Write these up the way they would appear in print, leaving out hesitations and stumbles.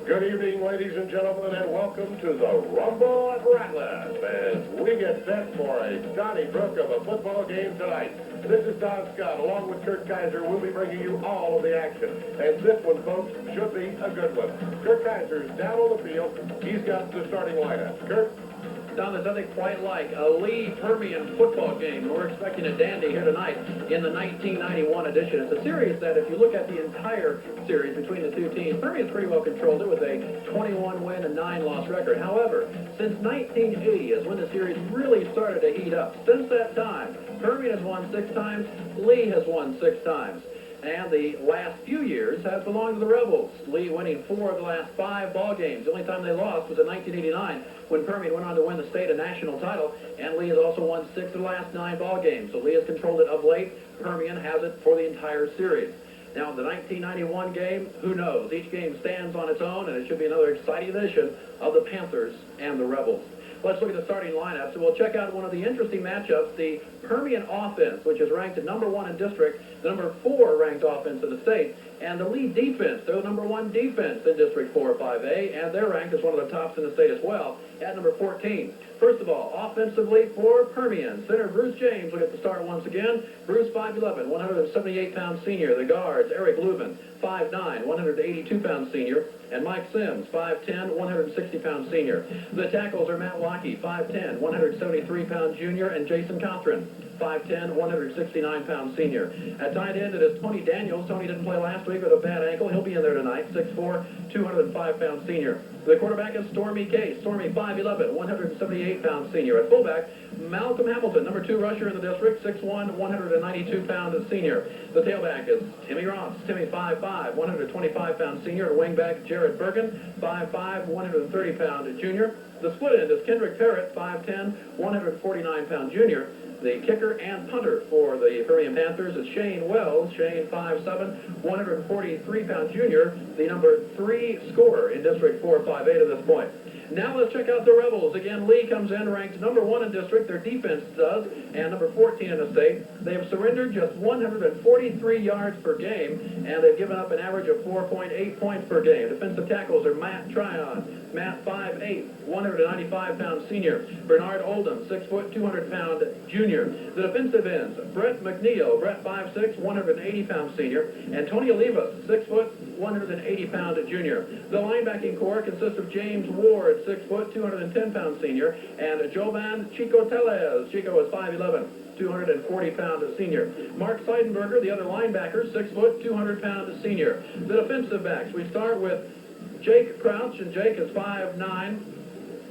Good evening, ladies and gentlemen, and welcome to the Rumble at Ratliff as we get set for a Donnybrook of a football game tonight. This is Don Scott. Along with Kurt Kaiser, we'll be bringing you all of the action. And this one, folks, should be a good one. Kurt Kaiser's down on the field. He's got the starting lineup. Kurt? Don, there's nothing quite like a Lee Permian football game. We're expecting a dandy here tonight in the 1991 edition. It's a series that, if you look at the entire series between the two teams, Permian's pretty well controlled it with a 21-win and 9-loss record. However, since 1980 is when the series really started to heat up. Since that time, Permian has won 6 times, Lee has won 6 times. And the last few years have belonged to the Rebels. Lee winning 4 of the last 5 ball games. The only time they lost was in 1989 when Permian went on to win the state a national title. And Lee has also won 6 of the last 9 ball games. So Lee has controlled it of late. Permian has it for the entire series. Now, the 1991 game, who knows? Each game stands on its own, and it should be another exciting edition of the Panthers and the Rebels. Let's look at the starting lineup. So we'll check out one of the interesting matchups, the Permian offense, which is ranked at number 1 in district, the number 4 ranked offense in the state, and the Lee defense. They're the number 1 defense in District 405A, and they're ranked as one of the tops in the state as well at number 14. First of all, offensively for Permian, center Bruce James will get the start once again. Bruce, 5'11", 178-pound senior. The guards, Eric Lubin, 5'9", 182-pound senior, and Mike Sims, 5'10", 160-pound senior. The tackles are Matt Lockey, 5'10", 173-pound junior, and Jason Cothran, 5'10", 169-pound senior. At tight end, it is Tony Daniels. Tony didn't play last week with a bad ankle. He'll be in there tonight, 6'4", 205-pound senior. The quarterback is Stormy Case. Stormy, 5'11", 178-pound senior. At fullback, Malcolm Hamilton, number 2 rusher in the district, 6'1", 192-pound senior. The tailback is Timmy Ross. Timmy, 5'5", 125-pound senior. And wingback, Jared Bergen, 5'5", 130-pound junior. The split end is Kendrick Parrott, 5'10", 149-pound junior. The kicker and punter for the Permian Panthers is Shane Wells. Shane, 5'7", 143-pound junior, the number 3 scorer in District 458 at this point. Now let's check out the Rebels. Again, Lee comes in ranked number 1 in district. Their defense does, and number 14 in the state. They have surrendered just 143 yards per game, and they've given up an average of 4.8 points per game. Defensive tackles are Matt Tryon. Matt, 5'8", 195-pound senior. Bernard Oldham, 6', 200-pound junior. The defensive ends, Brett McNeil. Brett, 5'6", 180-pound senior. And Tony Olivas, 6', 180-pound junior. The linebacking core consists of James Ward, 6', 210-pound senior, and Jovan Chico Tellez. Chico is 5'11", 240-pound senior. Mark Seidenberger, the other linebacker, 6', 200-pound senior. The defensive backs, we start with Jake Crouch, and Jake is 5'9",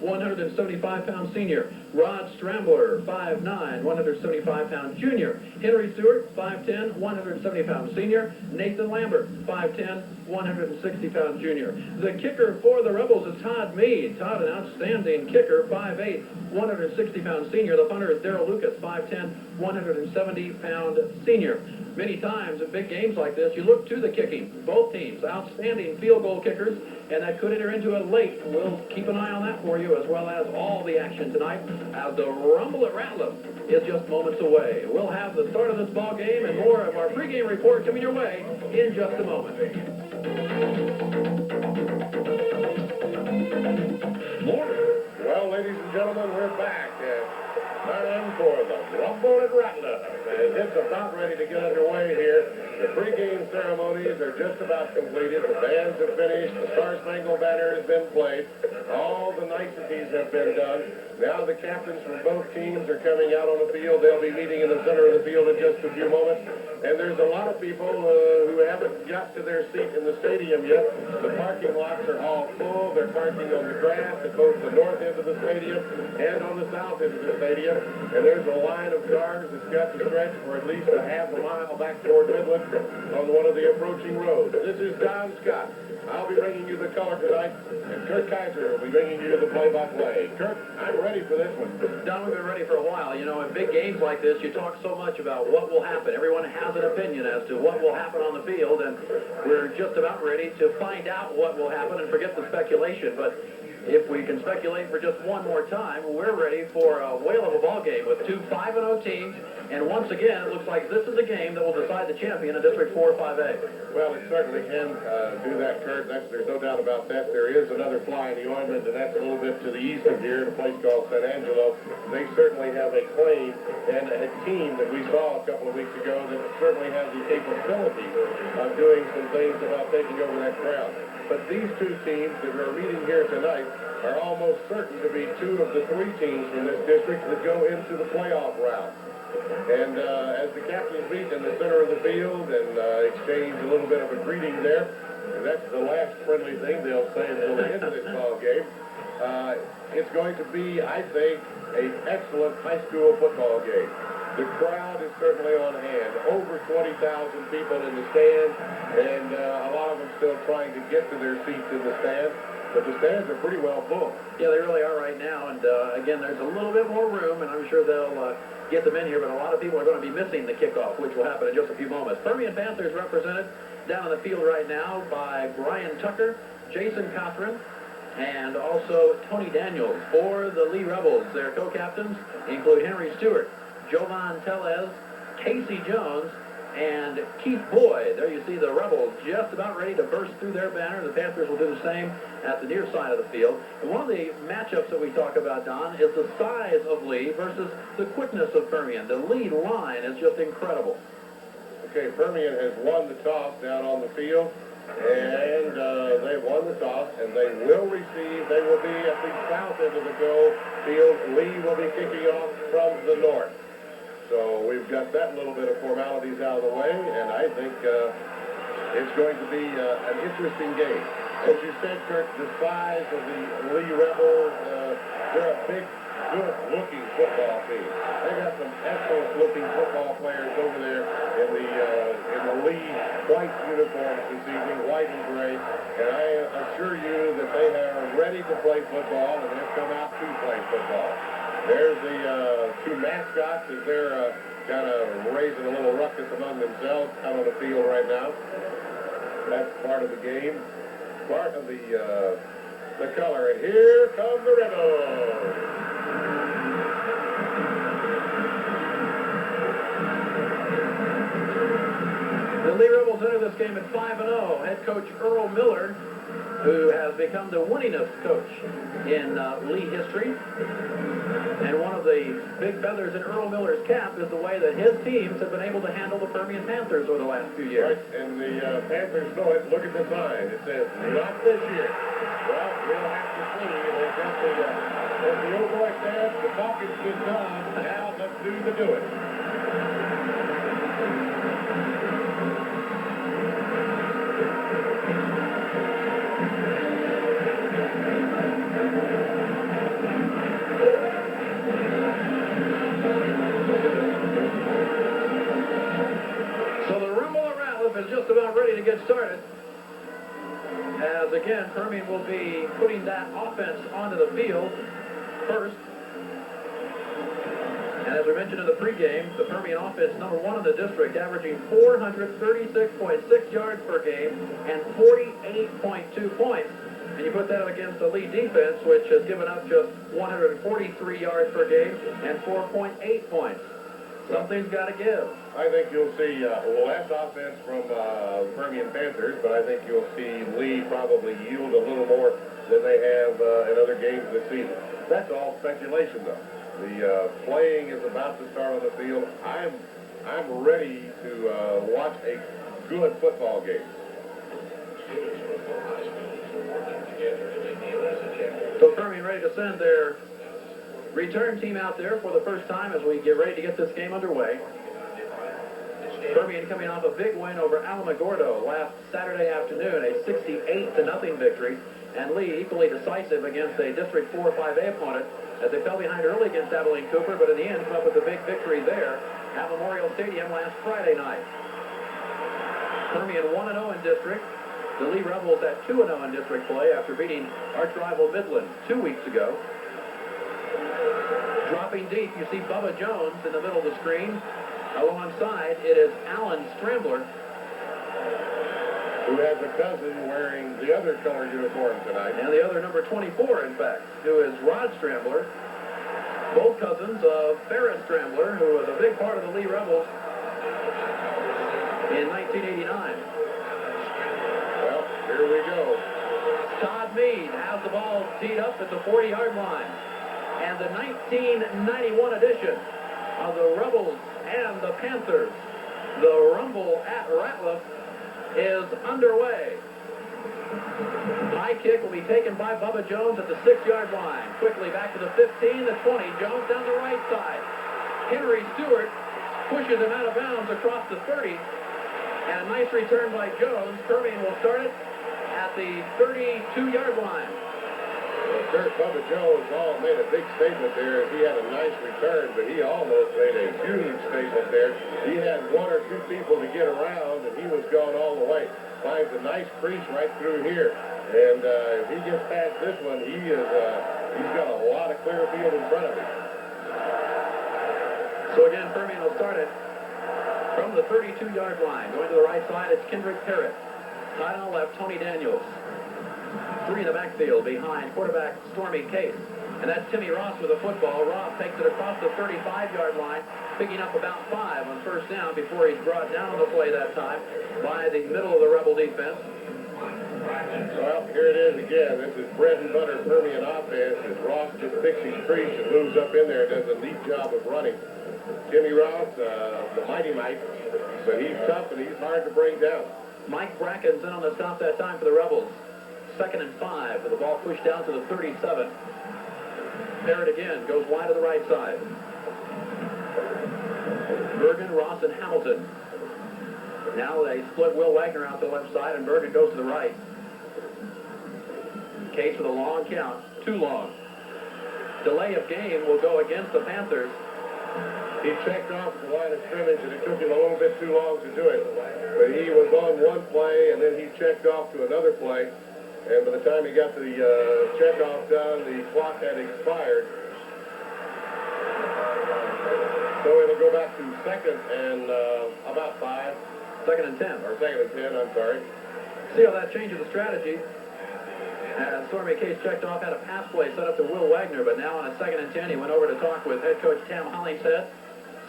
175-pound senior. Rod Strambler, 5'9", 175-pound junior. Henry Stewart, 5'10", 170-pound senior. Nathan Lambert, 5'10", 160-pound junior. The kicker for the Rebels is Todd Mead. Todd, an outstanding kicker, 5'8", 160-pound senior. The punter is Darrell Lucas, 5'10", 170-pound senior. Many times in big games like this, you look to the kicking. Both teams, outstanding field goal kickers, and that could enter into it late. We'll keep an eye on that for you, as well as all the action tonight, as the Rumble at Ratliff is just moments away. We'll have the start of this ball game and more of our pregame report coming your way in just a moment. Well, ladies and gentlemen, we're back. Time for the Rumble at Ratliff. And it's about ready to get underway here. The pregame ceremonies are just about completed. The bands have finished. The Star-Spangled Banner has been played. All the niceties have been done. Now the captains from both teams are coming out on the field. They'll be meeting in the center of the field in just a few moments. And there's a lot of people who haven't got to their seat in the stadium yet. The parking lots are all full. They're parking on the grass at both the north end of the stadium and on the south end of the stadium. And there's a line of cars that's got to stretch for at least a half a mile back toward Midland on one of the approaching roads. This is Don Scott. I'll be bringing you the color tonight, and Kurt Kaiser will be bringing you the play-by-play. Kurt, I'm ready for this one. Don, we've been ready for a while. You know, in big games like this, you talk so much about what will happen. Everyone has an opinion as to what will happen on the field, and we're just about ready to find out what will happen and forget the speculation. But if we can speculate for just one more time, we're ready for a whale of a ball game with two 5-0 teams. And once again, it looks like this is a game that will decide the champion in District 4 5A. Well, it certainly can do that, Kurt. There's no doubt about that. There is another fly in the ointment, and that's a little bit to the east of here, in a place called San Angelo. They certainly have a claim and a team that we saw a couple of weeks ago that certainly has the capability of doing some things about taking over that crowd. But these two teams that we're meeting here tonight are almost certain to be two of the three teams from this district that go into the playoff round. And as the captains meet in the center of the field and exchange a little bit of a greeting there, and that's the last friendly thing they'll say until the end of this ball game, it's going to be, I think, an excellent high school football game. The crowd is certainly on hand. Over 20,000 people in the stands, and a lot of them still trying to get to their seats in the stands. But the stands are pretty well full. Yeah, they really are right now. And again, there's a little bit more room, and I'm sure they'll get them in here. But a lot of people are going to be missing the kickoff, which will happen in just a few moments. Permian Panthers represented down on the field right now by Brian Tucker, Jason Cothran, and also Tony Daniels. For the Lee Rebels, their co-captains include Henry Stewart, Jovan Tellez, Casey Jones, and Keith Boyd. There you see the Rebels just about ready to burst through their banner. The Panthers will do the same at the near side of the field. And one of the matchups that we talk about, Don, is the size of Lee versus the quickness of Permian. The lead line is just incredible. Okay, Permian has won the toss down on the field, and they've won the toss, and they will receive. They will be at the south end of the goal field. Lee will be kicking off from the north. So we've got that little bit of formalities out of the way, and I think it's going to be an interesting game. As you said, Kurt, the size of the Lee Rebels, they're a big, good-looking football team. They got some excellent-looking football players over there in the Lee white uniforms this evening, white and gray, and I assure you that they are ready to play football, and they've come out to play football. There's the two mascots as they're kind of raising a little ruckus among themselves out on the field right now. That's part of the game, part of the color. And here come the Rebels. The Lee Rebels enter this game at 5-0. Head coach Earl Miller, who has become the winningest coach in Lee history. And one of the big feathers in Earl Miller's cap is the way that his teams have been able to handle the Permian Panthers over the last few years. Right, and the Panthers know it. Look at the sign. It says, not this year. Well, we'll have to see. They've got as the old boy says, the talking's been done. Now let's do the doing. Is just about ready to get started. As again, Permian will be putting that offense onto the field first. And as we mentioned in the pregame, the Permian offense number 1 in the district, averaging 436.6 yards per game and 48.2 points. And you put that against the Lee defense, which has given up just 143 yards per game and 4.8 points. Something's got to give. I think you'll see less offense from Permian Panthers, but I think you'll see Lee probably yield a little more than they have in other games this season. That's all speculation, though. The playing is about to start on the field. I'm ready to watch a good football game. So Permian ready to send their return team out there for the first time as we get ready to get this game underway. Permian coming off a big win over Alamogordo last Saturday afternoon, a 68-0 victory, and Lee equally decisive against a District 4 5A opponent as they fell behind early against Abilene Cooper, but in the end come up with a big victory there at Memorial Stadium last Friday night. Permian 1-0 in district. The Lee Rebels at 2-0 in district play after beating arch rival Midland 2 weeks ago. Dropping deep, you see Bubba Jones in the middle of the screen. Alongside, it is Alan Strambler, who has a cousin wearing the other color uniform tonight. And the other number 24, in fact, who is Rod Strambler. Both cousins of Ferris Strambler, who was a big part of the Lee Rebels in 1989. Well, here we go. Todd Meade has the ball teed up at the 40-yard line. And the 1991 edition of the Rebels and the Panthers, the Rumble at Ratliff, is underway. High kick will be taken by Bubba Jones at the 6-yard line. Quickly back to the 15, the 20. Jones down the right side. Henry Stewart pushes him out of bounds across the 30. And a nice return by Jones. Permian will start it at the 32-yard line. Well, Kurt Bubba Jones made a big statement there. He had a nice return, but he almost made a huge statement there. He had 1 or 2 people to get around, and he was going all the way. Finds a nice crease right through here. And if he gets past this one, he's got a lot of clear field in front of him. So again, Permian will start it from the 32-yard line. Going to the right side, it's Kendrick Parrott. Side on the left, Tony Daniels. 3 in the backfield behind quarterback Stormy Case. And that's Timmy Ross with the football. Ross takes it across the 35-yard line, picking up about 5 on first down before he's brought down on the play that time by the middle of the Rebel defense. Well, here it is again. This is bread and butter Permian offense as Ross just picks his crease and moves up in there and does a neat job of running. Timmy Ross, the mighty Mike, but he's tough and he's hard to bring down. Mike Bracken's in on the stop that time for the Rebels. 2nd and 5 with the ball pushed down to the 37. Parrott again goes wide to the right side. Bergen, Ross, and Hamilton. Now they split Will Wagner out to the left side, and Bergen goes to the right. Case with a long count. Too long. Delay of game will go against the Panthers. He checked off the line of scrimmage, and it took him a little bit too long to do it. But he was on one play, and then he checked off to another play. And by the time he got the checkoff done, the clock had expired. So it'll go back to 2nd and about 5. 2nd and 10. Or 2nd and 10, I'm sorry. See how that changes the strategy. And Stormy Case checked off, had a pass play set up to Will Wagner, but now on a 2nd and 10, he went over to talk with head coach Tam Hollingshead,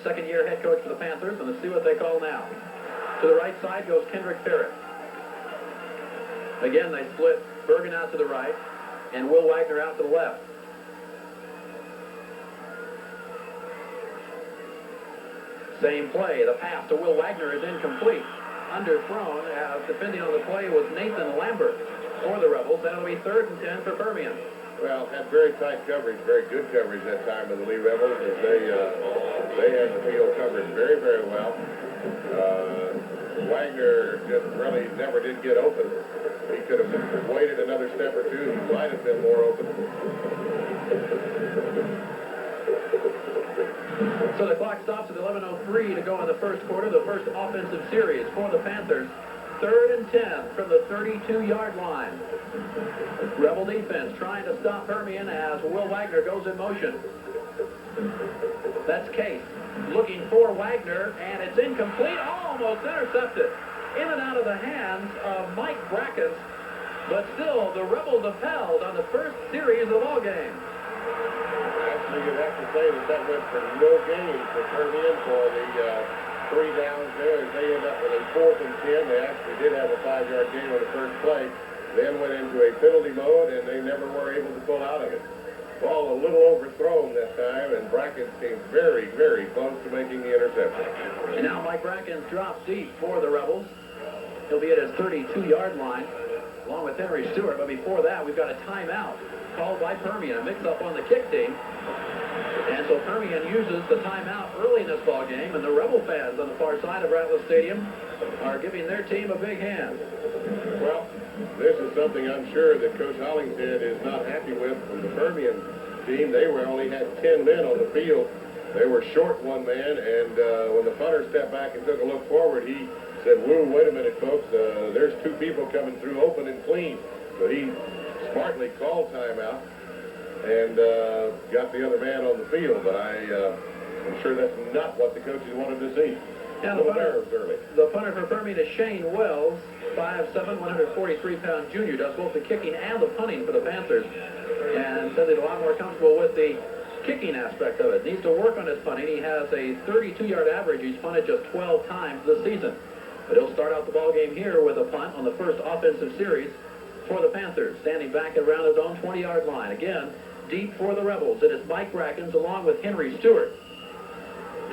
second-year head coach for the Panthers, and let's see what they call now. To the right side goes Kendrick Parrott. Again, they split Bergen out to the right and Will Wagner out to the left. Same play. The pass to Will Wagner is incomplete. Underthrown. Defending on the play was Nathan Lambert for the Rebels. That'll be 3rd and 10 for Permian. Well, had very tight coverage, very good coverage that time of the Lee Rebels, as they had the field covered very, very well. Wagner just really never did get open. He could have waited another step or 2. He might have been more open. So the clock stops at 11:03 to go in the first quarter, the first offensive series for the Panthers. 3rd and 10 from the 32-yard line. Rebel defense trying to stop Permian as Will Wagner goes in motion. That's Case looking for Wagner, and it's incomplete, almost intercepted. In and out of the hands of Mike Brackens, but still the Rebels have held on the first series of the ball game. Actually, you'd have to say that went for no gain for Permian for the 3 downs there as they end up with a 4th and 10. They actually did have a 5-yard gain on the first play, then went into a penalty mode, and they never were able to pull out of it. Ball a little overthrown that time, and Brackens came very, very close to making the interception. And now Mike Brackens drops deep for the Rebels. He'll be at his 32-yard line, along with Henry Stewart. But before that, we've got a timeout called by Permian, a mix-up on the kick team. And so Permian uses the timeout early in this ball game, and the Rebel fans on the far side of Rattler Stadium are giving their team a big hand. Well, this is something I'm sure that Coach Hollingshead is not happy with from the Permian team. They only had 10 men on the field. They were short 1 man, and when the punter stepped back and took a look forward, he said, "Whoa, wait a minute, folks. There's 2 people coming through open and clean." So he smartly called timeout and got the other man on the field. But I'm sure that's not what the coaches wanted to see. Now, the punter for Permian is Shane Wells, 5'7", 143-pound junior, does both the kicking and the punting for the Panthers, and said he's a lot more comfortable with the kicking aspect of it. Needs to work on his punting. He has a 32-yard average. He's punted just 12 times this season. But he'll start out the ball game here with a punt on the first offensive series for the Panthers, standing back around his own 20-yard line. Again, deep for the Rebels. It is Mike Brackens along with Henry Stewart.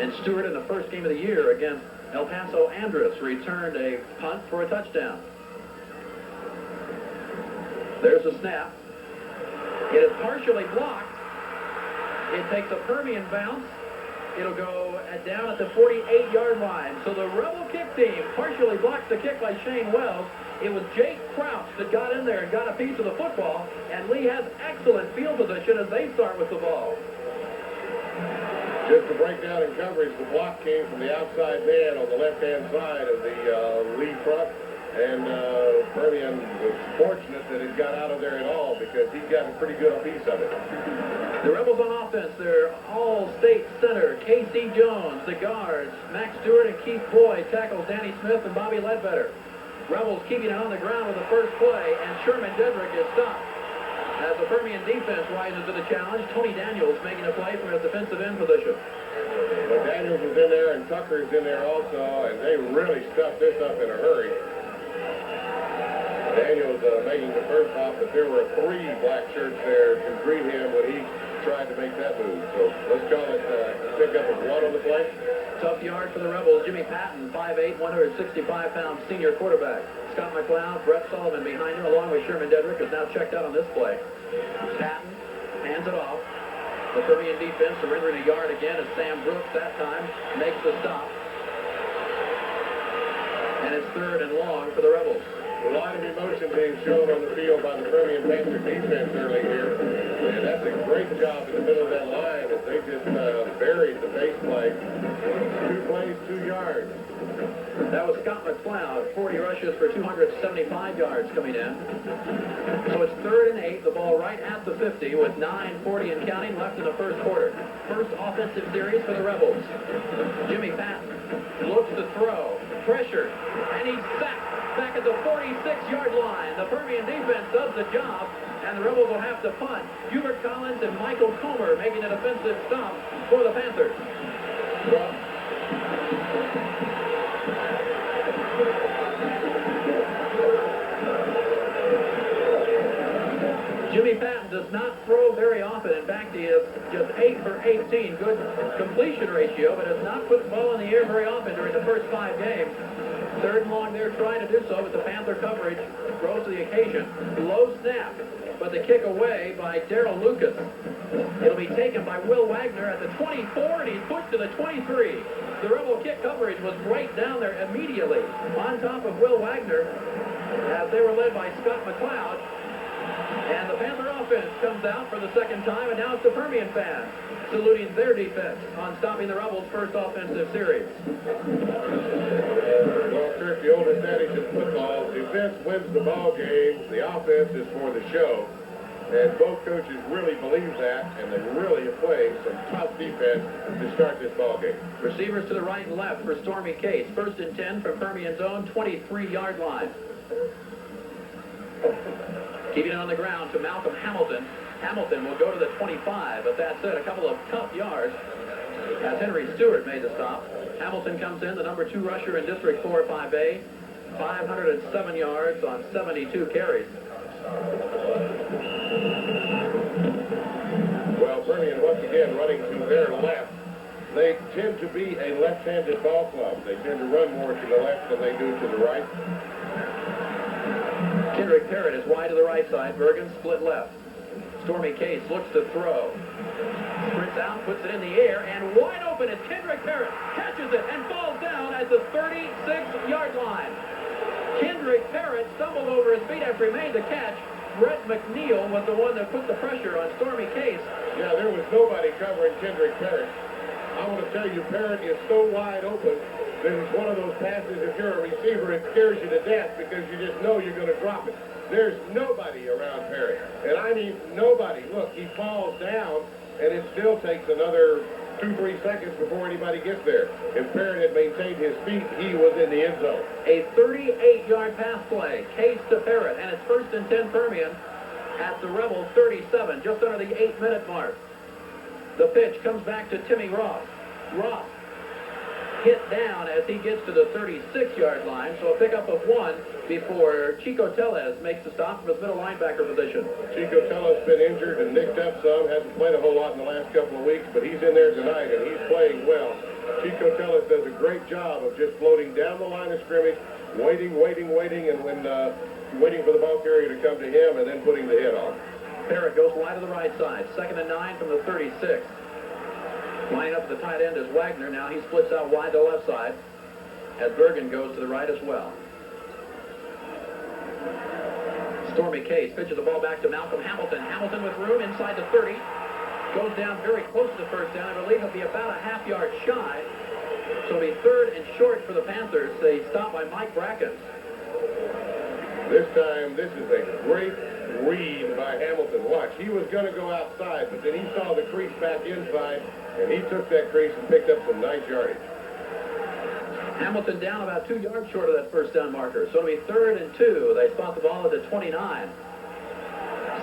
And Stewart, in the first game of the year against El Paso Andrus, returned a punt for a touchdown. There's the snap. It is partially blocked. It takes a Permian bounce. It'll go down at the 48-yard line. So the Rebel kick team partially blocks the kick by Shane Wells. It was Jake Crouch that got in there and got a piece of the football. And Lee has excellent field position as they start with the ball. Just to break down in coverage, the block came from the outside man on the left-hand side of the Lee front. And Permian was fortunate that it got out of there at all because he got a pretty good piece of it. The Rebels on offense, their all-state center, Casey Jones. The guards, Max Stewart and Keith Boyd, tackles Danny Smith and Bobby Ledbetter. Rebels keeping it on the ground with the first play, and Sherman Dedrick is stopped. As the Permian defense rises to the challenge, Tony Daniels making a play from his defensive end position. But Daniels was in there, and Tucker's in there also, and they really stuffed this up in a hurry. Daniels making the first hop, but there were 3 black shirts there to greet him when he tried to make that move. So let's call it pick up of 1 on the play. Tough yard for the Rebels. Jimmy Patton, 5'8", 165-pound senior quarterback. Scott McLeod, Brett Sullivan behind him, along with Sherman Dedrick, is now checked out on this play. Patton hands it off. The Permian defense surrendering a yard again as Sam Brooks that time makes the stop. And it's 3rd and long for the Rebels. A lot of emotion being shown on the field by the Permian Panther defense early here. And that's a great job in the middle of that line as they just buried the base play. 2 plays, 2 yards. That was Scott McLeod, 40 rushes for 275 yards coming in. So it's 3rd and 8, the ball right at the 50 with 9:40 and counting left in the first quarter. First offensive series for the Rebels. Jimmy Patton looks to throw, pressured, and he's sacked back at the 46-yard line. The Permian defense does the job, and the Rebels will have to punt. Hubert Collins and Michael Comer making a defensive stop for the Panthers. Well, Jimmy Patton does not throw very often. In fact, he is just 8 for 18. Good completion ratio, but has not put the ball in the air very often during the first 5 games. 3rd and long, they're trying to do so, but the Panther coverage rose to the occasion. Low snap, but the kick away by Darrell Lucas. It'll be taken by Will Wagner at the 24, and he's pushed to the 23. The Rebel kick coverage was right down there immediately on top of Will Wagner as they were led by Scott McLeod. And the Panther offense comes out for the 2nd time, and now it's the Permian fans saluting their defense on stopping the Rebels' first offensive series. Well, Kirk, the oldest adage in football, defense wins the ball game, the offense is for the show. And both coaches really believe that, and they really are playing some tough defense to start this ball game. Receivers to the right and left for Stormy Case. 1st and 10 from Permian's own 23-yard line. Keeping it on the ground to Malcolm Hamilton. Hamilton will go to the 25, but that's it. A couple of tough yards as Henry Stewart made the stop. Hamilton comes in, the number 2 rusher in District 4-5A. 507 yards on 72 carries. Well, Permian once again running to their left. They tend to be a left-handed ball club. They tend to run more to the left than they do to the right. Kendrick Parrott is wide to the right side. Bergen split left. Stormy Case looks to throw. Sprints out, puts it in the air, and wide open is Kendrick Parrott. Catches it and falls down at the 36-yard line. Kendrick Parrott stumbled over his feet after he made the catch. Brett McNeil was the one that put the pressure on Stormy Case. Yeah, there was nobody covering Kendrick Parrott. I want to tell you, Parrott is so wide open that it's one of those passes, if you're a receiver, it scares you to death because you just know you're going to drop it. There's nobody around Parrott. And I mean nobody. Look, he falls down, and it still takes another 2-3 seconds before anybody gets there. If Parrott had maintained his feet, he was in the end zone. A 38-yard pass play. Case to Parrott, and it's 1st and 10 Permian at the Rebel 37, just under the 8-minute mark. The pitch comes back to Timmy Ross. Ross hit down as he gets to the 36-yard line, so a pickup of 1 before Chico Tellez makes the stop from his middle linebacker position. Chico Tellez has been injured and nicked up some, hasn't played a whole lot in the last couple of weeks, but he's in there tonight and he's playing well. Chico Tellez does a great job of just floating down the line of scrimmage, waiting, and when waiting for the ball carrier to come to him and then putting the hit on. Parrott goes wide to the right side, 2nd and 9 from the 36. Lining up at the tight end is Wagner. Now he splits out wide to the left side as Bergen goes to the right as well. Stormy Case pitches the ball back to Malcolm Hamilton. Hamilton with room inside the 30. Goes down very close to the first down. I believe it'll be about a half-yard shy. So it'll be 3rd and short for the Panthers. They stop by Mike Brackens. This time, this is a great read by Hamilton. Watch, he was going to go outside, but then he saw the crease back inside, and he took that crease and picked up some nice yardage. Hamilton down about 2 yards short of that first down marker. So it'll be 3rd and 2. They spot the ball at the 29.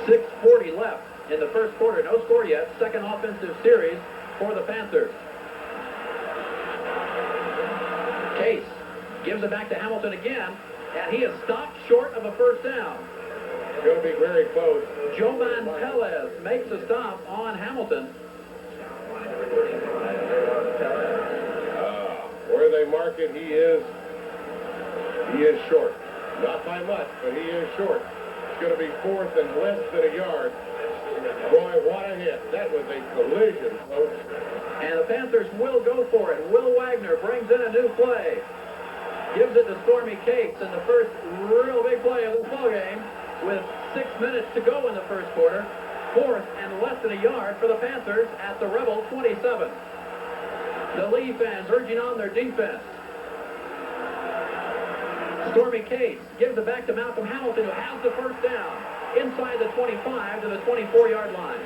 6:40 left in the first quarter. No score yet. Second offensive series for the Panthers. Case gives it back to Hamilton again, and he is stopped short of a first down. It's going to be very close. Joman Tellez makes a stop on Hamilton. Where they mark it, he is short. Not by much, but he is short. It's going to be 4th and less than a yard. Boy, what a hit. That was a collision, folks. And the Panthers will go for it. Will Wagner brings in a new play. Gives it to Stormy Case in the first real big play of this ballgame with 6 minutes to go in the first quarter. 4th and less than a yard for the Panthers at the Rebel 27. The Lee fans urging on their defense. Stormy Case gives it back to Malcolm Hamilton, who has the first down inside the 25 to the 24-yard line.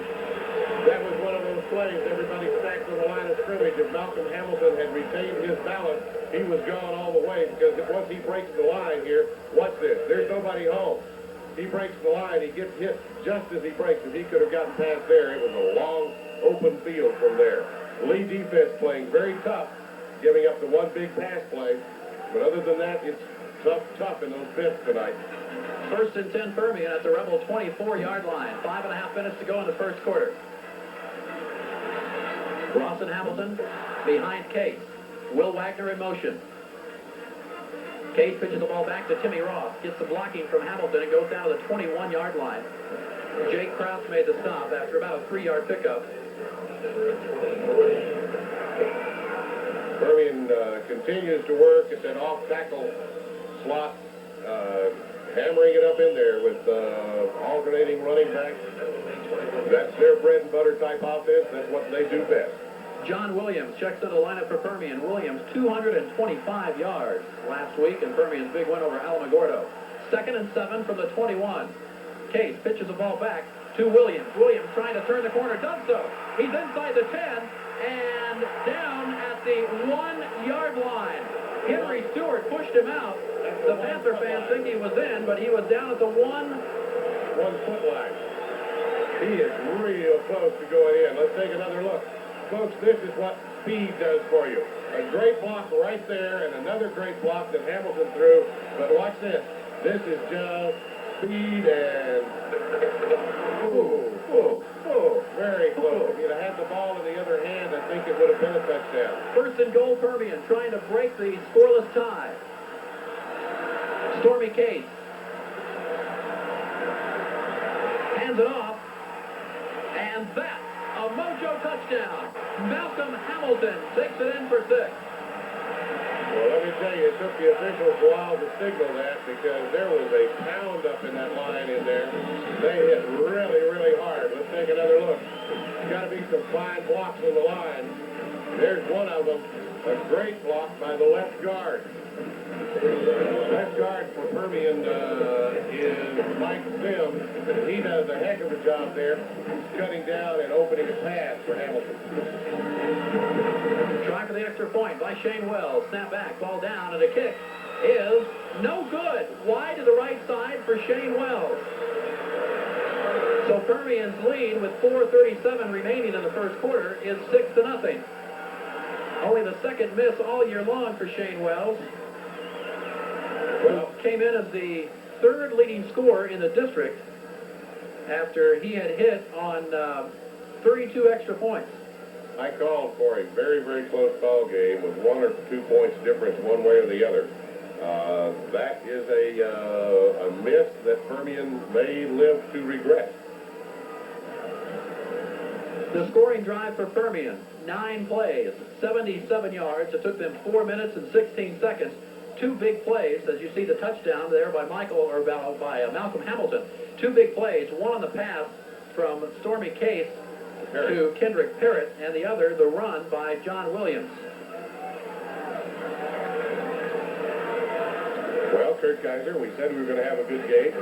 That was one of those plays. Everybody stacked on the line of scrimmage. If Malcolm Hamilton had retained his balance, he was gone all the way, because once he breaks the line here, watch this. There's nobody home. He breaks the line. He gets hit just as he breaks. If he could have gotten past there, it was a long, open field from there. Lee defense playing very tough, giving up the one big pass play. But other than that, it's tough in those pits tonight. 1st and 10 Permian at the Rebel 24-yard line. 5.5 minutes to go in the first quarter. Ross and Hamilton behind Case. Will Wagner in motion. Case pitches the ball back to Timmy Ross. Gets the blocking from Hamilton and goes down to the 21-yard line. Jake Krause made the stop after about a 3-yard pickup. Permian continues to work at that off-tackle slot, hammering it up in there with alternating running backs. That's their bread and butter type offense. That's what they do best. John Williams checks into the lineup for Permian. Williams, 225 yards last week in Permian's big win over Alamogordo. 2nd and 7 from the 21. Case pitches the ball back to Williams. Williams trying to turn the corner, does so. He's inside the 10 and down at the 1-yard line. Henry Stewart pushed him out. The Panther fans think he was in, but he was down at the 1-foot line. He is real close to going in. Let's take another look. Folks, this is what speed does for you. A great block right there and another great block that Hamilton threw. But watch this. This is just speed and very close. If he'd have had the ball in the other hand, I think it would have been a touchdown. First and goal, Permian trying to break the scoreless tie. Stormy Case hands it off, and that's a mojo touchdown. Malcolm Hamilton takes it in for 6. Well, let me tell you, it took the officials a while to signal that because there was a pound up in that line in there. They hit really, really hard. Let's take another look. Got to be some fine blocks on the line. There's one of them, a great block by the left guard. Left guard for Permian is Mike Sims. He does a heck of a job there, cutting down and opening a pass for Hamilton. Try for the extra point by Shane Wells. Snap back, ball down, and a kick is no good. Wide to the right side for Shane Wells. So Permian's lead with 4:37 remaining in the first quarter is 6-0. Only the second miss all year long for Shane Wells. Well, came in as the third leading scorer in the district after he had hit on 32 extra points. I called for a very, very close ball game with 1 or 2 points difference one way or the other. That is a miss that Permian may live to regret. The scoring drive for Permian, 9 plays, 77 yards. It took them 4 minutes and 16 seconds. 2 big plays, as you see the touchdown there by Malcolm Hamilton. 2 big plays, one on the pass from Stormy Case to Kendrick Parrott, and the other, the run by John Williams. Well, Kurt Kaiser, we said we were going to have a good game.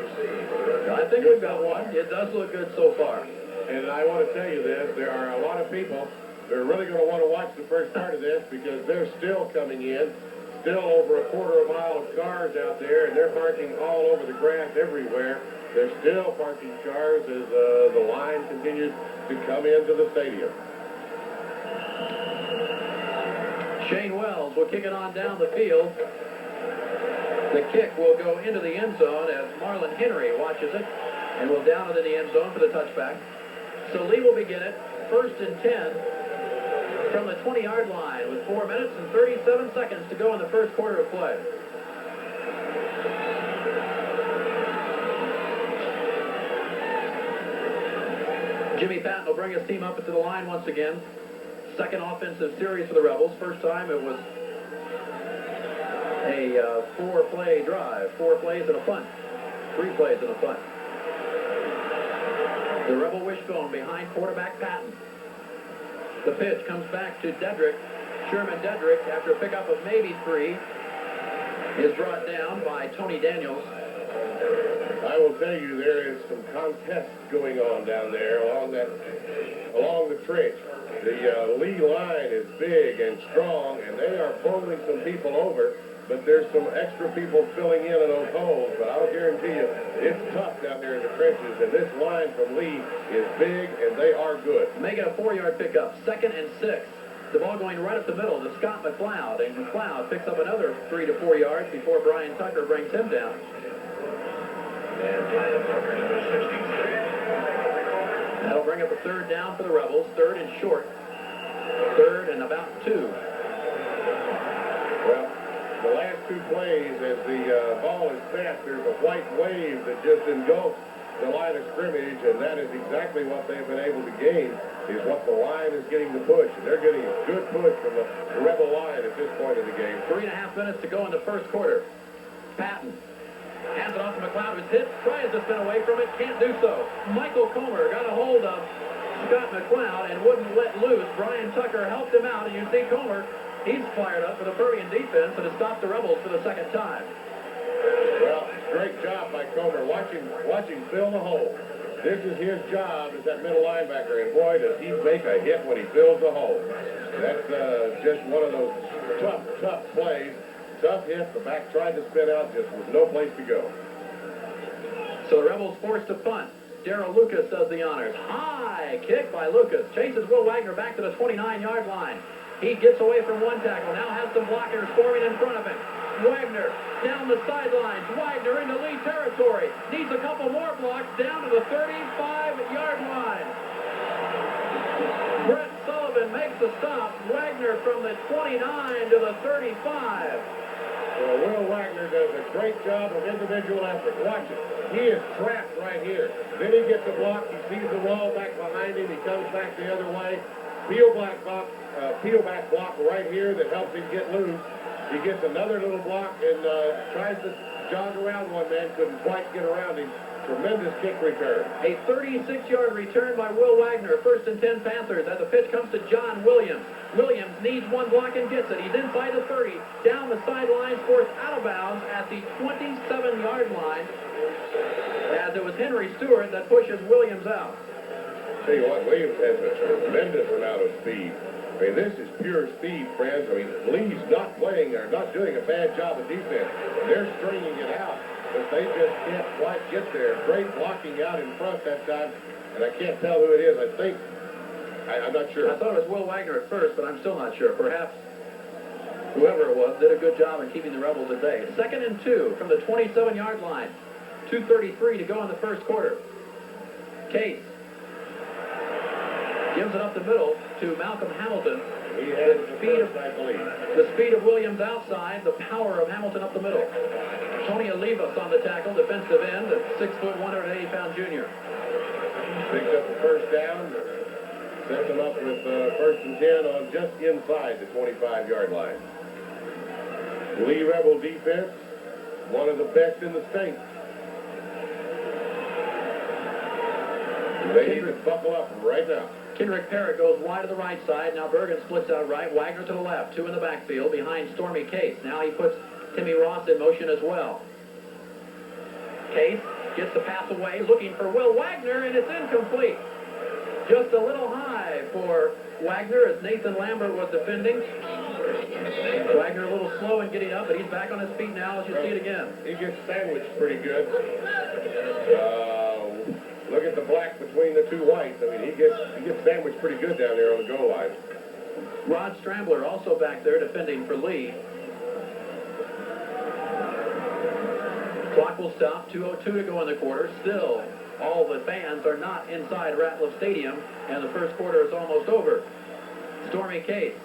I think we've got one. It does look good so far. And I want to tell you this, there are a lot of people that are really going to want to watch the first part of this because they're still coming in. Still over a quarter of a mile of cars out there, and they're parking all over the grass everywhere. They're still parking cars as the line continues to come into the stadium. Shane Wells will kick it on down the field. The kick will go into the end zone as Marlon Henry watches it and will down it in the end zone for the touchback. So Lee will begin it, 1st and 10 from the 20-yard line with 4 minutes and 37 seconds to go in the first quarter of play. Jimmy Patton will bring his team up into the line once again. Second offensive series for the Rebels. First time it was a 4-play drive. 4 plays and a punt. 3 plays and a punt. The Rebel wishbone behind quarterback Patton. The pitch comes back to Dedrick. Sherman Dedrick, after a pickup of maybe 3, is brought down by Tony Daniels. I will tell you, there is some contest going on down there along the trench. The Lee line is big and strong, and they are bowling some people over, but there's some extra people filling in those holes. But I'll guarantee you, it's tough down there in the trenches, and this line from Lee is big, and they are good. Make it a 4-yard pickup, 2nd and 6. The ball going right up the middle to Scott McLeod, and McLeod picks up another 3 to 4 yards before Brian Tucker brings him down. That'll bring up a 3rd down for the Rebels, 3rd and short, 3rd and about 2. Well, the last 2 plays, as the ball is set, there's a white wave that just engulfs the line of scrimmage, and that is exactly what they've been able to gain, is what the line is getting to push. And they're getting a good push from the Rebel line at this point in the game. 3.5 minutes to go in the first quarter. Patton hands it off to McLeod, who's hit, tries to spin away from it, can't do so. Michael Comer got a hold of Scott McLeod and wouldn't let loose. Brian Tucker helped him out, and you see Comer, he's fired up for the Permian defense and has stopped the Rebels for the second time. Well, great job by Comer, watching fill the hole. This is his job as that middle linebacker, and boy, does he make a hit when he fills the hole. That's just one of those tough plays. Tough hit. The back tried to spin out, just with no place to go. So the Rebels forced to punt. Darrell Lucas does the honors. High kick by Lucas. Chases Will Wagner back to the 29-yard line. He gets away from one tackle. Now has some blockers forming in front of him. Wagner down the sidelines. Wagner into lead territory. Needs a couple more blocks down to the 35-yard line. Brett Sullivan makes the stop. Wagner from the 29 to the 35. Well, Will Wagner does a great job of individual effort. Watch it. He is trapped right here. Then he gets a block. He sees the wall back behind him. He comes back the other way. Peel back block right here that helps him get loose. He gets another little block and tries to jog around one man. Couldn't quite get around him. Tremendous kick return. A 36-yard return by Will Wagner. 1st and 10 Panthers as the pitch comes to John Williams. Williams needs one block and gets it. He's inside the 30. Down the sidelines, forced out of bounds at the 27-yard line. As it was Henry Stewart that pushes Williams out. Tell you what, Williams has a tremendous amount of speed. I mean, this is pure speed, friends. I mean, Lee's not playing or not doing a bad job of defense. They're stringing it out, but they just can't quite get there. Great blocking out in front that time, and I can't tell who it is. I'm not sure. I thought it was Will Wagner at first, but I'm still not sure. Perhaps whoever it was did a good job in keeping the Rebels at bay. 2nd and 2 from the 27-yard line. 2:33 to go in the first quarter. Case gives it up the middle to Malcolm Hamilton. He has the first, I believe. The speed of Williams outside, the power of Hamilton up the middle. Tony Olivas on the tackle, defensive end, a 6'1", 180-pound junior. Picks up the first down, sets him up with 1st and 10 on just inside the 25-yard line. Lee Rebel defense, one of the best in the state. They need to buckle up right now. Kendrick Parrott goes wide to the right side. Now Bergen splits out right. Wagner to the left. 2 in the backfield behind Stormy Case. Now he puts Timmy Ross in motion as well. Case gets the pass away, looking for Will Wagner, and it's incomplete. Just a little high for Wagner as Nathan Lambert was defending. Wagner a little slow in getting up, but he's back on his feet now as you see it again. He gets sandwiched pretty good. Look at the black between the two whites. I mean, he gets sandwiched pretty good down there on the goal line. Rod Strambler also back there defending for Lee. Clock will stop. 2:02 to go in the quarter. Still, all the fans are not inside Ratliff Stadium, and the first quarter is almost over. Stormy Case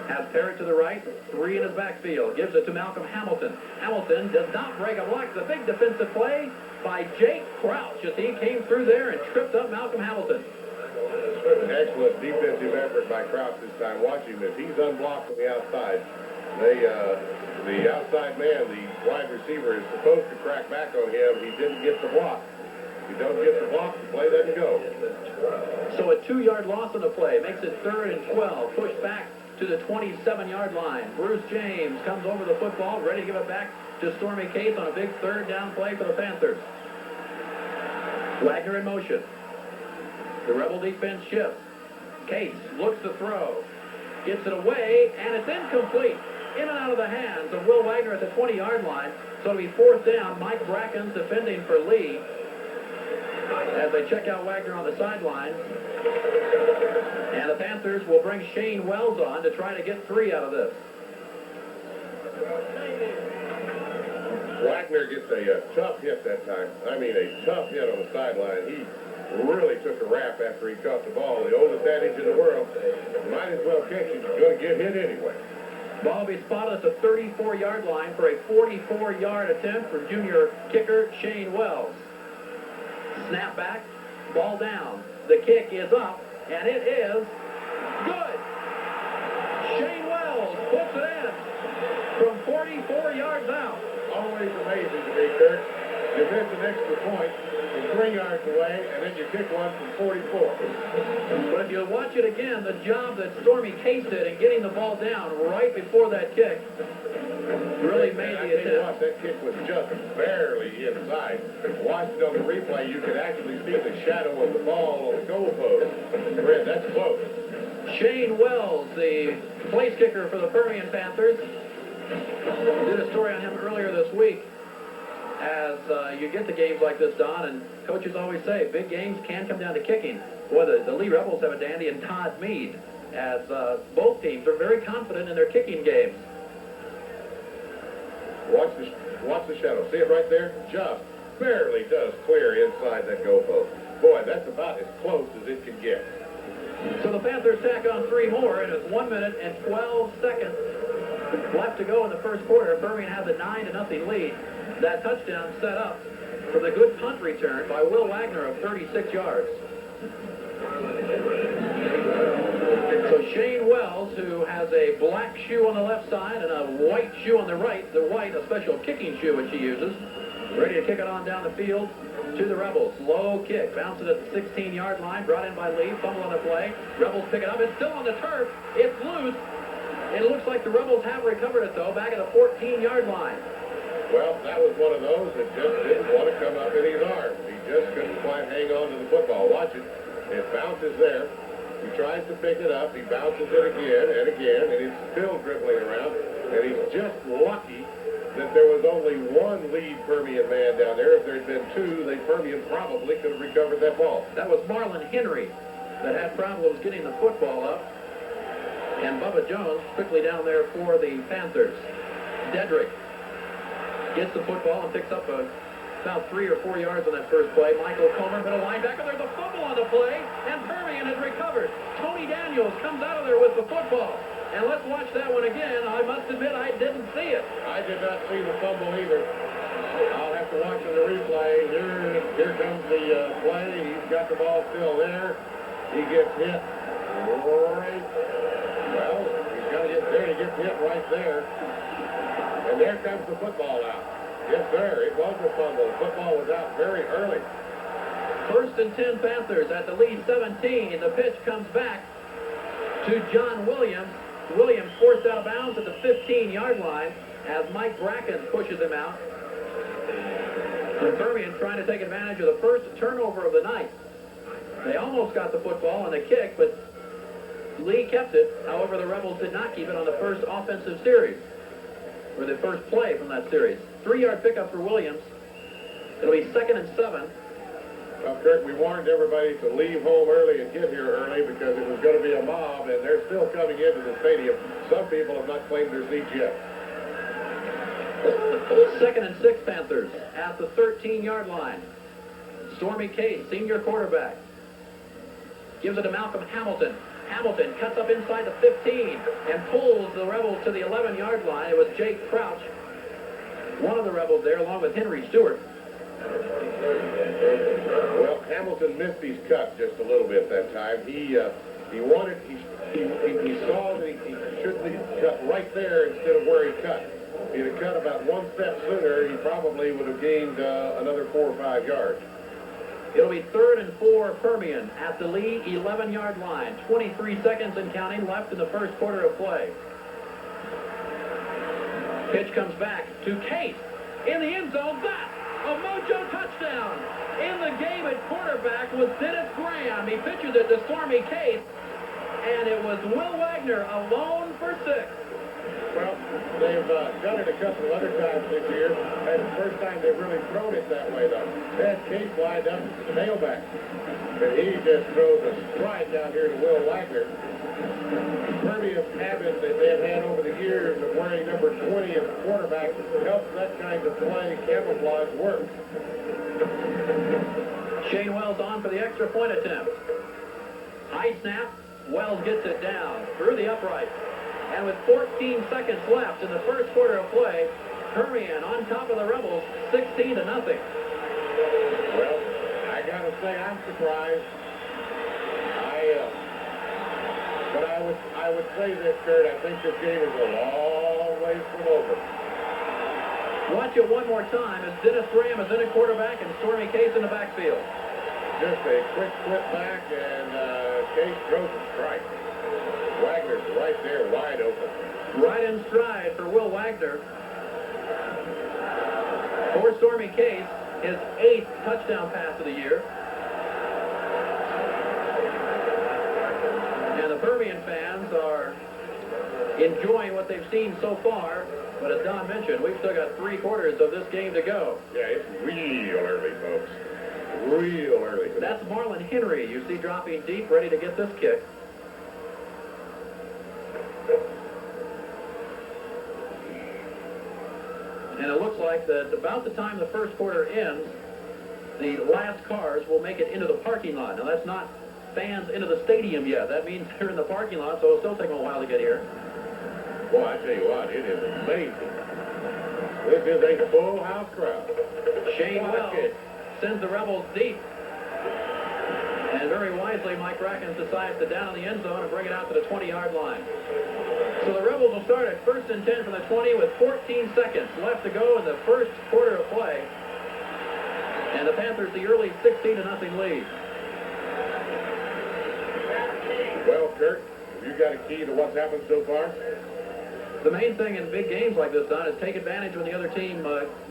has Parrott to the right, 3 in his backfield. Gives it to Malcolm Hamilton. Hamilton does not break a block. The big defensive play by Jake Crouch as he came through there and tripped up Malcolm Hamilton. An excellent defensive effort by Crouch this time. Watch him as he's unblocked on the outside. The outside man, the wide receiver, is supposed to crack back on him. He didn't get the block. If he don't get the block, the play doesn't go. So a 2-yard loss on the play makes it 3rd and 12. Pushed back to the 27-yard line. Bruce James comes over the football, ready to give it back to Stormy Case on a big 3rd down play for the Panthers. Wagner in motion. The Rebel defense shifts. Case looks to throw. Gets it away, and it's incomplete. In and out of the hands of Will Wagner at the 20-yard line. So it'll be 4th down. Mike Bracken's defending for Lee as they check out Wagner on the sideline. And the Panthers will bring Shane Wells on to try to get 3 out of this. Wagner gets a tough hit that time. I mean, a tough hit on the sideline. He really took a rap after he caught the ball. The oldest adage in the world, might as well catch it. He's going to get hit anyway. Ball will be spotted at the 34-yard line for a 44-yard attempt from junior kicker Shane Wells. Snap back, ball down. The kick is up, and it is good. Shane Wells puts it in from 44 yards out. Always amazing to me, Kurt. You miss an extra point from 3 yards away, and then you kick one from 44. But if you watch it again, the job that Stormy Case did in getting the ball down right before that kick really made the attempt. That kick was just barely inside. Watching on the replay, you could actually see the shadow of the ball on the goalpost. Fred, that's close. Shane Wells, the place kicker for the Permian Panthers, did a story on him earlier this week. As you get to games like this, Don, and coaches always say, big games can come down to kicking. Boy, the Lee Rebels have a dandy in Todd Meade, as both teams are very confident in their kicking games. Watch the shadow. See it right there? Just barely does clear inside that goalpost. Boy, that's about as close as it can get. So the Panthers tack on 3 more, and it's 1 minute and 12 seconds left to go in the first quarter. Permian has a 9-0 lead. That touchdown set up for the good punt return by Will Wagner of 36 yards. So Shane Wells, who has a black shoe on the left side and a white shoe on the right, the white, a special kicking shoe which he uses, ready to kick it on down the field to the Rebels. Low kick, bounces at the 16-yard line, brought in by Lee, fumble on the play. Rebels pick it up, it's still on the turf, it's loose. It looks like the Rebels have recovered it though, back at the 14-yard line. Well, that was one of those that just didn't want to come up in his arms. He just couldn't quite hang on to the football. Watch it. It bounces there. He tries to pick it up. He bounces it again and again, and it's still dribbling around. And he's just lucky that there was only one lead Permian man down there. If there had been 2, the Permian probably could have recovered that ball. That was Marlon Henry that had problems getting the football up. And Bubba Jones quickly down there for the Panthers. Dedrick gets the football and picks up about 3 or 4 yards on that first play. Michael Comer, middle linebacker. There's a fumble on the play, and Permian has recovered. Tony Daniels comes out of there with the football. And let's watch that one again. I must admit, I didn't see it. I did not see the fumble either. I'll have to watch on the replay. Here comes the play. He's got the ball still there. He gets hit right. Well, he's got to get there. He gets hit right there. And there comes the football out. Yes, sir. It was a fumble. The football was out very early. 1st and 10 Panthers at the lead 17. The pitch comes back to John Williams. Williams forced out of bounds at the 15-yard line as Mike Bracken pushes him out. The Permian trying to take advantage of the first turnover of the night. They almost got the football on the kick, but Lee kept it. However, the Rebels did not keep it on the first offensive series, or the first play from that series. 3-yard pickup for Williams. It'll be 2nd and 7. Well, Kirk, we warned everybody to leave home early and get here early because it was going to be a mob, and they're still coming into the stadium. Some people have not claimed their seats yet. 2nd and 6 Panthers at the 13-yard line. Stormy Case, senior quarterback, gives it to Malcolm Hamilton. Hamilton cuts up inside the 15 and pulls the Rebels to the 11-yard line. It was Jake Crouch, one of the Rebels there, along with Henry Stewart. Well, Hamilton missed his cut just a little bit that time. He saw that he should have cut right there instead of where he cut. If he'd have cut about 1 step sooner, he probably would have gained another 4 or 5 yards. It'll be 3rd and 4 Permian at the Lee 11-yard line. 23 seconds and counting left in the first quarter of play. Pitch comes back to Case in the end zone. That's a mojo touchdown. In the game at quarterback was Dennis Graham. He pitches it to Stormy Case, and it was Will Wagner alone for 6. Well, they've done it a couple of other times this year. That's the first time they've really thrown it that way, though. They had Case lined up as the tailback, and he just throws a stride down here to Will Wagner. Permian habit that they've had over the years of wearing number 20 as a quarterback helps that kind of play camouflage work. Shane Wells on for the extra point attempt. High snap. Wells gets it down through the upright. And with 14 seconds left in the first quarter of play, Permian on top of the Rebels, 16-0. Well, I got to say I'm surprised. But I would say this, Kurt, I think this game is a long ways from over. Watch it one more time as Dennis Graham is in at quarterback and Stormy Case in the backfield. Just a quick flip back, and Case throws a strike. Wagner's right there, wide open. Right in stride for Will Wagner. For Stormy Case, his 8th touchdown pass of the year. And the Permian fans are enjoying what they've seen so far. But as Don mentioned, we've still got 3 quarters of this game to go. Yeah, it's real early, folks. Real early. That's Marlon Henry, you see, dropping deep, ready to get this kick. And it looks like that about the time the first quarter ends, the last cars will make it into the parking lot. Now, that's not fans into the stadium yet. That means they're in the parking lot, so it'll still take them a while to get here. Boy, I tell you what, it is amazing. This is a full house crowd. Shane Wells sends the Rebels deep. And very wisely, Mike Rackens decides to down in the end zone and bring it out to the 20-yard line. So the Rebels will start at 1st and 10 from the 20 with 14 seconds left to go in the first quarter of play. And the Panthers the early 16-0 lead. Well, Kurt, have you got a key to what's happened so far? The main thing in big games like this, Don, is take advantage when the other team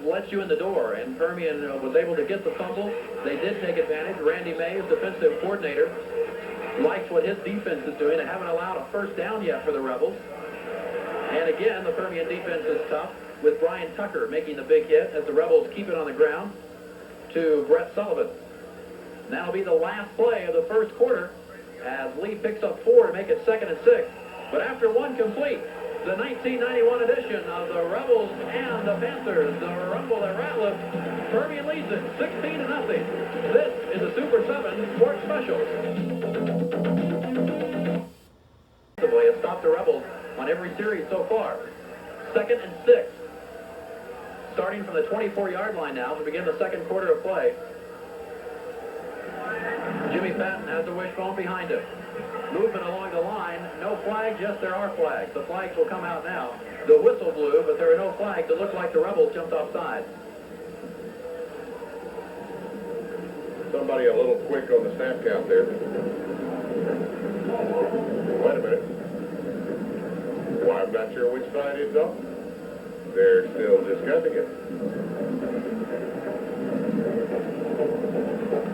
lets you in the door. And Permian was able to get the fumble. They did take advantage. Randy Mays, defensive coordinator, likes what his defense is doing. They haven't allowed a first down yet for the Rebels. And again, the Permian defense is tough, with Brian Tucker making the big hit as the Rebels keep it on the ground to Brett Sullivan. And that'll be the last play of the first quarter as Lee picks up 4 to make it 2nd and 6. But after 1 complete, the 1991 edition of the Rebels and the Panthers, the Rumble at Ratliff, Permian leads it 16-0. This is a Super 7 Sports Special. Has stopped the Rebels on every series so far. 2nd and 6. Starting from the 24-yard line now to begin the second quarter of play. Jimmy Patton has the wishbone behind him. Movement along the line. No flags. Yes, there are flags. The flags will come out now. The whistle blew, but there are no flags. It looked like the Rebels jumped offside. Somebody a little quick on the snap count there. Wait a minute. Well, I'm not sure which side it's on. They're still discussing it.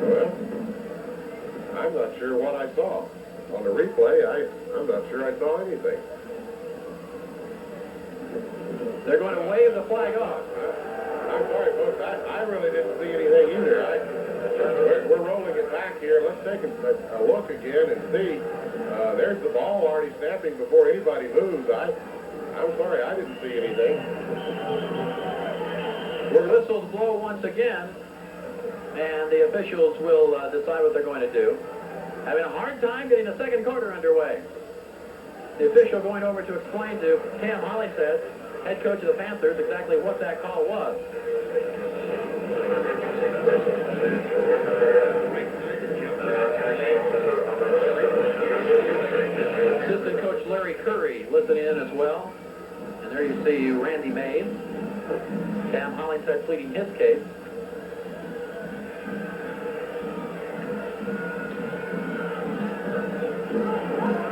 Well, I'm not sure what I saw. On the replay, I'm not sure I saw anything. They're going to wave the flag off. I'm sorry, folks. I really didn't see anything either. We're rolling it back here. Let's take a look again and see. There's the ball already snapping before anybody moves. I'm sorry, I didn't see anything. The whistles blow once again, and the officials will decide what they're going to do. Having a hard time getting the second quarter underway. The official going over to explain to Cam Hollingshead, head coach of the Panthers, exactly what that call was. Assistant coach Larry Curry listening in as well. And there you see Randy Mays. Cam Hollingshead pleading his case.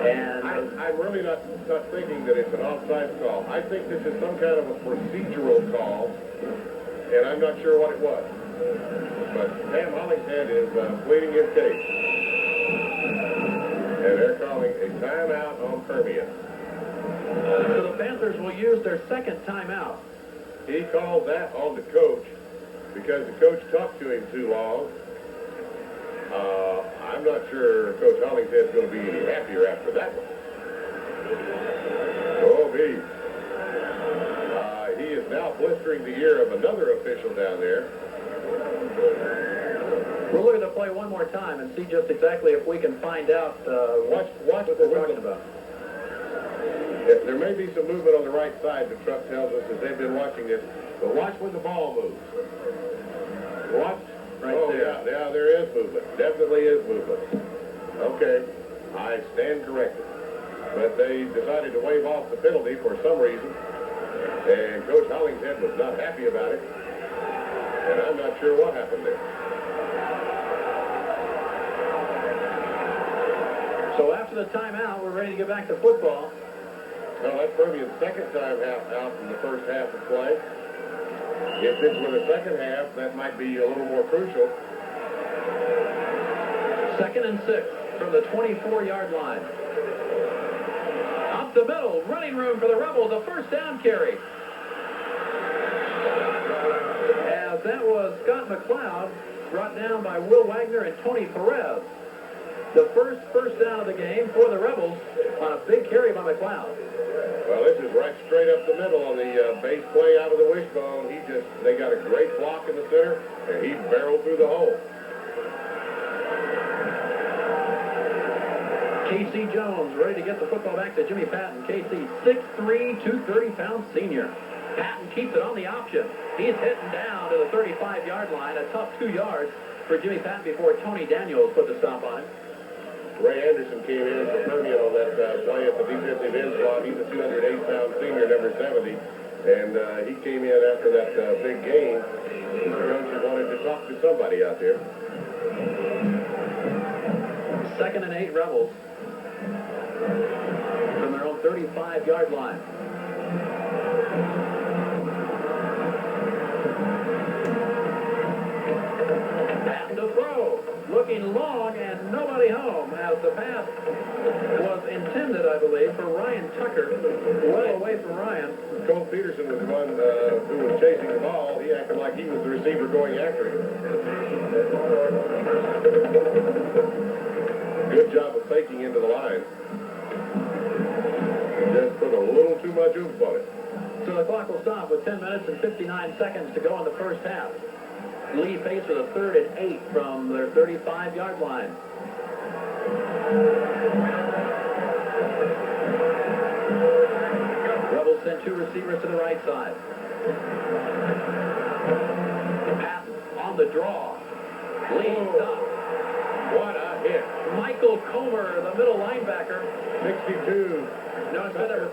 And I'm really not thinking that it's an offside call. I think this is some kind of a procedural call, and I'm not sure what it was. But Cam Hollingshead is pleading his case. And they're calling a timeout on Permian. So the Panthers will use their second timeout. He called that on the coach because the coach talked to him too long. I'm not sure Coach Hollingshead's going to be any happier after that one. Oh, me. He is now blistering the ear of another official down there. We'll look at the play one more time and see just exactly if we can find out Watch what they're talking about. There may be some movement on the right side, the truck tells us, as they've been watching this. But watch when the ball moves. Watch. Right there. Yeah, there is movement. Definitely is movement. Okay, I stand corrected. But they decided to waive off the penalty for some reason. And Coach Hollingshead was not happy about it. And I'm not sure what happened there. So after the timeout, we're ready to get back to football. Well, that's Permian's second time out in the first half of play. If this were the second half, that might be a little more crucial. 2nd and 6 from the 24-yard line. Up the middle, running room for the Rebels, a first down carry. As that was Scott McLeod, brought down by Will Wagner and Tony Perez. The first down of the game for the Rebels on a big carry by McLeod. Well, this is right straight up the middle on the base play out of the wishbone. They got a great block in the center, and he barreled through the hole. Casey Jones ready to get the football back to Jimmy Patton. Casey, 6'3", 230-pound senior. Patton keeps it on the option. He's hitting down to the 35-yard line. A tough 2 yards for Jimmy Patton before Tony Daniels put the stop on him. Ray Anderson came in for Permian on that play at the defensive end slot. He's a 208-pound senior, number 70. And he came in after that big game. The coach wanted to talk to somebody out there. 2nd and 8 Rebels from their own 35-yard line. Patton to throw. Looking long and nobody home as the pass was intended, I believe, for Ryan Tucker. Well away from Ryan. Cole Peterson was the one who was chasing the ball. He acted like he was the receiver going after him. Good job of faking into the line. Just put a little too much oomph on it. So the clock will stop with 10 minutes and 59 seconds to go in the first half. Lee faced with a 3rd and 8 from their 35-yard line. Rebels sent 2 receivers to the right side. Patton on the draw. Lee stops. What a hit. Michael Comer, the middle linebacker. 62. No, it's better.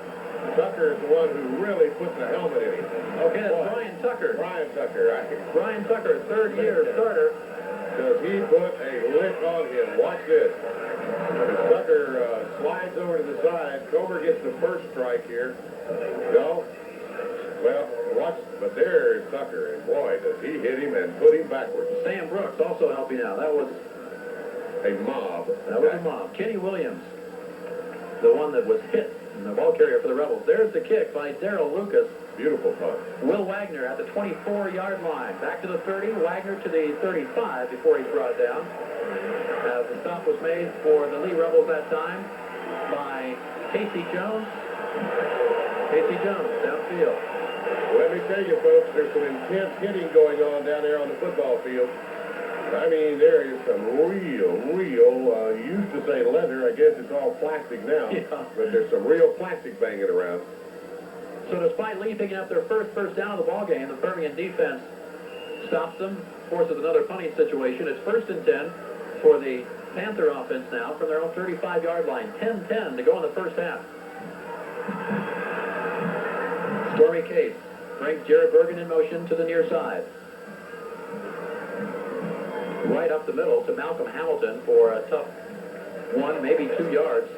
Tucker is the one who really put the helmet in him. Okay, that's Brian Tucker. Brian Tucker, right? Brian Tucker, 3rd-year starter. Does he put a lift on him? Watch this. As Tucker slides over to the side, Comer gets the first strike here. No? Well, watch, but there is Tucker, and boy, does he hit him and put him backwards. Sam Brooks also helping out. That was a mob. That was a mob. Kenny Williams, the one that was hit in the ball carrier for the Rebels. There's the kick by Darrell Lucas. Beautiful punt. Will Wagner at the 24-yard line. Back to the 30, Wagner to the 35 before he's brought down. The stop was made for the Lee Rebels that time by Casey Jones. Casey Jones, downfield. Let me tell you, folks, there's some intense hitting going on down there on the football field. I mean, there is some real, you used to say leather. I guess it's all plastic now. Yeah. But there's some real plastic banging around. So despite Lee picking up their first down of the ball game, the Permian defense stops them, forces another punting situation. It's 1st and 10 for the Panther offense now from their own 35-yard line. 10-10 to go in the first half. Stormy Case brings Jared Bergen in motion to the near side. Right up the middle to Malcolm Hamilton for a tough 1, maybe 2 yards.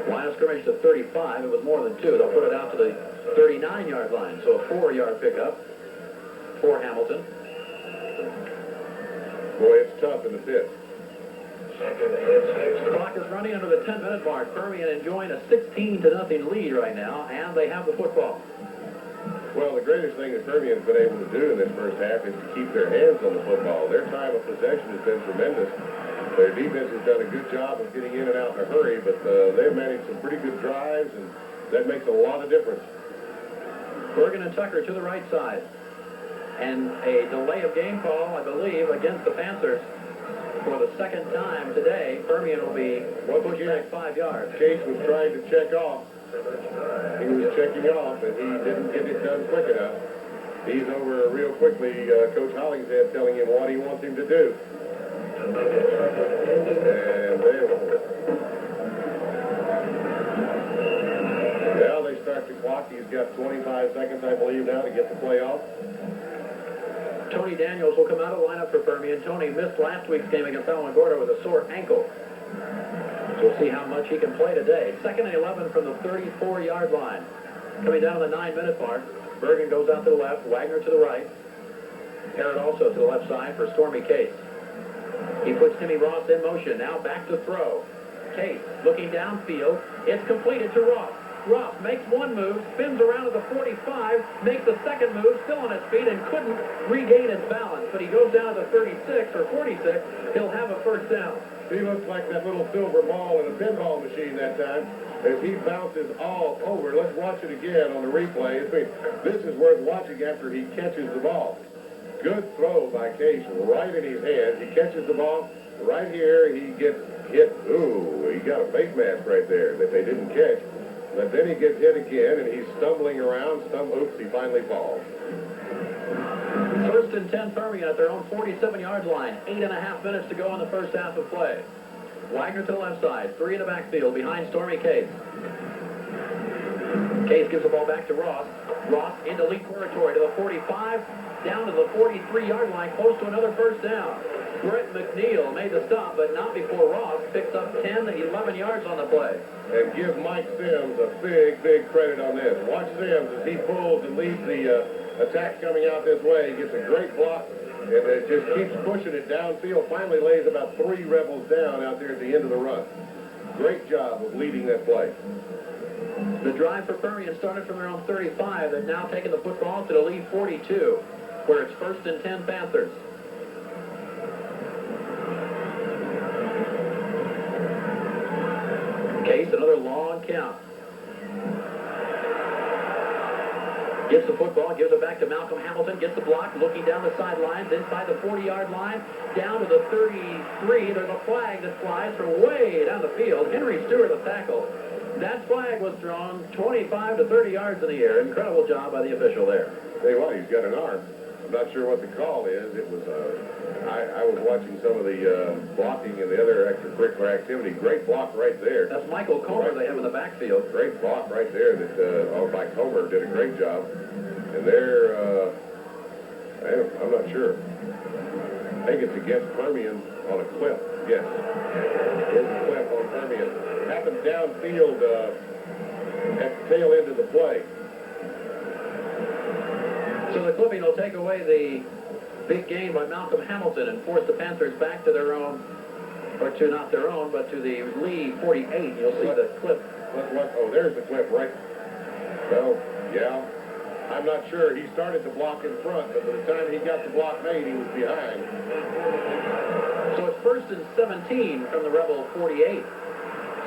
Line of scrimmage to 35. It was more than 2. They'll put it out to the 39-yard line. So a 4-yard pickup for Hamilton. Boy, it's tough in the pit. Clock is running under the 10-minute mark. Permian enjoying a 16-0 lead right now, and they have the football. Well, the greatest thing that Permian's been able to do in this first half is to keep their hands on the football. Their time of possession has been tremendous. Their defense has done a good job of getting in and out in a hurry, but they've managed some pretty good drives, and that makes a lot of difference. Bergen and Tucker to the right side. And a delay of game call, I believe, against the Panthers for the second time today. Permian will be pushed back 5 yards. Case was trying to check off. He was checking off, and he didn't get it done quick enough. He's over real quickly. Coach Hollingshead telling him what he wants him to do. And now they start to clock. He's got 25 seconds, I believe, now to get the play off. Tony Daniels will come out of the lineup for Permian. Tony missed last week's game against Alamogordo with a sore ankle. So we'll see how much he can play today. 2nd and 11 from the 34-yard line. Coming down to the 9-minute mark. Bergen goes out to the left, Wagner to the right. Parrott also to the left side for Stormy Case. He puts Timmy Ross in motion. Now back to throw. Case looking downfield. It's completed to Ross. Ross makes one move, spins around to the 45, makes a second move, still on his feet, and couldn't regain his balance. But he goes down to the 36 or 46. He'll have a first down. He looks like that little silver ball in a pinball machine that time as he bounces all over. Let's watch it again on the replay. This is worth watching after he catches the ball. Good throw by Case right in his hands. He catches the ball right here. He gets hit. Ooh, he got a face mask right there that they didn't catch. But then he gets hit again, and he's stumbling around. Oops, he finally falls. 1st and 10 Permian at their own 47-yard line. 8.5 minutes to go in the first half of play. Wagner to the left side. 3 in the backfield behind Stormy Case. Case gives the ball back to Ross. Ross into lead territory to the 45, down to the 43-yard line, close to another first down. Brett McNeil made the stop, but not before Ross picks up 10 to 11 yards on the play. And give Mike Sims a big, big credit on this. Watch Sims as he pulls and leads the attack coming out this way. He gets a great block, and it just keeps pushing it downfield. Finally lays about 3 Rebels down out there at the end of the run. Great job of leading that play. The drive for Permian started from their own 35. They've now taken the football to the lead 42, where it's 1st and 10 Panthers. Case, another long count. Gets the football, gives it back to Malcolm Hamilton, gets the block, looking down the sidelines, inside the 40-yard line, down to the 33. There's a flag that flies from way down the field. Henry Stewart, the tackle. That flag was thrown 25 to 30 yards in the air. Incredible job by the official there. Tell you what, he's got an arm. I'm not sure what the call is. It was, I was watching some of the blocking and the other extracurricular activity. Great block right there. That's Michael Comer they have in the backfield. Great block right there that Mike Comer did a great job. And they're, I'm not sure. I think it's against Permian on a clip. Yes. Here's a clip on Permian. Happened downfield at the tail end of the play. So the clipping will take away the big gain by Malcolm Hamilton and force the Panthers back to their own, or to not their own, but to the lead 48. You'll see the clip. Oh, there's the clip, right? Well, yeah. I'm not sure. He started the block in front, but by the time he got the block made, he was behind. So it's 1st and 17 from the Rebel 48.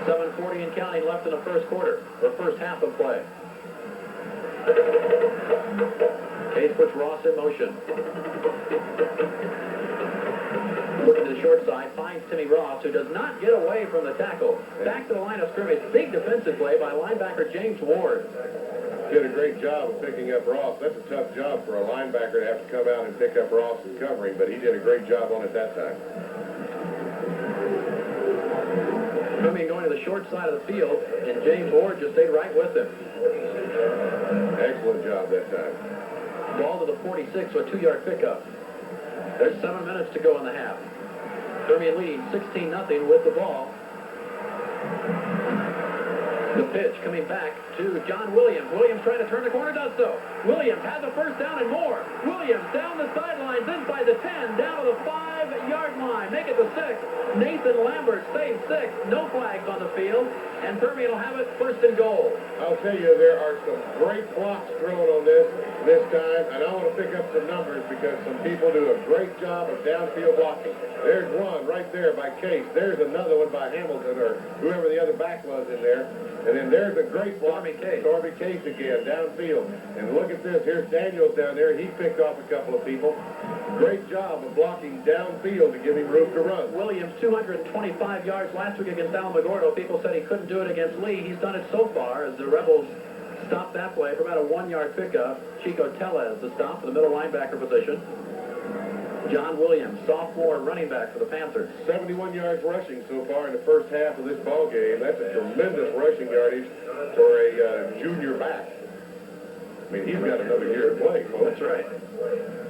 7:40 and counting left in the first quarter, or first half of play. Case puts Ross in motion. Looking to the short side, finds Timmy Ross, who does not get away from the tackle. Back to the line of scrimmage. Big defensive play by linebacker James Ward. Did a great job of picking up Ross. That's a tough job for a linebacker to have to come out and pick up Ross and covering, but he did a great job on it that time. Permian going to the short side of the field, and James Ward just stayed right with him. Excellent job that time. Ball to the 46, so a 2-yard pickup. There's 7 minutes to go in the half. Permian leads 16-0 with the ball. The pitch coming back to John Williams. Williams trying to turn the corner, does so. Williams has a first down and more. Williams down the sidelines, inside the 10, down to the 5-yard line. Make it the 6. Nathan Lambert saves 6. No flags on the field. And Permian will have it 1st and goal. I'll tell you, there are some great blocks thrown on this time, and I want to pick up some numbers because some people do a great job of downfield blocking. There's one right there by Case. There's another one by Hamilton or whoever the other back was in there. And then there's a great block. Stormy Case again, downfield. And look at this. Here's Daniels down there. He picked off a couple of people. Great job of blocking downfield to give him room to run. Williams, 225 yards last week against Alamogordo. People said he couldn't do it against Lee. He's done it so far as the Rebels stop that play for about a 1-yard pickup. Chico Tellez, the stop for the middle linebacker position. John Williams, sophomore running back for the Panthers. 71 yards rushing so far in the first half of this ball game. That's a tremendous rushing yardage for a junior back. I mean, he's got another year to play, folks. That's right.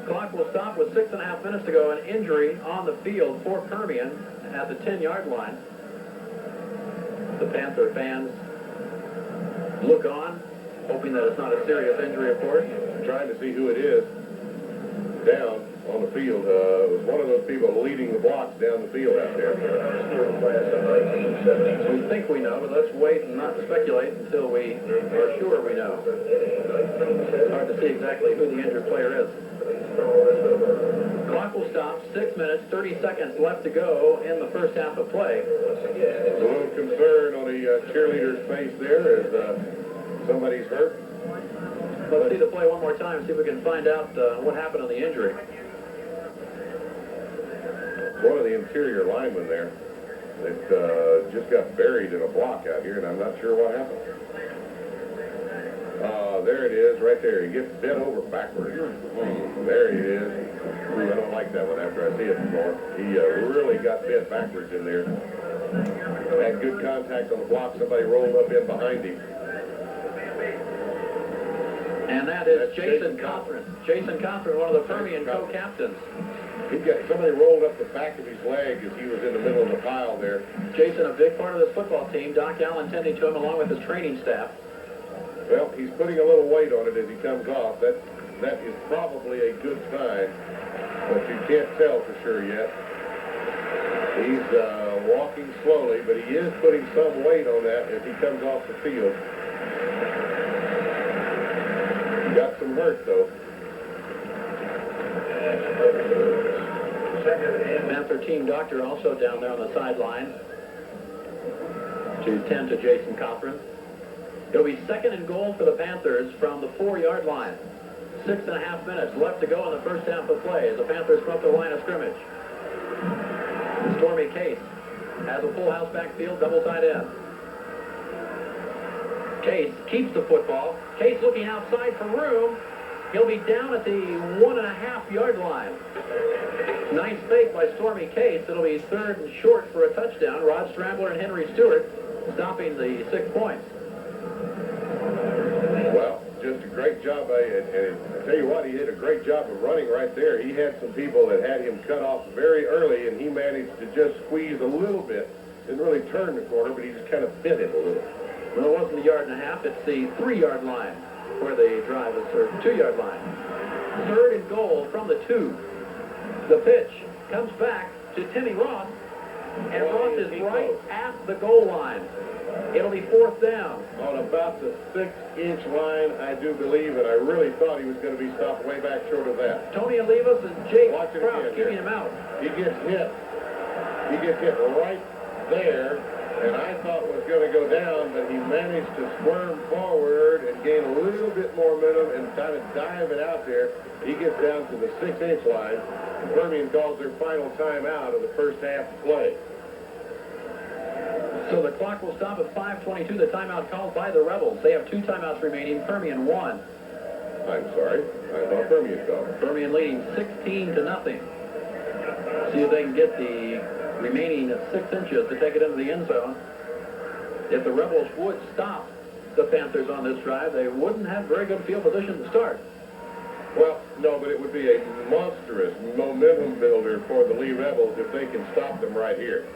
Clock will stop with 6.5 minutes to go. An injury on the field for Permian at the 10-yard line. The Panther fans look on, hoping that it's not a serious injury, of course. Trying to see who it is down on the field. It was one of those people leading the blocks down the field out there. We think we know, but let's wait and not speculate until we are sure we know. It's hard to see exactly who the injured player is. Clock will stop. 6 minutes, 30 seconds left to go in the first half of play. A little concern on the cheerleader's face there as somebody's hurt. Let's see the play one more time, see if we can find out what happened on the injury. One of the interior linemen there that just got buried in a block out here, and I'm not sure what happened. There it is, right there. He gets bent over backwards. There he is. Ooh, I don't like that one after I see it before. He really got bent backwards in there. Had good contact on the block. Somebody rolled up in behind him. And that is Jason Cothran. Jason Cothran, one of the Permian co-captains. He got somebody rolled up the back of his leg as he was in the middle of the pile there. Jason, a big part of this football team. Doc Allen tending to him along with his training staff. Well, he's putting a little weight on it as he comes off. That is probably a good sign, but you can't tell for sure yet. He's walking slowly, but he is putting some weight on that as he comes off the field. He got some hurt, though. Panther team doctor also down there on the sideline to tend to Jason Cothran. It'll be 2nd and goal for the Panthers from the 4-yard line. 6.5 minutes left to go in the first half of play as the Panthers come up to the line of scrimmage. Stormy Case has a full house backfield, double tight end. Case keeps the football. Case looking outside for room. He'll be down at the 1.5-yard line. Nice fake by Stormy Case. It'll be 3rd and short for a touchdown. Rod Strambler and Henry Stewart stopping the 6 points. Well, just a great job. And I tell you what, he did a great job of running right there. He had some people that had him cut off very early, and he managed to just squeeze a little bit. Didn't really turn the corner, but he just kind of bit it a little. Well, it wasn't the 1.5 yards. It's the 3-yard line where the drive is served. 2-yard line. 3rd and goal from the 2. The pitch comes back to Timmy Ross, and Ross is right at the goal line. It'll be 4th down. On about the 6-inch line, I do believe, and I really thought he was going to be stopped way back short of that. Tony Olivas and Jake Watch it Crouch again keeping here. him out. He gets hit. He gets hit right there, and I thought was going to go down, but he managed to squirm forward and gain a little bit more momentum and kind of dive it out there. He gets down to the 6-inch line. Permian calls their final timeout of the first half play. So the clock will stop at 5:22. The timeout called by the Rebels. They have 2 timeouts remaining. Permian 1. I'm sorry. I thought Permian called. Permian leading 16-0. See if they can get the remaining 6 inches to take it into the end zone. If the Rebels would stop the Panthers on this drive, they wouldn't have very good field position to start. Well, no, but it would be a monstrous momentum builder for the Lee Rebels if they can stop them right here.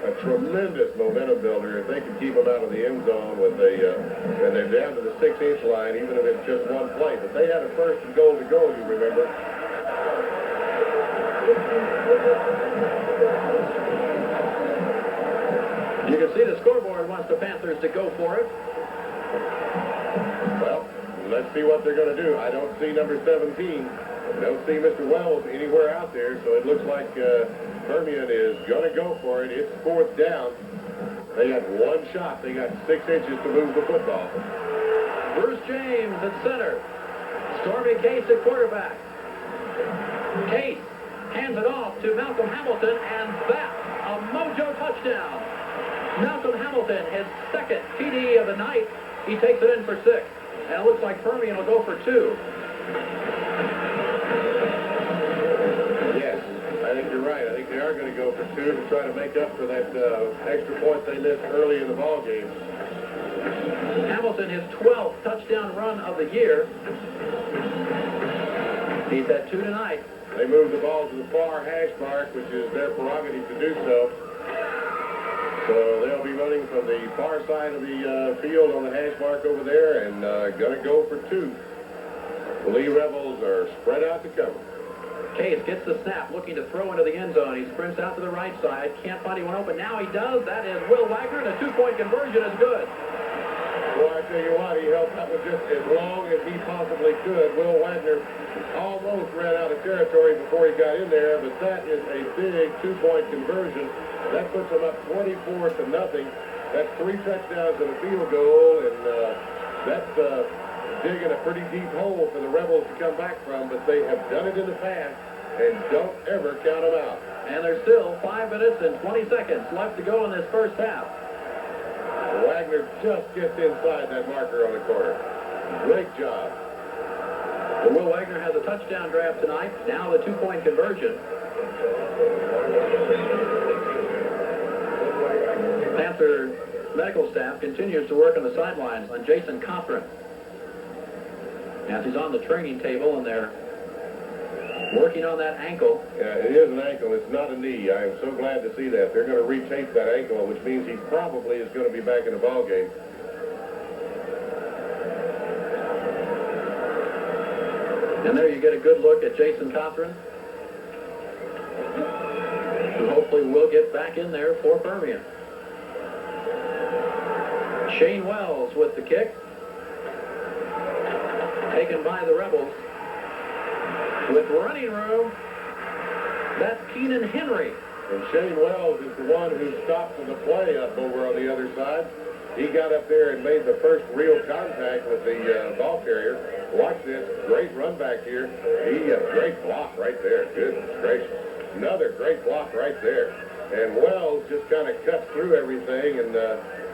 A tremendous momentum builder if they can keep them out of the end zone with and they're down to the 6-inch line, even if it's just one play. But they had a 1st and goal to go, you remember. You can see the scoreboard wants the Panthers to go for it. Well, let's see what they're going to do. I don't see number 17. I don't see Mr. Wells anywhere out there, so it looks like Permian is going to go for it. It's 4th down. They got one shot. They got 6 inches to move the football. Bruce James at center. Stormy Case at quarterback. Case hands it off to Malcolm Hamilton, and that's a mojo touchdown. Malcolm Hamilton, his 2nd TD of the night. He takes it in for 6. And it looks like Permian will go for 2. Yes, I think you're right. I think they are going to go for 2 to try to make up for that extra point they missed early in the ball game. Hamilton, his 12th touchdown run of the year. He's had 2 tonight. They move the ball to the far hash mark, which is their prerogative to do so. So they'll be running from the far side of the field on the hash mark over there and going to go for 2. The Lee Rebels are spread out to cover. Case gets the snap, looking to throw into the end zone. He sprints out to the right side. Can't find anyone open. Now he does. That is Will Wagner, and a 2-point conversion is good. Well, I tell you what, he held that one just as long as he possibly could. Will Wagner almost ran out of territory before he got in there, but that is a big 2-point conversion. That puts them up 24-0. That's 3 touchdowns and a field goal, and that's digging a pretty deep hole for the Rebels to come back from, but they have done it in the past, and don't ever count them out. And there's still 5 minutes and 20 seconds left to go in this first half. Wagner just gets inside that marker on the corner. Great job. Well, Will Wagner has a touchdown grab tonight. Now the 2-point conversion. Panther medical staff continues to work on the sidelines on Jason Cothran. As he's on the training table, and they're working on that ankle. Yeah, it is an ankle. It's not a knee. I am so glad to see that. They're going to retape that ankle, which means he probably is going to be back in the ball game. And there you get a good look at Jason Cothran, who hopefully will get back in there for Permian. Shane Wells with the kick. Taken by the Rebels. With running room, that's Keenan Henry. And Shane Wells is the one who stopped the play up over on the other side. He got up there and made the first real contact with the ball carrier. Watch this. Great run back here. Great block right there. Goodness gracious. Another great block right there. And Wells just kind of cuts through everything and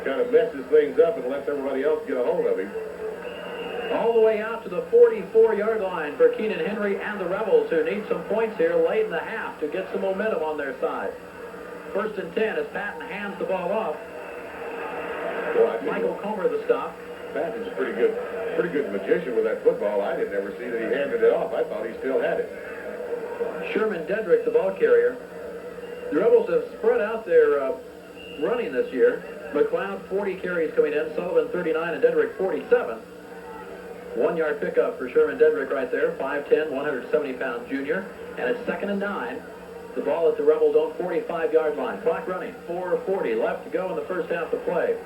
kind of messes things up and lets everybody else get a hold of him. All the way out to the 44-yard line for Keenan Henry and the Rebels, who need some points here late in the half to get some momentum on their side. 1st and 10 as Patton hands the ball off. Well, Michael Comer the stop. Patton's a pretty good magician with that football. I didn't ever see that he handed it off. I thought he still had it. Sherman Dedrick, the ball carrier. The Rebels have spread out their running this year. McLeod, 40 carries coming in. Sullivan, 39, and Dedrick, 47. 1-yard pickup for Sherman Dedrick right there. 5'10", 170-pound junior. And it's 2nd and 9. The ball at the Rebels' own 45-yard line. Clock running. 4:40 left to go in the first half of play.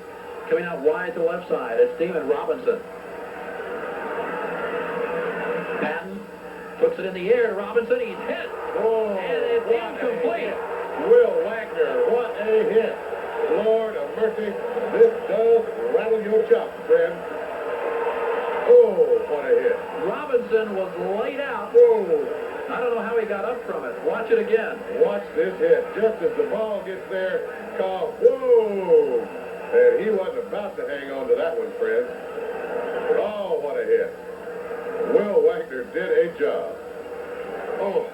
Coming out wide to the left side, it's Damon Robinson. Patton puts it in the air. Robinson, he's hit. Oh, and it's incomplete. Will Wagner, what a hit. Lord of mercy, this does rattle your chops, friend. Oh, what a hit. Robinson was laid out. Whoa. I don't know how he got up from it. Watch it again. Watch this hit. Just as the ball gets there, call, whoa. And he wasn't about to hang on to that one, friend. Oh, what a hit. Will Wagner did a job. Oh,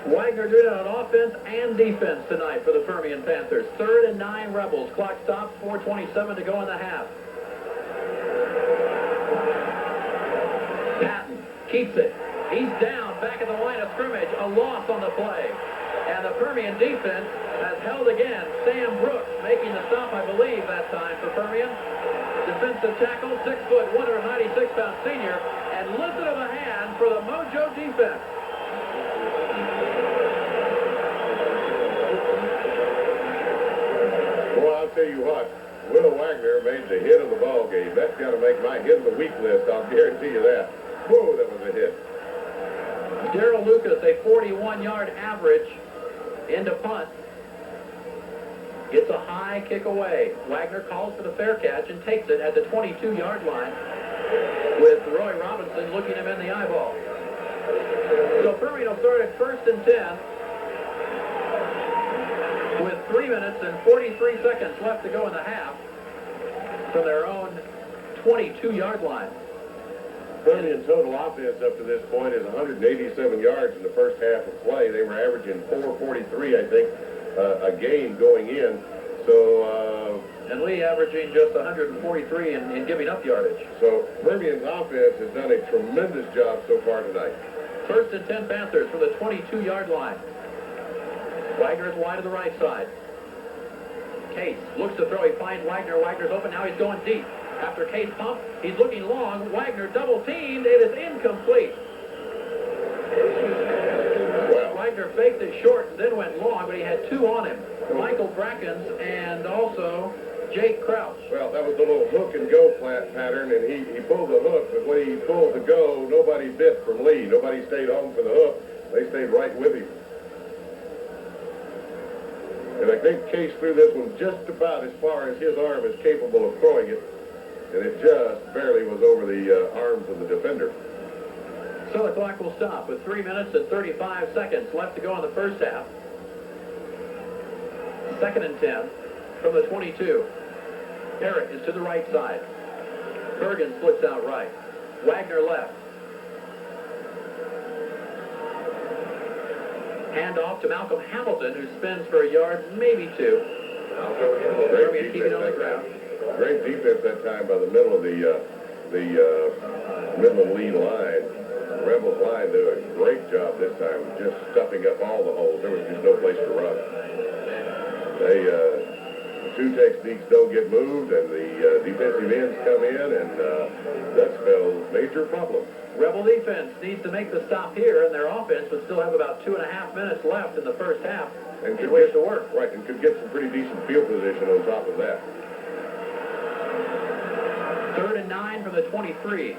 Wagner did it on offense and defense tonight for the Permian Panthers. 3rd and 9 Rebels. Clock stops, 4:27 to go in the half. Patton keeps it. He's down back at the line of scrimmage. A loss on the play. And the Permian defense has held again. Sam Brooks making the stop, I believe, that time for Permian. Defensive tackle, 6 foot, 196-pound senior. And lifted of a hand for the Mojo defense. Well, I'll tell you what. Will Wagner made the hit of the ball game. That's got to make my hit of the week list. I'll guarantee you that. Whoa, that was a hit. Daryl Lucas, a 41-yard average into punt. Gets a high kick away. Wagner calls for the fair catch and takes it at the 22-yard line with Roy Robinson looking him in the eyeball. So Permian will start at 1st and 10 with 3 minutes and 43 seconds left to go in the half from their own 22-yard line. Permian total offense up to this point is 187 yards in the first half of play. They were averaging 443, I think, a game going in. So and Lee averaging just 143 in giving up yardage. So Permian's offense has done a tremendous job so far tonight. 1st and 10 Panthers from the 22-yard line. Wagner's wide to the right side. Case looks to throw. He finds Wagner. Wagner's open. Now he's going deep. After Case pump, he's looking long. Wagner double teamed. It is incomplete. Well, Wagner faked it short and then went long, but he had two on him. Michael Brackens and also Jake Crouch. well, that was the little hook and go pattern, and he pulled the hook, but when he pulled the go, nobody bit from Lee. Nobody stayed home for the hook. They stayed right with him. And I think Case threw this one just about as far as his arm is capable of throwing it, and it just barely was over the arms of the defender. So the clock will stop with 3 minutes and 35 seconds left to go in the first half. 2nd and 10 from the 22. Parrott is to the right side. Bergen splits out right. Wagner left. Hand off to Malcolm Hamilton, who spins for a yard, maybe two. Permian keeping on the ground. Great defense that time by the middle of the Midland lead line. The Rebels line did a great job this time, just stuffing up all the holes. There was just no place to run. The two techniques don't get moved, and the defensive ends come in, and that spells major problems. Rebel defense needs to make the stop here, and their offense would still have about 2.5 minutes left in the first half And in which to work. Right, and could get some pretty decent field position on top of that. 3rd and 9 from the 23.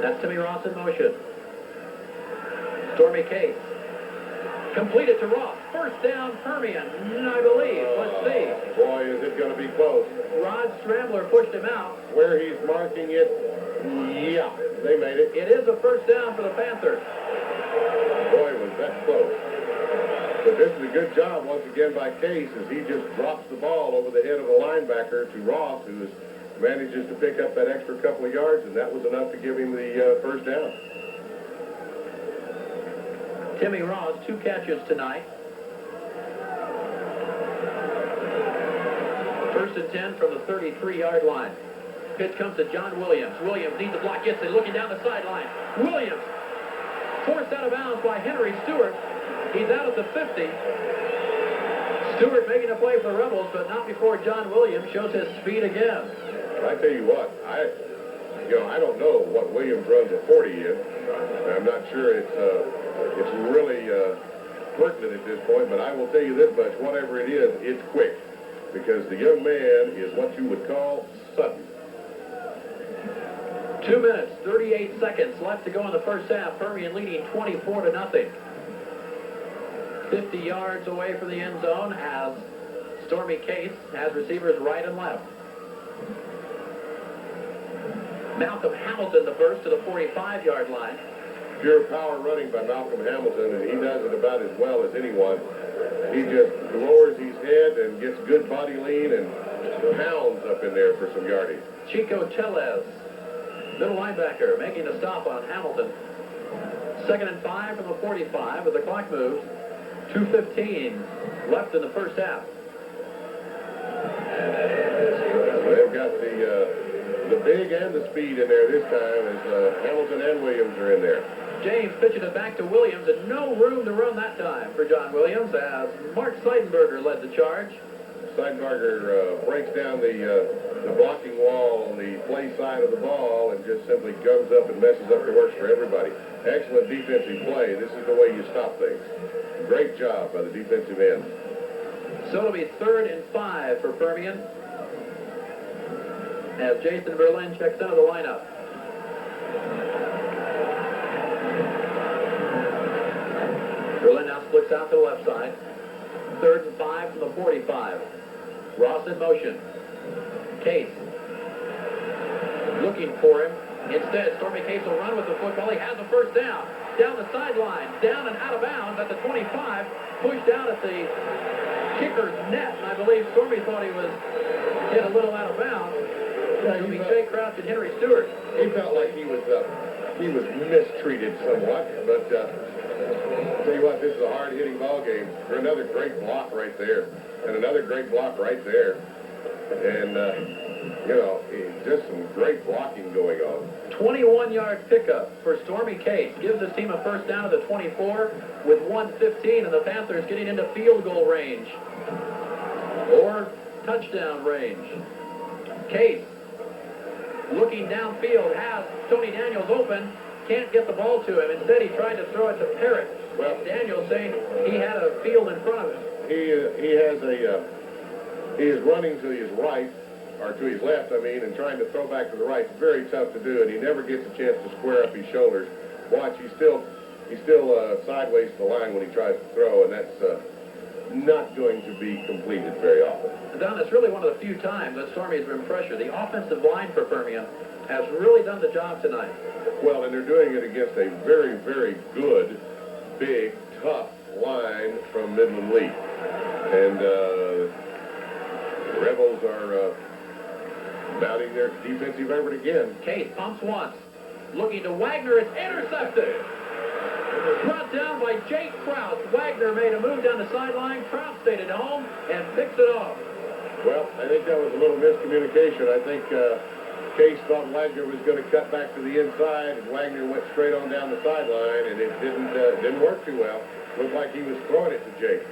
That's Timmy Ross in motion. Stormy Case. Completed to Ross. First down, Permian, I believe. Let's see. Boy, is it going to be close. Rod Strambler pushed him out. Where he's marking it, yeah, they made it. It is a first down for the Panthers. Boy, was that close. But this is a good job once again by Case as he just drops the ball over the head of the linebacker to Ross, who manages to pick up that extra couple of yards, and that was enough to give him the first down. Timmy Ross, 2 catches tonight. 1st and 10 from the 33-yard line. Pitch comes to John Williams. Williams needs a block. Gets it, looking down the sideline. Williams forced out of bounds by Henry Stewart. He's out at the 50. Stewart making a play for the Rebels, but not before John Williams shows his speed again. I tell you what, I don't know what Williams runs a 40 in. I'm not sure it's really pertinent at this point, but I will tell you this much: whatever it is, it's quick, because the young man is what you would call sudden. 2 minutes, 38 seconds left to go in the first half. Permian leading 24-0. 50 yards away from the end zone as Stormy Case has receivers right and left. Malcolm Hamilton, the first to the 45-yard line. Pure power running by Malcolm Hamilton, and he does it about as well as anyone. He just lowers his head and gets good body lean and pounds up in there for some yardage. Chico Tellez, middle linebacker, making a stop on Hamilton. 2nd and 5 from the 45 as the clock moves. 2:15 left in the first half. They've got the big and the speed in there this time as Hamilton and Williams are in there. James pitching it back to Williams, and no room to run that time for John Williams as Mark Seidenberger led the charge. Seidenberger breaks down the blocking wall on the play side of the ball and just simply comes up and messes up the works for everybody. Excellent defensive play. This is the way you stop things. Great job by the defensive end. So it'll be 3rd and 5 for Permian as Jason Berlin checks into the lineup. Berlin now splits out to the left side. 3rd and 5 from the 45. Ross in motion. Case looking for him. Instead, Stormy Case will run with the football. He has a first down. Down the sideline, down and out of bounds at the 25. Pushed out at the kicker's net, and I believe Stormy thought he was hit a little out of bounds. It'll be Jay Crouch and Henry Stewart. He felt like he was mistreated somewhat, but tell you what, this is a hard-hitting ball game. Another great block right there. And another great block right there. And, just some great blocking going on. 21-yard pickup for Stormy Case. Gives the team a first down at the 24 with 1:15, and the Panthers getting into field goal range or touchdown range. Case looking downfield, has Tony Daniels open, can't get the ball to him. Instead, he tried to throw it to Parrott. Well, Daniels saying he had a field in front of him. He is running to his right, or to his left, and trying to throw back to the right. It's very tough to do, and he never gets a chance to square up his shoulders. Watch, he's still sideways to the line when he tries to throw, and that's not going to be completed very often. Don, it's really one of the few times that Stormy has been pressured. The offensive line for Permian has really done the job tonight. Well, and they're doing it against a very, very good, big, tough line from Midland Lee. And the Rebels are mounting their defensive effort again. Case pumps once. Looking to Wagner. It's intercepted. Brought down by Jake Kraus. Wagner made a move down the sideline. Kraus stayed at home and picks it off. Well, I think that was a little miscommunication. I think Case thought Wagner was going to cut back to the inside, and Wagner went straight on down the sideline, and it didn't work too well. Looked like he was throwing it to Jake.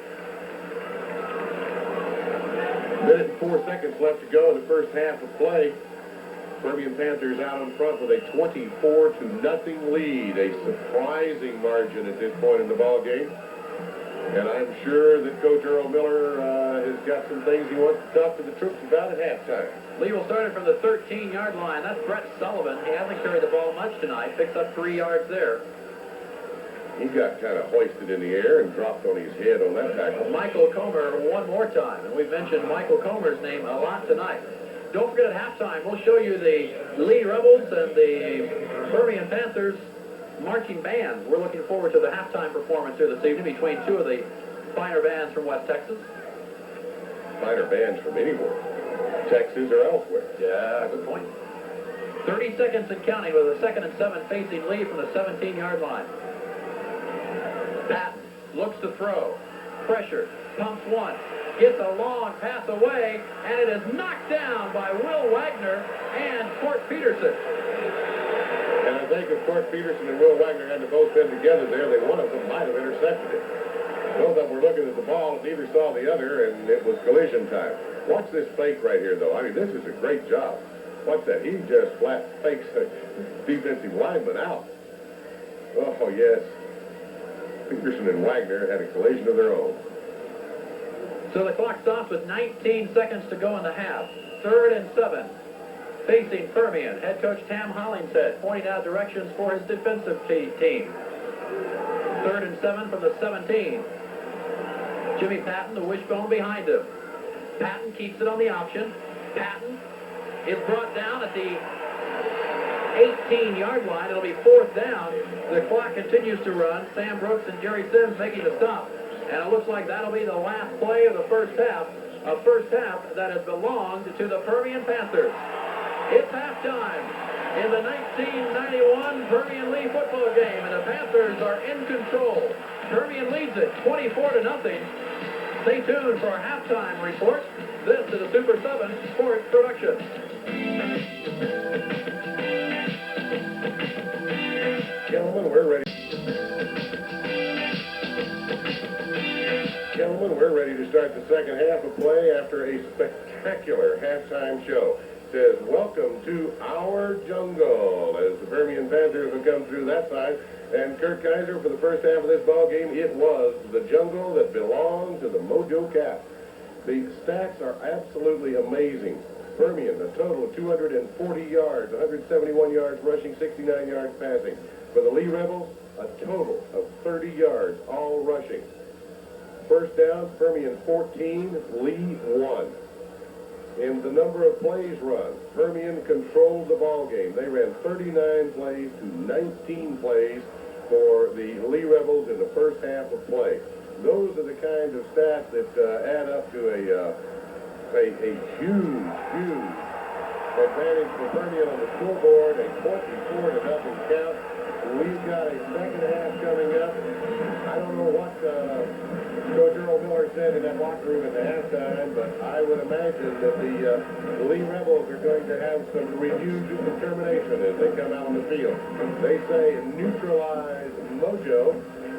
Minute and 4 seconds left to go in the first half of play. Permian Panthers out in front with a 24-0 lead, a surprising margin at this point in the ball game. And I'm sure that Coach Earl Miller has got some things he wants to talk to the troops about at halftime. Lee will start it from the 13-yard line. That's Brett Sullivan. He hasn't carried the ball much tonight. Picks up 3 yards there. He got kind of hoisted in the air and dropped on his head on that tackle. Michael Comer one more time. And we've mentioned Michael Comer's name a lot tonight. Don't forget at halftime, we'll show you the Lee Rebels and the Permian Panthers marching band. We're looking forward to the halftime performance here this evening between two of the finer bands from West Texas. Finer bands from anywhere, Texas or elsewhere. Yeah, good point. 30 seconds and counting with a 2nd and 7 facing Lee from the 17-yard line. Patton looks to throw. Pressure. Pumps once. Gets a long pass away, and it is knocked down by Will Wagner and Court Peterson. And I think if Court Peterson and Will Wagner had to both been together there, then one of them might have intercepted it. Both of them were looking at the ball, and neither saw the other, and it was collision time. Watch this fake right here, though. This is a great job. Watch that. He just flat fakes a defensive lineman out. Oh, yes. Peterson and Wagner had a collision of their own. So the clock stops with 19 seconds to go in the half. 3rd and 7. Facing Permian, head coach Tam Hollingshead pointing out directions for his defensive team. 3rd and 7 from the 17. Jimmy Patton, the wishbone behind him. Patton keeps it on the option. Patton is brought down at the 18-yard line. It'll be 4th down. The clock continues to run. Sam Brooks and Jerry Sims making the stop. And it looks like that'll be the last play of the first half. A first half that has belonged to the Permian Panthers. It's halftime in the 1991 Permian Lee football game, and the Panthers are in control. Permian leads it 24-0. Stay tuned for our halftime report. This is a Super 7 Sports production. Gentlemen, we're ready. Gentlemen, we're ready to start the second half of play after a spectacular halftime show. Says, welcome to our jungle, as the Permian Panthers have come through that side. And Kurt Kaiser, for the first half of this ball game, it was the jungle that belonged to the Mojo Cats. The stats are absolutely amazing. Permian, a total of 240 yards, 171 yards rushing, 69 yards passing. For the Lee Rebels, a total of 30 yards, all rushing. First down, Permian 14, Lee 1. In the number of plays run, Permian controlled the ball game. They ran 39 plays to 19 plays for the Lee Rebels in the first half of play. Those are the kinds of stats that add up to a huge advantage for Permian on the scoreboard, a 24-0 count. we've got a second half coming up. I don't know what Coach Earl Miller said in that locker room at the halftime, but I would imagine that the Lee Rebels are going to have some renewed determination as they come out on the field. They say neutralize mojo,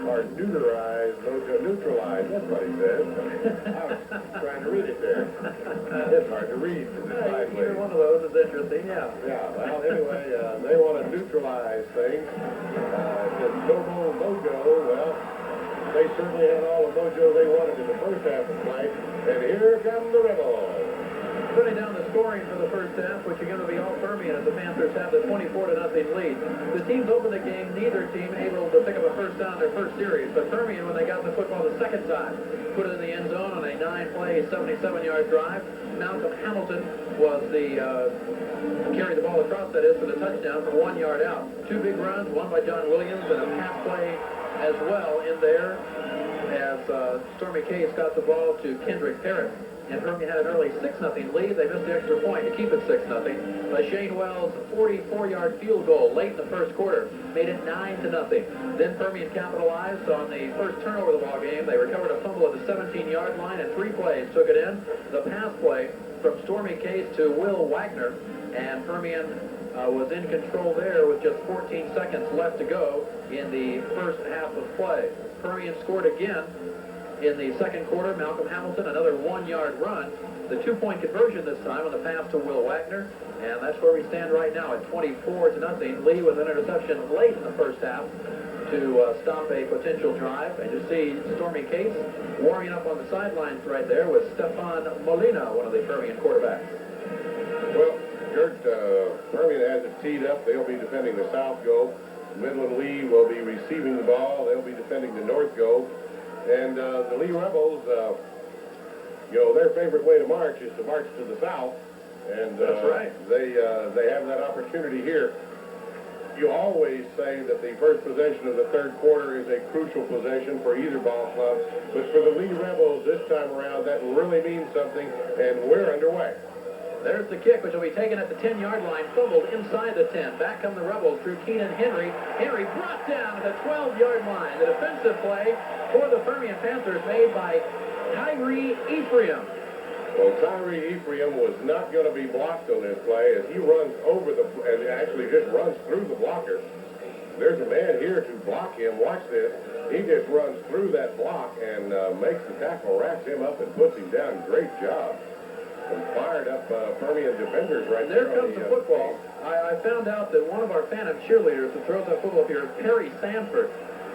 or neuterize mojo, neutralize, that's what he says. I was trying to read it there. It's hard to read. Either one of those is interesting, yeah. Yeah, well, anyway, they want to neutralize things. This no mojo, well, they certainly had all the mojo they wanted in the first half of play. And here come the Rebels. Putting down the scoring for the first half, which are going to be all Permian as the Panthers have the 24-0 lead. The teams opened the game, neither team able to pick up a first down in their first series. But Permian, when they got the football the second time, put it in the end zone on a 9-play, 77-yard drive. Malcolm Hamilton was the carried the ball across, that is, for the touchdown from 1 yard out. Two big runs, one by John Williams and a pass play as well in there as Stormy Case got the ball to Kendrick Parrott. And Permian had an early 6-0 lead. They missed the extra point to keep it 6-0. Shane Wells' 44-yard field goal late in the first quarter made it 9-0. Then Permian capitalized on the first turnover of the ball game. They recovered a fumble at the 17-yard line, and 3 plays took it in. The pass play from Stormy Case to Will Wagner, and Permian was in control there with just 14 seconds left to go in the first half of play. Permian scored again in the second quarter. Malcolm Hamilton, another 1-yard run. The 2-point conversion this time on the pass to Will Wagner. And that's where we stand right now at 24-0. Lee with an interception late in the first half to stop a potential drive. And you see Stormy Case warming up on the sidelines right there with Stefan Molina, one of the Permian quarterbacks. Well, Gert, Permian has it teed up. They'll be defending the south goal. Midland Lee will be receiving the ball. They'll be defending the north goal. And the Lee Rebels, their favorite way to march is to march to the south. And that's right. They have that opportunity here. You always say that the first possession of the third quarter is a crucial possession for either ball club. But for the Lee Rebels this time around, that really means something, and we're underway. There's the kick, which will be taken at the 10-yard line, fumbled inside the 10. Back come the Rebels through Keenan Henry. Henry brought down at the 12-yard line. The defensive play for the Permian Panthers made by Tyree Ephraim. Well, Tyree Ephraim was not going to be blocked on this play as he runs over and actually just runs through the blocker. There's a man here to block him. Watch this. He just runs through that block and makes the tackle, wraps him up, and puts him down. Great job. Some fired up Permian defenders right there. There comes the football. I found out that one of our Phantom cheerleaders who throws that football here is Perry Sanford.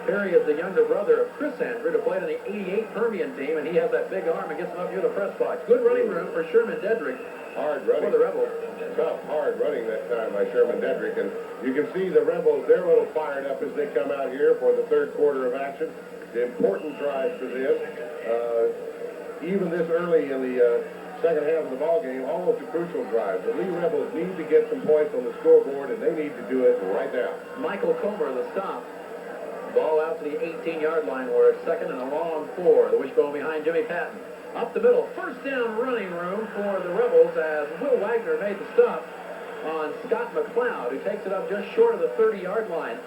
Perry is the younger brother of Chris Sanford, who played on the 88 Permian team, and he has that big arm and gets him up near the press box. Good running room for Sherman Dedrick. Hard running. For the Rebels. Tough, hard running that time by Sherman Dedrick. And you can see the Rebels, they're a little fired up as they come out here for the third quarter of action. The important drive for them. Even this early in the second half of the ball game, almost a crucial drive. The Lee Rebels need to get some points on the scoreboard, and they need to do it right now. Michael Comer, the stop. Ball out to the 18-yard line where it's second and a long 4. The wishbone behind Jimmy Patton. Up the middle, first down running room for the Rebels as Will Wagner made the stop on Scott McLeod, who takes it up just short of the 30-yard line.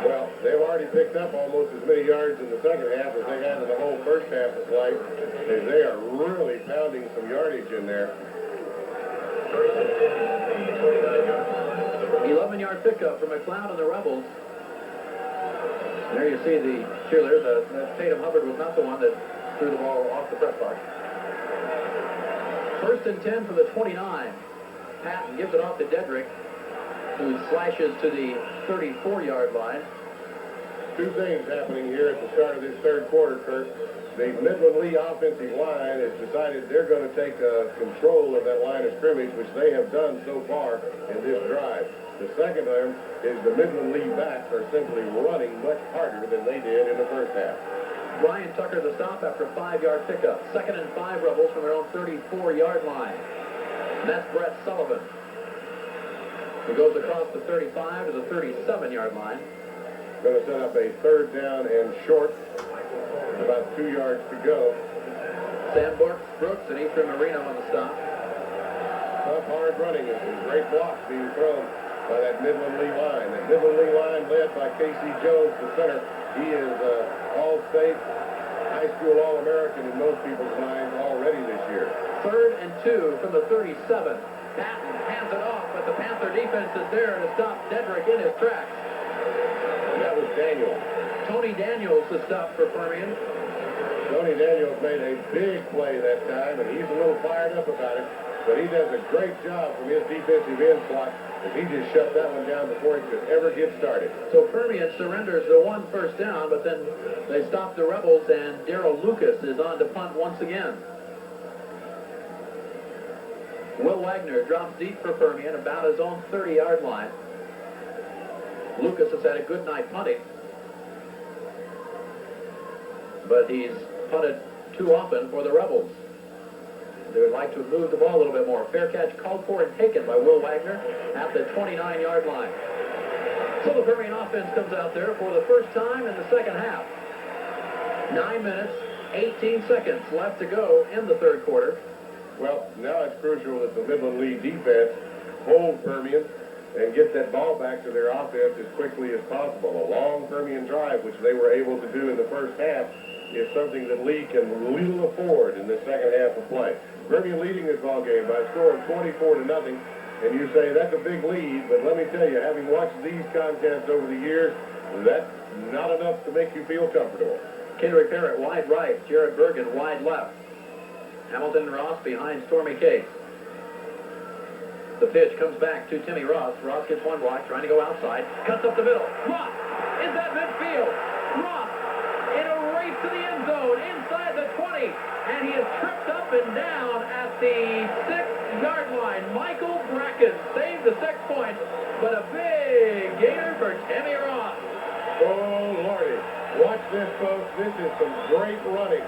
Well, they've already picked up almost as many yards in the second half as they had in the whole first half of play. They are really pounding some yardage in there. 11-yard pickup for McLeod and the Rebels. There you see the cheerleaders. Tatum Hubbard was not the one that threw the ball off the press box. First and 10 for the 29. Patton gives it off to Dedrick, who slashes to the 34-yard line. Two things happening here at the start of this third quarter, Kurt. The Midland Lee offensive line has decided they're going to take control of that line of scrimmage, which they have done so far in this drive. The second item is the Midland Lee backs are simply running much harder than they did in the first half. Brian Tucker the stop after a 5-yard pickup. Second and 5 Rebels from their own 34-yard line. And that's Brett Sullivan, who goes across the 35 to the 37-yard line. Going to set up a third down and short. About 2 yards to go. Sam Brooks and Ephraim Marino on the stop. Tough, hard running. And some great blocks being thrown by that Midland Lee line. That Midland Lee line led by Casey Jones, the center. He is All-State, high school All-American in most people's minds already this year. 3rd and 2 from the 37. Patton hands it off, but the Panther defense is there to stop Dedrick in his tracks. And that was Daniels. Tony Daniels is stopped for Permian. Tony Daniels made a big play that time, and he's a little fired up about it. But he does a great job from his defensive end slot, as he just shut that one down before he could ever get started. So Permian surrenders the 1 first down, but then they stop the Rebels, and Darrell Lucas is on to punt once again. Will Wagner drops deep for Permian, about his own 30-yard line. Lucas has had a good night punting, but he's punted too often for the Rebels. They would like to move the ball a little bit more. Fair catch called for and taken by Will Wagner at the 29-yard line. So the Permian offense comes out there for the first time in the second half. 9 minutes, 18 seconds left to go in the third quarter. Well, now it's crucial that the Midland Lee defense hold Permian and get that ball back to their offense as quickly as possible. A long Permian drive, which they were able to do in the first half, is something that Lee can little afford in the second half of play. Permian leading this ball game by a score of 24-0, and you say that's a big lead, but let me tell you, having watched these contests over the years, that's not enough to make you feel comfortable. Kendrick Parrott wide right, Jared Bergen wide left. Hamilton Ross behind Stormy Case. The pitch comes back to Timmy Ross. Ross gets one block, trying to go outside, cuts up the middle. Ross is at midfield. Ross in a race to the end zone inside the 20, and he is tripped up and down at the 6-yard line. Michael Bracken saved the 6 points, but a big gainer for Timmy Ross. Oh, Lordy. Watch this, folks. This is some great running.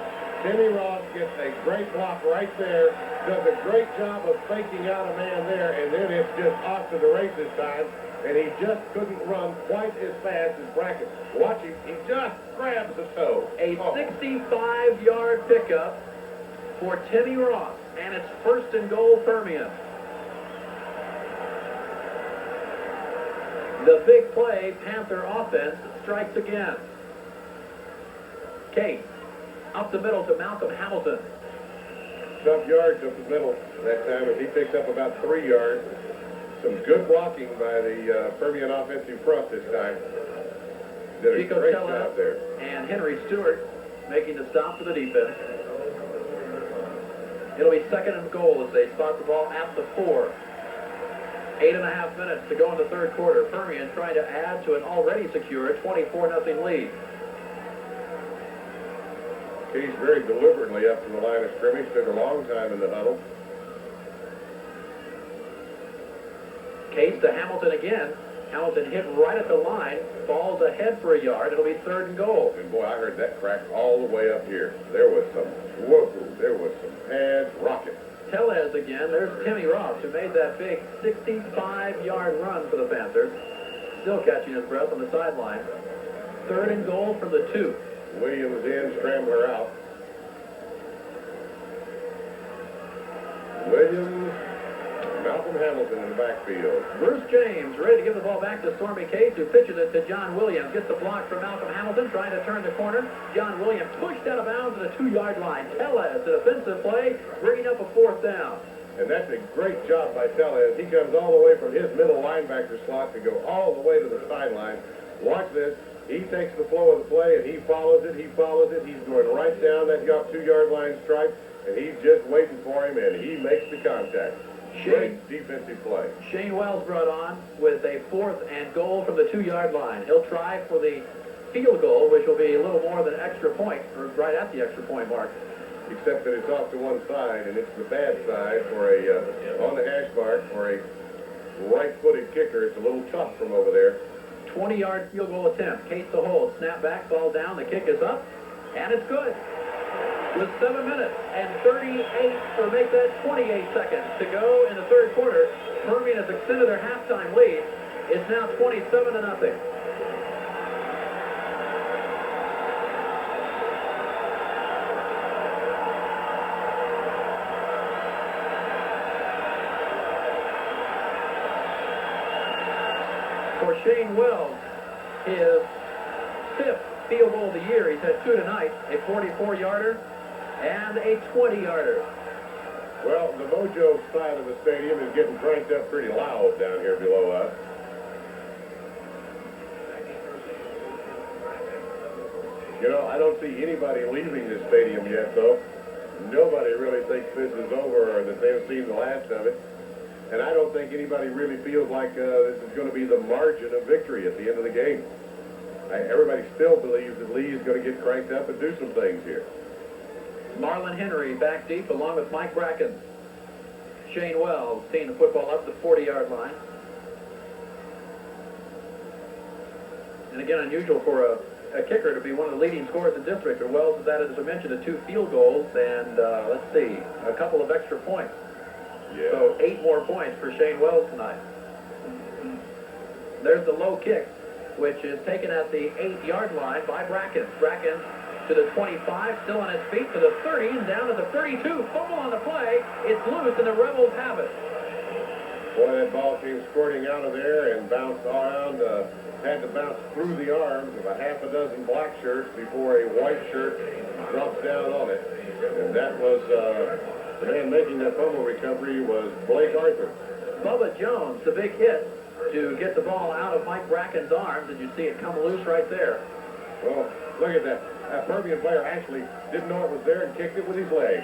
Timmy Ross gets a great block right there, does a great job of faking out a man there, and then it's just off to the races time, and he just couldn't run quite as fast as Bracken. Watch him. He just grabs the toe. A 65-yard pickup for Timmy Ross, and it's 1st and goal Permian. The big play, Panther offense strikes again. Case up the middle to Malcolm Hamilton. Tough yards up the middle that time, and he picks up about 3 yards. Some good blocking by the Permian offensive front this time. Did a Chico great Tella job there. and Henry Stewart making the stop for the defense. It'll be 2nd and goal as they spot the ball at the 4. 8.5 minutes to go in the third quarter. Permian trying to add to an already secure 24-0 lead. He's very deliberately up from the line of scrimmage. Took a long time in the huddle. Case to Hamilton again. Hamilton hit right at the line. Falls ahead for a yard. It'll be 3rd and goal. And boy, I heard that crack all the way up here. There was some whoopoo. There was some pads rocking. Tellez again. There's Timmy Ross, who made that big 65-yard run for the Panthers. Still catching his breath on the sideline. 3rd and goal from the 2. Williams in, Scrambler out. Williams, Malcolm Hamilton in the backfield. Bruce James ready to give the ball back to Stormy Case, who pitches it to John Williams. Gets the block from Malcolm Hamilton, trying to turn the corner. John Williams pushed out of bounds at the 2-yard line. Tellez, a defensive play, bringing up a 4th down. And that's a great job by Tellez. He comes all the way from his middle linebacker slot to go all the way to the sideline. Watch this. He takes the flow of the play, and he follows it. He follows it. He's going right down that 2-yard line stripe, and he's just waiting for him, and he makes the contact. Great defensive play. Shane Wells brought on with a 4th and goal from the 2-yard line. He'll try for the field goal, which will be a little more than an extra point, or right at the extra point mark. Except that it's off to one side, and it's the bad side for a, on the hash mark, for a right-footed kicker. It's a little tough from over there. 20-yard field goal attempt. Case to hold. Snap back, ball down. The kick is up, and it's good. With 7 minutes and 38, or make that 28 seconds to go in the third quarter, Permian has extended their halftime lead. It's now 27-0. Shane Wells his 5th field goal of the year. He's had 2 tonight, a 44-yarder and a 20-yarder. Well, the Mojo side of the stadium is getting cranked up pretty loud down here below us. You know, I don't see anybody leaving this stadium yet, though. Nobody really thinks this is over or that they've seen the last of it. And I don't think anybody really feels like this is going to be the margin of victory at the end of the game. Everybody still believes that Lee is going to get cranked up and do some things here. Marlon Henry back deep along with Mike Bracken. Shane Wells seeing the football up the 40-yard line. And again, unusual for a kicker to be one of the leading scorers in the district. Or Wells has added, as I mentioned, to 2 field goals and, let's see, a couple of extra points. Yeah. So 8 more points for Shane Wells tonight. There's the low kick, which is taken at the 8-yard line by Bracken. Bracken to the 25, still on his feet, to the 30, and down to the 32. Fumble on the play. It's loose, and the Rebels have it. Boy, that ball came squirting out of there and bounced around, had to bounce through the arms of a half a dozen black shirts before a white shirt drops down on it. And that was, the man making that fumble recovery was Blake Arthur. Bubba Jones, the big hit to get the ball out of Mike Bracken's arms, and you see it come loose right there. Well, look at that. That Permian player actually didn't know it was there and kicked it with his leg.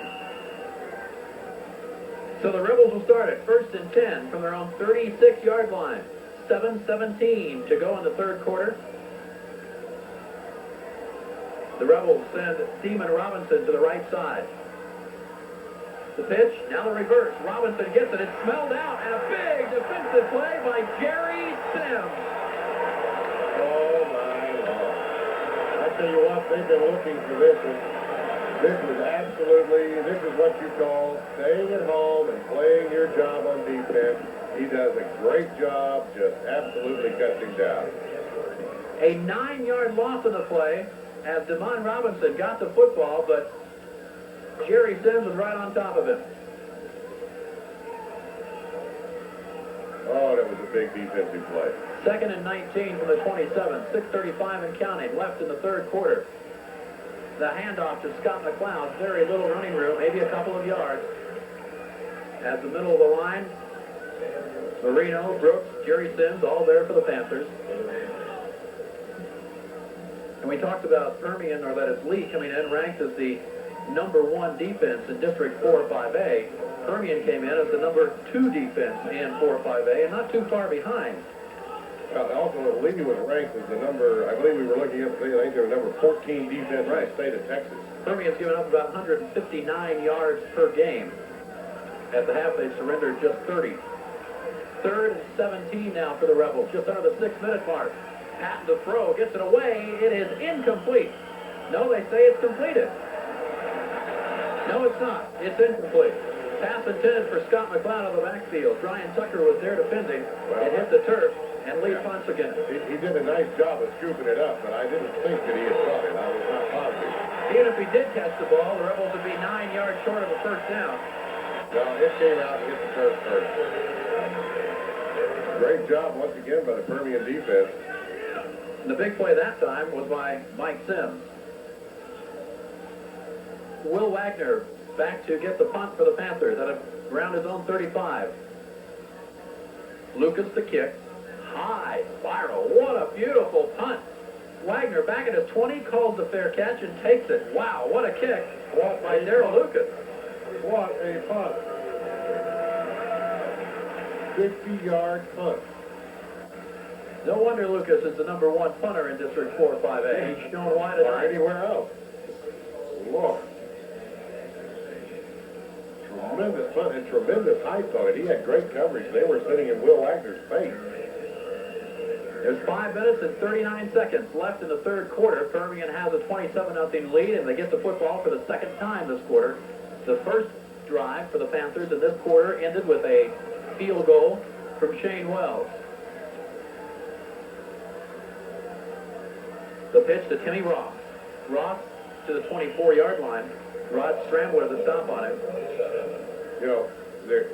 So the Rebels will start at 1st and 10 from their own 36-yard line. 7:17 to go in the third quarter. The Rebels send Seaman Robinson to the right side. The pitch, now the reverse. Robinson gets it. It's smelled out, and a big defensive play by Jerry Sims. Oh, my Lord. I tell you what, they've been looking for this one. This is what you call staying at home and playing your job on defense. He does a great job, just absolutely cuts him down. A 9-yard loss on the play as Demond Robinson got the football, but Jerry Sims was right on top of him. Oh, that was a big defensive play. 2nd and 19 from the 27. 6:35 and counting left in the third quarter. The handoff to Scott McLeod. Very little running room, maybe a couple of yards. At the middle of the line, Marino, Brooks, Jerry Sims, all there for the Panthers. And we talked about Permian, or that it's Lee coming in, ranked as the #1 defense in District 4-5A. Permian came in as the #2 defense in 4-5A, and not too far behind. Also, Lee was ranked as the I believe we were looking up, I think they were number 14 defense in the state of Texas. Permian's given up about 159 yards per game. At the half, they surrendered just 30. 3rd and 17 now for the Rebels, just under the 6-minute mark. Patton the throw, gets it away. It is incomplete. No, they say it's completed. No, it's not. It's incomplete. Pass intended for Scott McLeod of the backfield. Brian Tucker was there defending. It hit the turf, and Lee punts again. He did a nice job of scooping it up, but I didn't think that he had caught it. I was not positive. Even if he did catch the ball, the Rebels would be 9 yards short of a first down. Well, it came out and hit the turf first. Great job once again by the Permian defense. The big play that time was by Mike Sims. Will Wagner back to get the punt for the Panthers at around his own 35. Lucas the kick. High spiral. What a beautiful punt. Wagner back at his 20, calls the fair catch and takes it. Wow, what a kick by Darrell Lucas. What a punt. 50-yard punt. No wonder Lucas is the #1 punter in District 4-5A. He's shown why tonight. Or anywhere else. Lord. Tremendous punt and tremendous height on it. He had great coverage. They were sitting in Will Wagner's face. There's 5 minutes and 39 seconds left in the third quarter. Permian has a 27-0 lead, and they get the football for the second time this quarter. The first drive for the Panthers in this quarter ended with a field goal from Shane Wells. The pitch to Timmy Ross. Ross to the 24-yard line. Rod Stramwood at the stop on it. You know,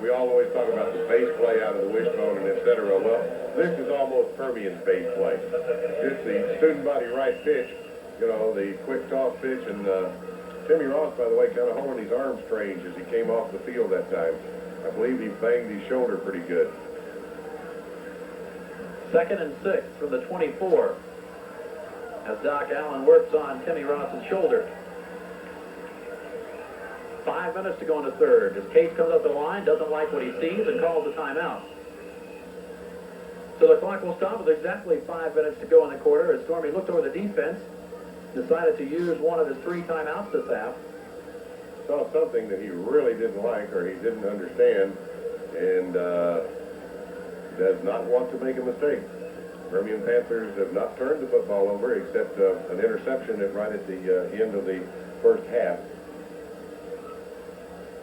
we all always talk about the base play out of the wishbone and et cetera. Well, This is almost Permian base play. Just the student body right pitch, you know, the quick toss pitch, and Timmy Ross, by the way, kind of holding his arms strange as he came off the field that time. I believe he banged his shoulder pretty good. 2nd and 6 from the 24 as Doc Allen works on Timmy Ross's shoulder. 5 minutes to go in the third. As Case comes up the line, doesn't like what he sees, and calls a timeout. So the clock will stop with exactly 5 minutes to go in the quarter as Stormy looked over the defense, decided to use one of his 3 timeouts this half. Saw something that he really didn't like or he didn't understand, and does not want to make a mistake. Permian Panthers have not turned the football over except an interception right at the end of the first half.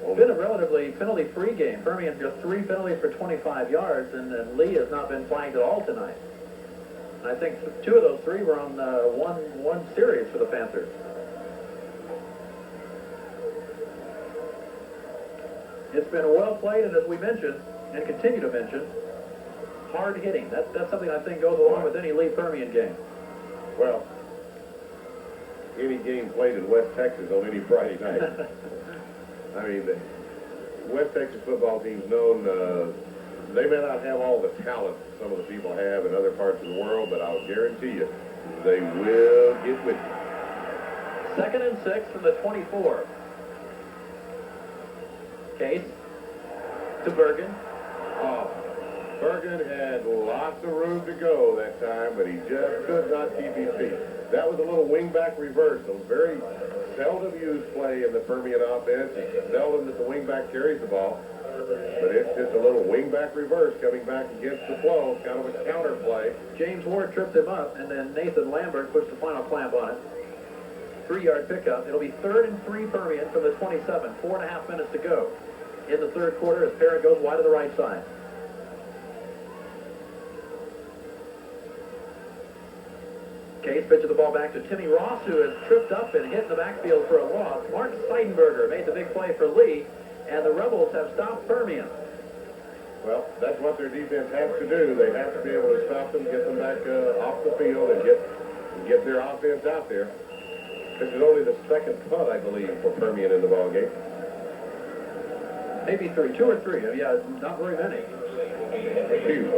It's been a relatively penalty-free game. Permian just 3 penalties for 25 yards, and Lee has not been flagged at all tonight. And I think 2 of those 3 were on one series for the Panthers. It's been well played, and as we mentioned, and continue to mention, hard hitting. That's something I think goes along with any Lee Permian game. Well, any game played in West Texas on any Friday night. I mean, the West Texas football team's known, they may not have all the talent some of the people have in other parts of the world, but I'll guarantee you, they will get with you. 2nd and 6 from the 24. Case to Bergen. Oh, Bergen had lots of room to go that time, but he just could not keep his feet. That was a little wingback reverse, a very seldom used play in the Permian offense. It's seldom that the wingback carries the ball, but it's just a little wingback reverse coming back against the flow, kind of a counter play. James Ward tripped him up, and then Nathan Lambert puts the final clamp on it. 3-yard pickup. It'll be 3rd and 3 Permian from the 27. 4.5 minutes to go in the third quarter as Parrott goes wide to the right side. Case pitches the ball back to Timmy Ross, who has tripped up and hit in the backfield for a loss. Mark Seidenberger made the big play for Lee, and the Rebels have stopped Permian. Well, that's what their defense has to do. They have to be able to stop them, get them back off the field, and get their offense out there. This is only the second punt, I believe, for Permian in the ballgame. Maybe 3, 2 or 3. Yeah, not very many. 2.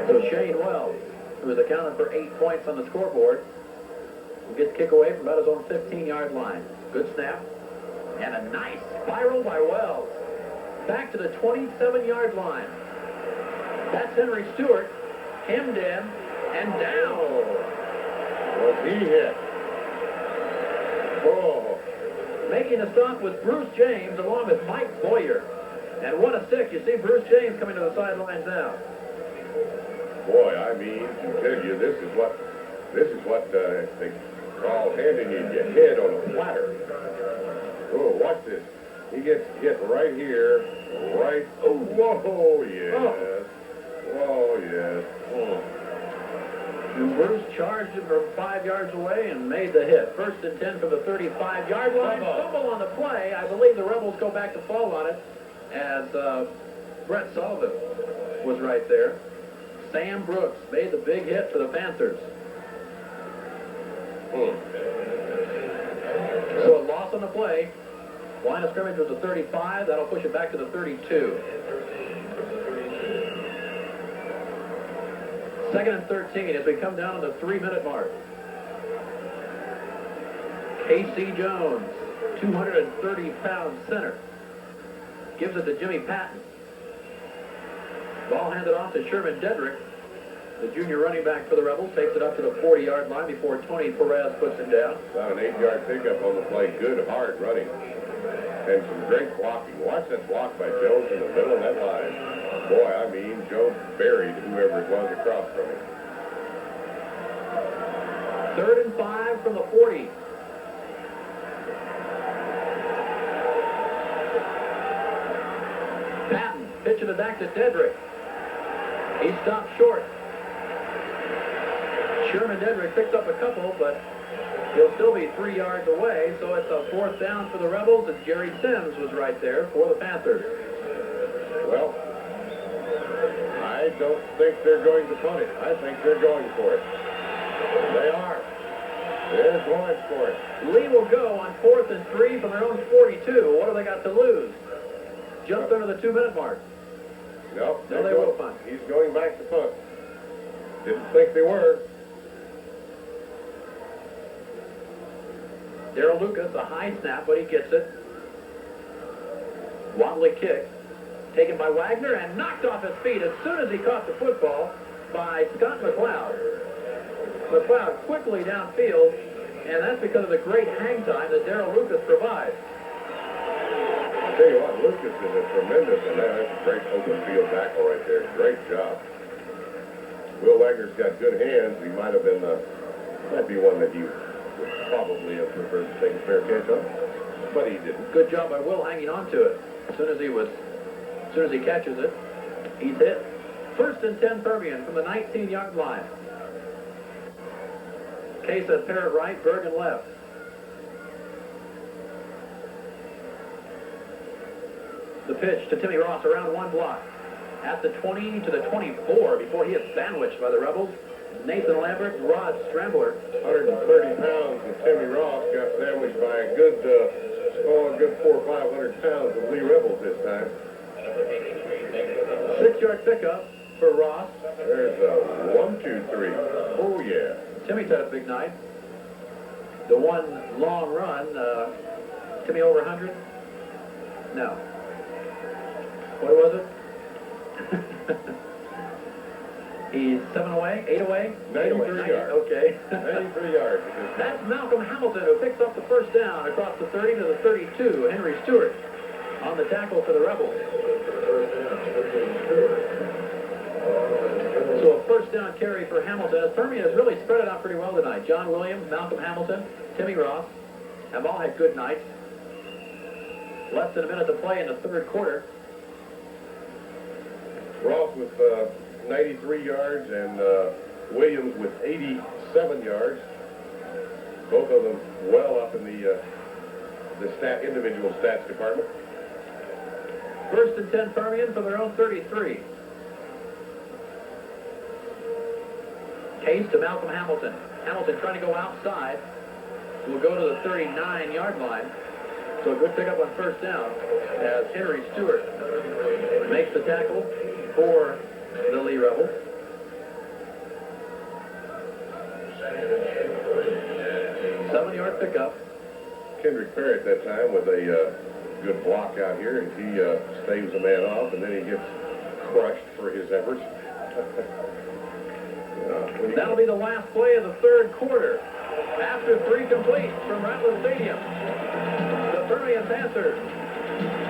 So Shane Wells, who has accounted for 8 points on the scoreboard, will get the kick away from about his own 15-yard line. Good snap. And a nice spiral by Wells. Back to the 27-yard line. That's Henry Stewart. Hemmed in and down. Was he hit? Oh. Making the stop was Bruce James along with Mike Boyer. And what a stick. You see Bruce James coming to the sidelines now. Boy, I mean, to tell you, this is what they call handing you your head on a platter. Oh, watch this. He gets hit right here, right. Oh, whoa, yes. Oh, yes. Oh. And Bruce charged him from 5 yards away and made the hit. 1st and 10 from the 35-yard line. Fumble on the play. I believe the Rebels go back to fall on it as Brett Sullivan was right there. Sam Brooks made the big hit for the Panthers. So a loss on the play. Line of scrimmage was the 35. That'll push it back to the 32. 2nd and 13 as we come down to the 3-minute mark. K.C. Jones, 230-pound center, gives it to Jimmy Patton. Ball handed off to Sherman Dedrick. The junior running back for the Rebels takes it up to the 40-yard line before Tony Perez puts him down. About an 8-yard pickup on the play. Good, hard running. And some great blocking. Watch that block by Jones in the middle of that line. Boy, I mean, Jones buried whoever it was across from him. 3rd and 5 from the 40. Patton pitching it back to Dedrick. He stopped short. Sherman Dedrick picked up a couple, but he'll still be 3 yards away, so it's a 4th down for the Rebels, and Jerry Sims was right there for the Panthers. Well, don't think they're going to punt it. I think they're going for it. They are. They're going for it. Lee will go on 4th and 3 from their own 42. What have they got to lose? Just under the 2-minute mark. No, No, they will punt. He's going back to punt. Didn't think they were. Daryl Lucas, a high snap, but he gets it. Wobbly kick. Taken by Wagner and knocked off his feet as soon as he caught the football by Scott McLeod. McLeod quickly downfield, and that's because of the great hang time that Daryl Lucas provides. I'll tell you what, Lucas is a tremendous, and that's a great open field tackle right there. Great job. Will Wagner's got good hands. He might have been, might be one that he would probably have preferred to take a fair catch on, but he didn't. Good job by Will hanging on to it. As soon as he catches it, he's hit. 1st and 10 Permian from the 19-yard line. Case at Parrott right, Bergen left. The pitch to Timmy Ross around 1 block. At the 20 to the 24 before he is sandwiched by the Rebels. Nathan Lambert, Rod Strambler. 130 pounds of Timmy Ross got sandwiched by a good 400 or 500 pounds of Lee Rebels this time. 6-yard pickup for Ross. There's a 1, 2, 3. Oh, yeah. Timmy's had a big night. The one long run, Timmy over 100? No. What was it? He's 7 away, 8 away? 93 yards. Okay. 93 yards. That's Malcolm Hamilton who picks up the first down across the 30 to the 32. Henry Stewart on the tackle for the Rebels. So a first down carry for Hamilton. As Permian has really spread it out pretty well tonight. John Williams, Malcolm Hamilton, Timmy Ross have all had good nights. Less than a minute to play in the 3rd quarter. Ross with 93 yards and Williams with 87 yards. Both of them well up in the individual stats department. 1st and 10 Permian from their own 33. Case to Malcolm Hamilton. Hamilton trying to go outside. Will go to the 39-yard line. So a good pickup on first down as Henry Stewart makes the tackle for the Lee Rebels. Seven-yard pickup. Kendrick Parrott that time with a good block out here, and he staves a man off, and then he gets crushed for his efforts. That'll be the last play of the 3rd quarter. After 3 complete from Rattler Stadium, the Permian Panthers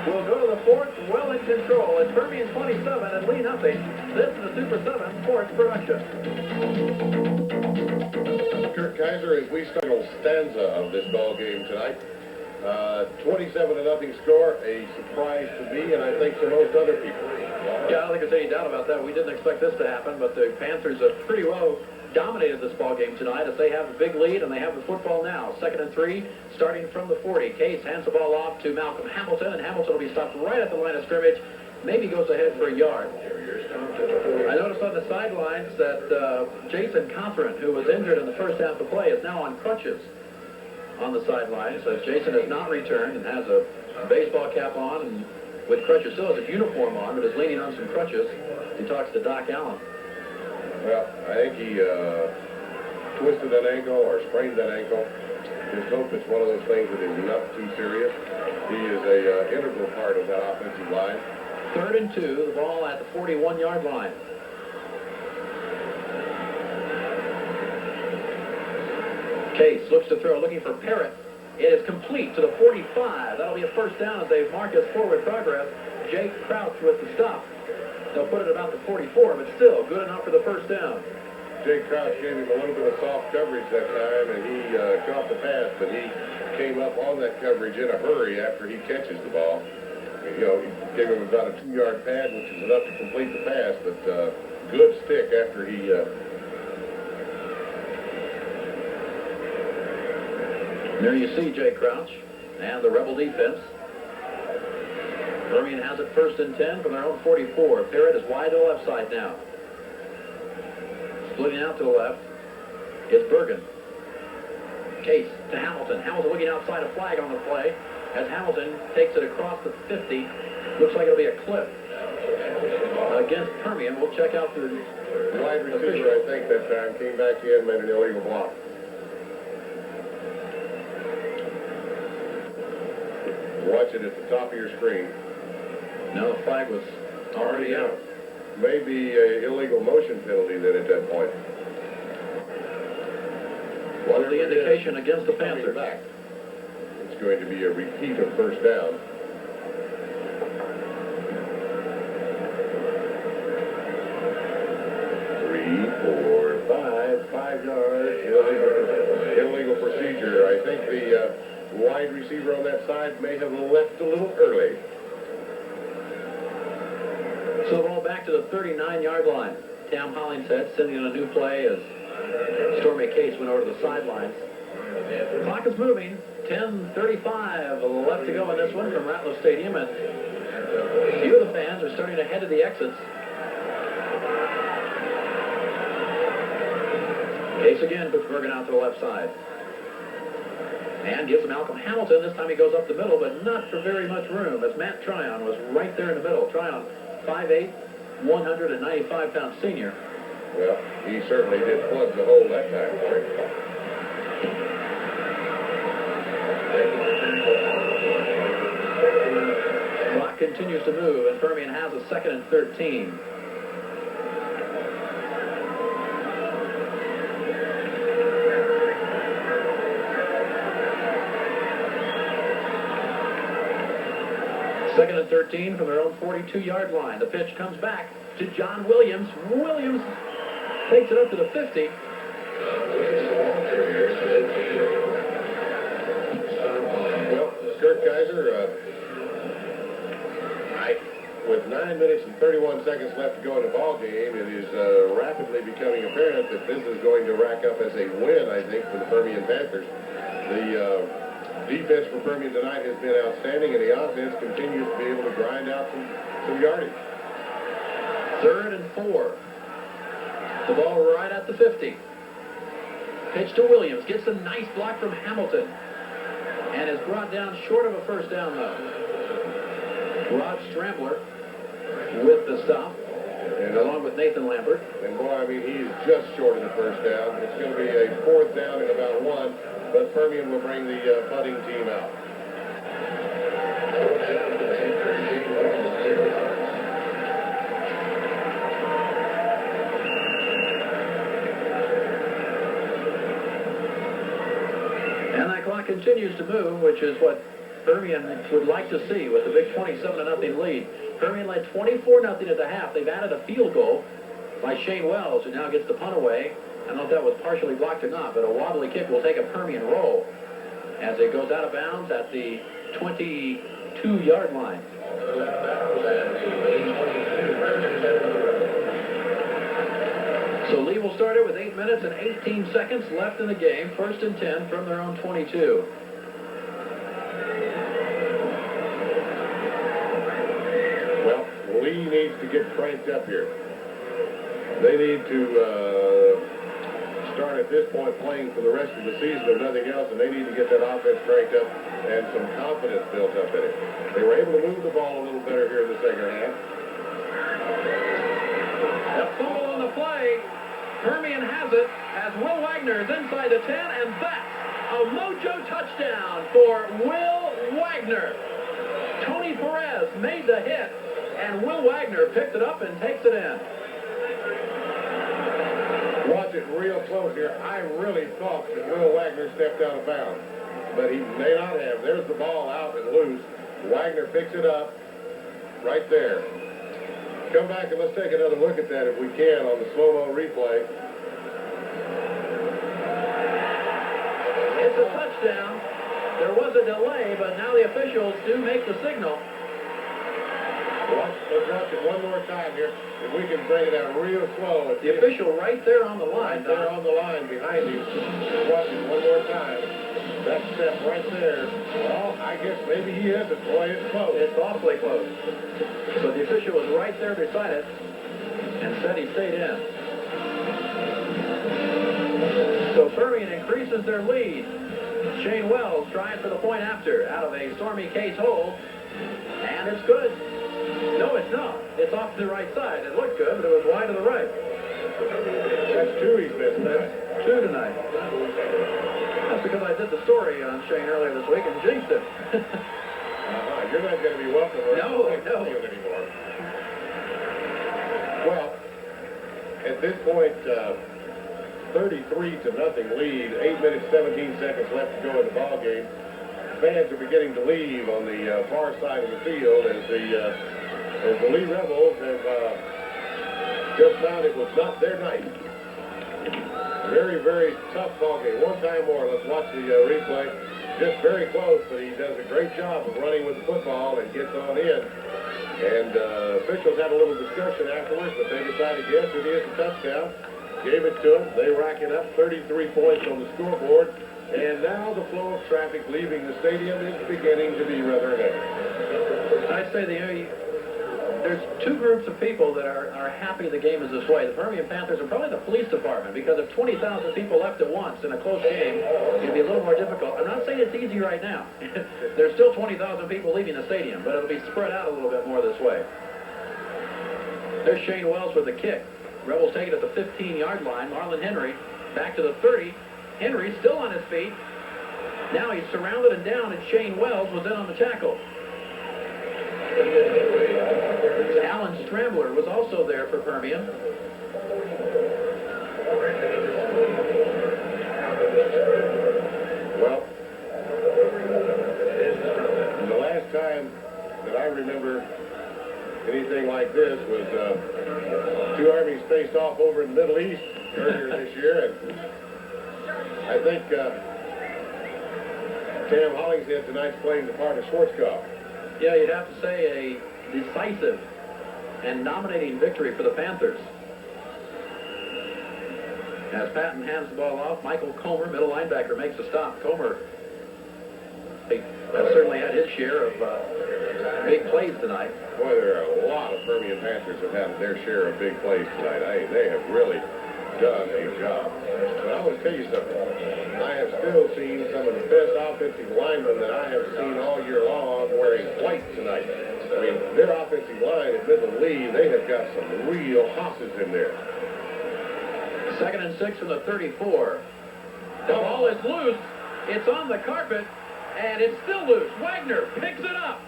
will go to the 4th, well in control. It's Permian 27 and Lee nothing. This is the Super 7 Sports Production. Kurt Kaiser, as we start a stanza of this ball game tonight, 27-0 score, a surprise to me, and I think to most other people. Yeah, I don't think there's any doubt about that. We didn't expect this to happen, but the Panthers have pretty well dominated this ball game tonight as they have a big lead and they have the football now. 2nd and 3, starting from the 40. Case hands the ball off to Malcolm Hamilton, and Hamilton will be stopped right at the line of scrimmage. Maybe goes ahead for a yard. I noticed on the sidelines that Jason Cothran, who was injured in the first half of play, is now on crutches on the sidelines. So Jason has not returned and has a baseball cap on and with crutches. Still has a uniform on, but is leaning on some crutches. He talks to Doc Allen. Well, I think he twisted that ankle or sprained that ankle. Just hope it's one of those things that is not too serious. He is a integral part of that offensive line. 3rd and 2, the ball at the 41-yard line. Case looks to throw, looking for Parrott. It is complete to the 45. That'll be a first down as they've marked as forward progress. Jake Crouch with the stop. They'll put it about the 44, but still good enough for the first down. Jake Crouch gave him a little bit of soft coverage that time, and he caught the pass, but he came up on that coverage in a hurry after he catches the ball. You know, he gave him about a 2-yard pad, which is enough to complete the pass, but good stick after he... There you see Jay Crouch and the Rebel defense. Permian has it 1st and 10 from their own 44. Parrott is wide to the left side now. Splitting out to the left is Bergen. Case to Hamilton. Hamilton looking outside, a flag on the play as Hamilton takes it across the 50. Looks like it'll be a clip against Permian. We'll check out the wide receiver, I think, that time. Came back in, made an illegal block. Watch it at the top of your screen. No, the flag was already out. Maybe an illegal motion penalty then at that point. What is the indication against the Panthers? Back. It's going to be a repeat of first down. Three, four, 5 yards. Illegal procedure. I think the wide receiver on that side may have left a little early. So ball back to the 39-yard line. Tam Hollingshead sending in a new play as Stormy Case went over to the sidelines. The clock is moving. 10:35 left to go in this one from Ratliff Stadium, and a few of the fans are starting to head to the exits. Case again puts Bergen out to the left side. And gives Malcolm Hamilton. This time he goes up the middle, but not for very much room, as Matt Tryon was right there in the middle. Tryon, 5'8", 195-pound senior. Well, he certainly did plug the hole that time for him. Clock continues to move, and Permian has a 2nd and 13. Second and 13 from their own 42-yard line. The pitch comes back to John Williams. Williams takes it up to the 50. Well, Kurt Kaiser, with 9 minutes and 31 seconds left to go in the ball game, it is rapidly becoming apparent that this is going to rack up as a win, I think, for the Permian Panthers. The defense for Permian tonight has been outstanding, and the offense continues to be able to grind out some yardage. 3rd and 4. The ball right at the 50. Pitch to Williams. Gets a nice block from Hamilton. And is brought down short of a first down, though. Rod Strampler with the stop, and along with Nathan Lambert. And boy, I mean, he's just short of the first down. It's going to be a 4th down and about 1, but Permian will bring the punting team out. And that clock continues to move, which is what Permian would like to see with the big 27-0 lead. Permian led 24-0 at the half. They've added a field goal by Shane Wells, who now gets the punt away. I don't know if that was partially blocked or not, but a wobbly kick will take a Permian roll as it goes out of bounds at the 22-yard line. So Lee will start it with 8 minutes and 18 seconds left in the game. 1st and 10 from their own 22. Well, Lee needs to get cranked up here. They need to start at this point playing for the rest of the season if nothing else, and they need to get that offense cranked up and some confidence built up in it. They were able to move the ball a little better here in the second half. A fumble on the play. Permian has it as Will Wagner is inside the 10, and that's a mojo touchdown for Will Wagner. Tony Perez made the hit, and Will Wagner picked it up and takes it in. Watch it real close here. I really thought that Will Wagner stepped out of bounds, but he may not have. There's the ball out and loose. Wagner picks it up right there. Come back and let's take another look at that if we can on the slow-mo replay. It's a touchdown. There was a delay, but now the officials do make the signal. Let's watch it one more time here. If we can bring it out real slow. The official right there on the line. Right there on the line behind him. Watch it one more time. That step right there. Well, I guess maybe he isn't. Boy, it's close. It's awfully close. But the official was right there beside it and said he stayed in. So Permian increases their lead. Shane Wells tries for the point after out of a stormy case hole, and it's good. No, it's not. It's off to the right side. It looked good, but it was wide to the right. That's two he's missed. That's two tonight. That's because I did the story on Shane earlier this week and jinxed it. You're not going to be welcome No. anymore. Well, at this point, 33-0 lead, 8 minutes, 17 seconds left to go in the ball game. Fans are beginning to leave on the far side of the field as the Lee Rebels have just found it was not their night. Very, very tough ball game. One time more, let's watch the replay. Just very close, but he does a great job of running with the football and gets on in. And officials had a little discussion afterwards, but they decided, yes, it is a touchdown. Gave it to them. They rack it up, 33 points on the scoreboard. And now the flow of traffic leaving the stadium is beginning to be rather heavy. I'd say there's two groups of people that are happy the game is this way. The Permian Panthers and probably the police department, because if 20,000 people left at once in a close game, it'd be a little more difficult. I'm not saying it's easy right now. There's still 20,000 people leaving the stadium, but it'll be spread out a little bit more this way. There's Shane Wells with the kick. Rebels take it at the 15-yard line. Marlon Henry back to the 30. Henry still on his feet. Now he's surrounded and down, and Shane Wells was in on the tackle. Alan Strambler was also there for Permian. Well, the last time that I remember anything like this was two armies faced off over in the Middle East earlier this year, and I think Tam Hollingshead tonight's playing the part of Schwarzkopf. Yeah, you'd have to say a decisive and dominating victory for the Panthers. As Patton hands the ball off, Michael Comer, middle linebacker, makes a stop. Comer has certainly had his share of big plays tonight. Boy, there are a lot of Permian Panthers that have their share of big plays tonight. They have really done a job. But I will tell you something. I have still seen some of the best offensive linemen that I have seen all year long wearing white tonight. I mean, their offensive line at Midland Lee, they have got some real hosses in there. 2nd and 6 from the 34. The ball is loose. It's on the carpet, and it's still loose. Wagner picks it up.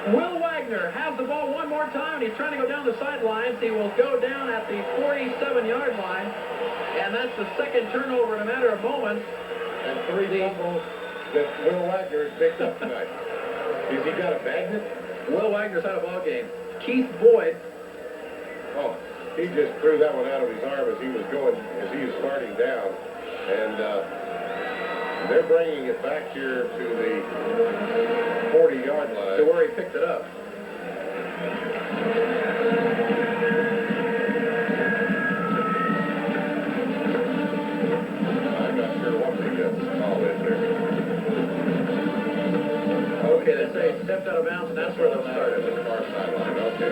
Will Wagner has the ball one more time, and he's trying to go down the sidelines. He will go down at the 47-yard line, and that's the second turnover in a matter of moments. And three fumbles that Will Wagner has picked up tonight. Has he got a magnet? Will Wagner's had a ball game. Keith Boyd. Oh, he just threw that one out of his arm as he was starting down. And they're bringing it back here to the 40-yard line. To where he picked it up. I'm not sure what the call is there. Okay, they say he stepped out of bounds, and that's where they'll start. At the far sideline. Okay.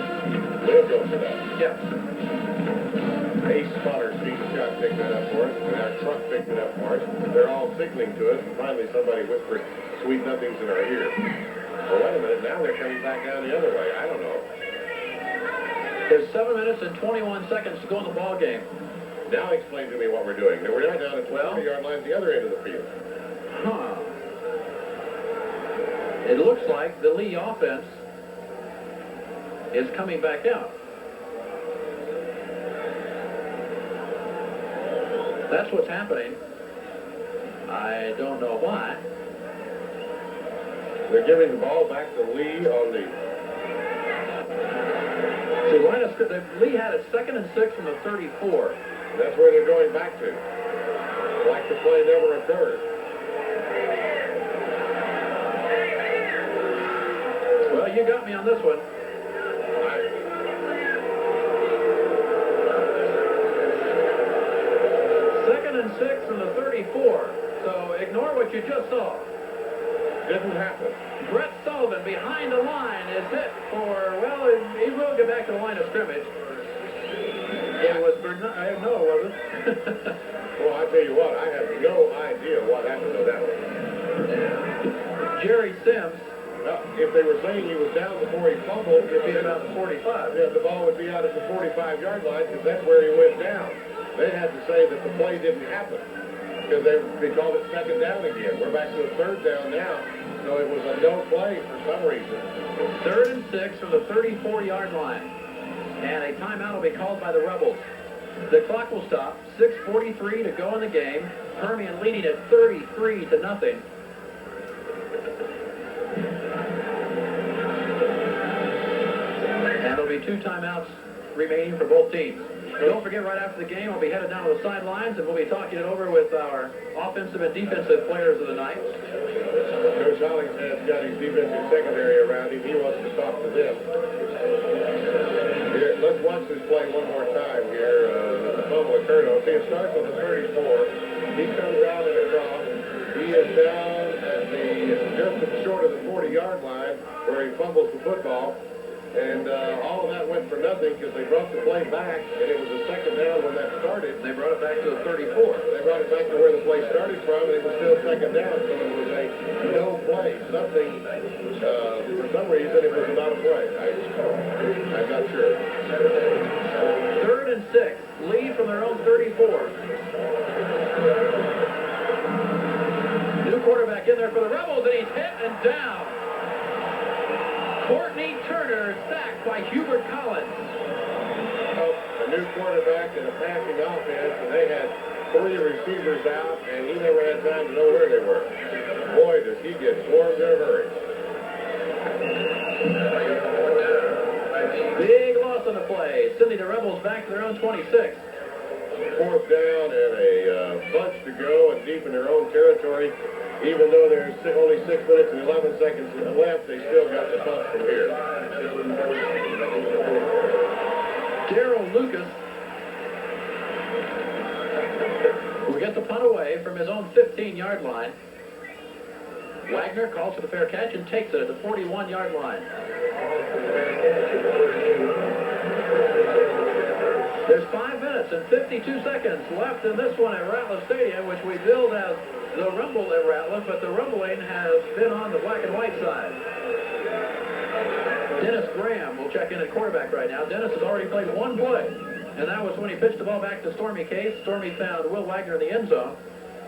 They'll go for that. Yeah. Ace Spotter, Steve Scott picked that up for us, and our truck picked it up for us. They're all signaling to us, and finally somebody whispered sweet nothings in our ear. Well, wait a minute, now they're coming back down the other way. I don't know. There's 7 minutes and 21 seconds to go in the ball game. Now explain to me what we're doing. We're now down at the 20-yard line at the other end of the field. Huh. It looks like the Lee offense is coming back out. That's what's happening. I don't know why. They're giving the ball back to Lee on the... See, Lee had it 2nd and 6 from the 34. That's where they're going back to. Like the play never occurred. Well, you got me on this one. 2nd and 6 from the 34. So ignore what you just saw. Didn't happen. Brett Sullivan behind the line is hit for, well, he will get back to the line of scrimmage. It was Bernard. I have no, was it? Well, I tell you what, I have no idea what happened to that one. Jerry Sims. If they were saying he was down before he fumbled, It'd be about the 45. yeah, the ball would be out at the 45-yard line because that's where he went down. They had to say that the play didn't happen because they called it second down again. We're back to a third down now, so it was a no play for some reason. 3rd and 6 from the 34-yard line. And a timeout will be called by the Rebels. The clock will stop. 6:43 to go in the game. Permian leading at 33-0. And there'll be 2 timeouts remaining for both teams. Don't forget, right after the game, we'll be headed down to the sidelines, and we'll be talking it over with our offensive and defensive players of the night. Coach Hollingshead's got his defensive secondary around him. He wants to talk to them. Here, let's watch this play one more time here. The fumble occurred. See, it starts on the 34. He comes out and across. He is down at just short of the 40-yard line where he fumbles the football. And all of that went for nothing because they brought the play back, and it was a second down when that started. They brought it back to the 34. They brought it back to where the play started from, and it was still second down, so it was a no play. Something, for some reason, it was not a play. I'm not sure. 3rd and 6. Lead from their own 34. New quarterback in there for the Rebels, and he's hit and down. Courtney Turner sacked by Hubert Collins. A new quarterback and a passing offense, and they had 3 receivers out, and he never had time to know where they were. Boy, does he get swarmed in a hurry. Big loss on the play. Sending the Rebels back to their own 26. 4th down and a bunch to go and deep in their own territory. Even though there's only 6 minutes and 11 seconds left, they still got the punt from here. Darrell Lucas will get the punt away from his own 15-yard line. Wagner calls for the fair catch and takes it at the 41-yard line. There's 5 minutes and 52 seconds left in this one at Ratliff Stadium, which we billed as the Rumble at Ratliff, but the rumbling has been on the black and white side. Dennis Graham will check in at quarterback right now. Dennis has already played 1 play, and that was when he pitched the ball back to Stormy Case. Stormy found Will Wagner in the end zone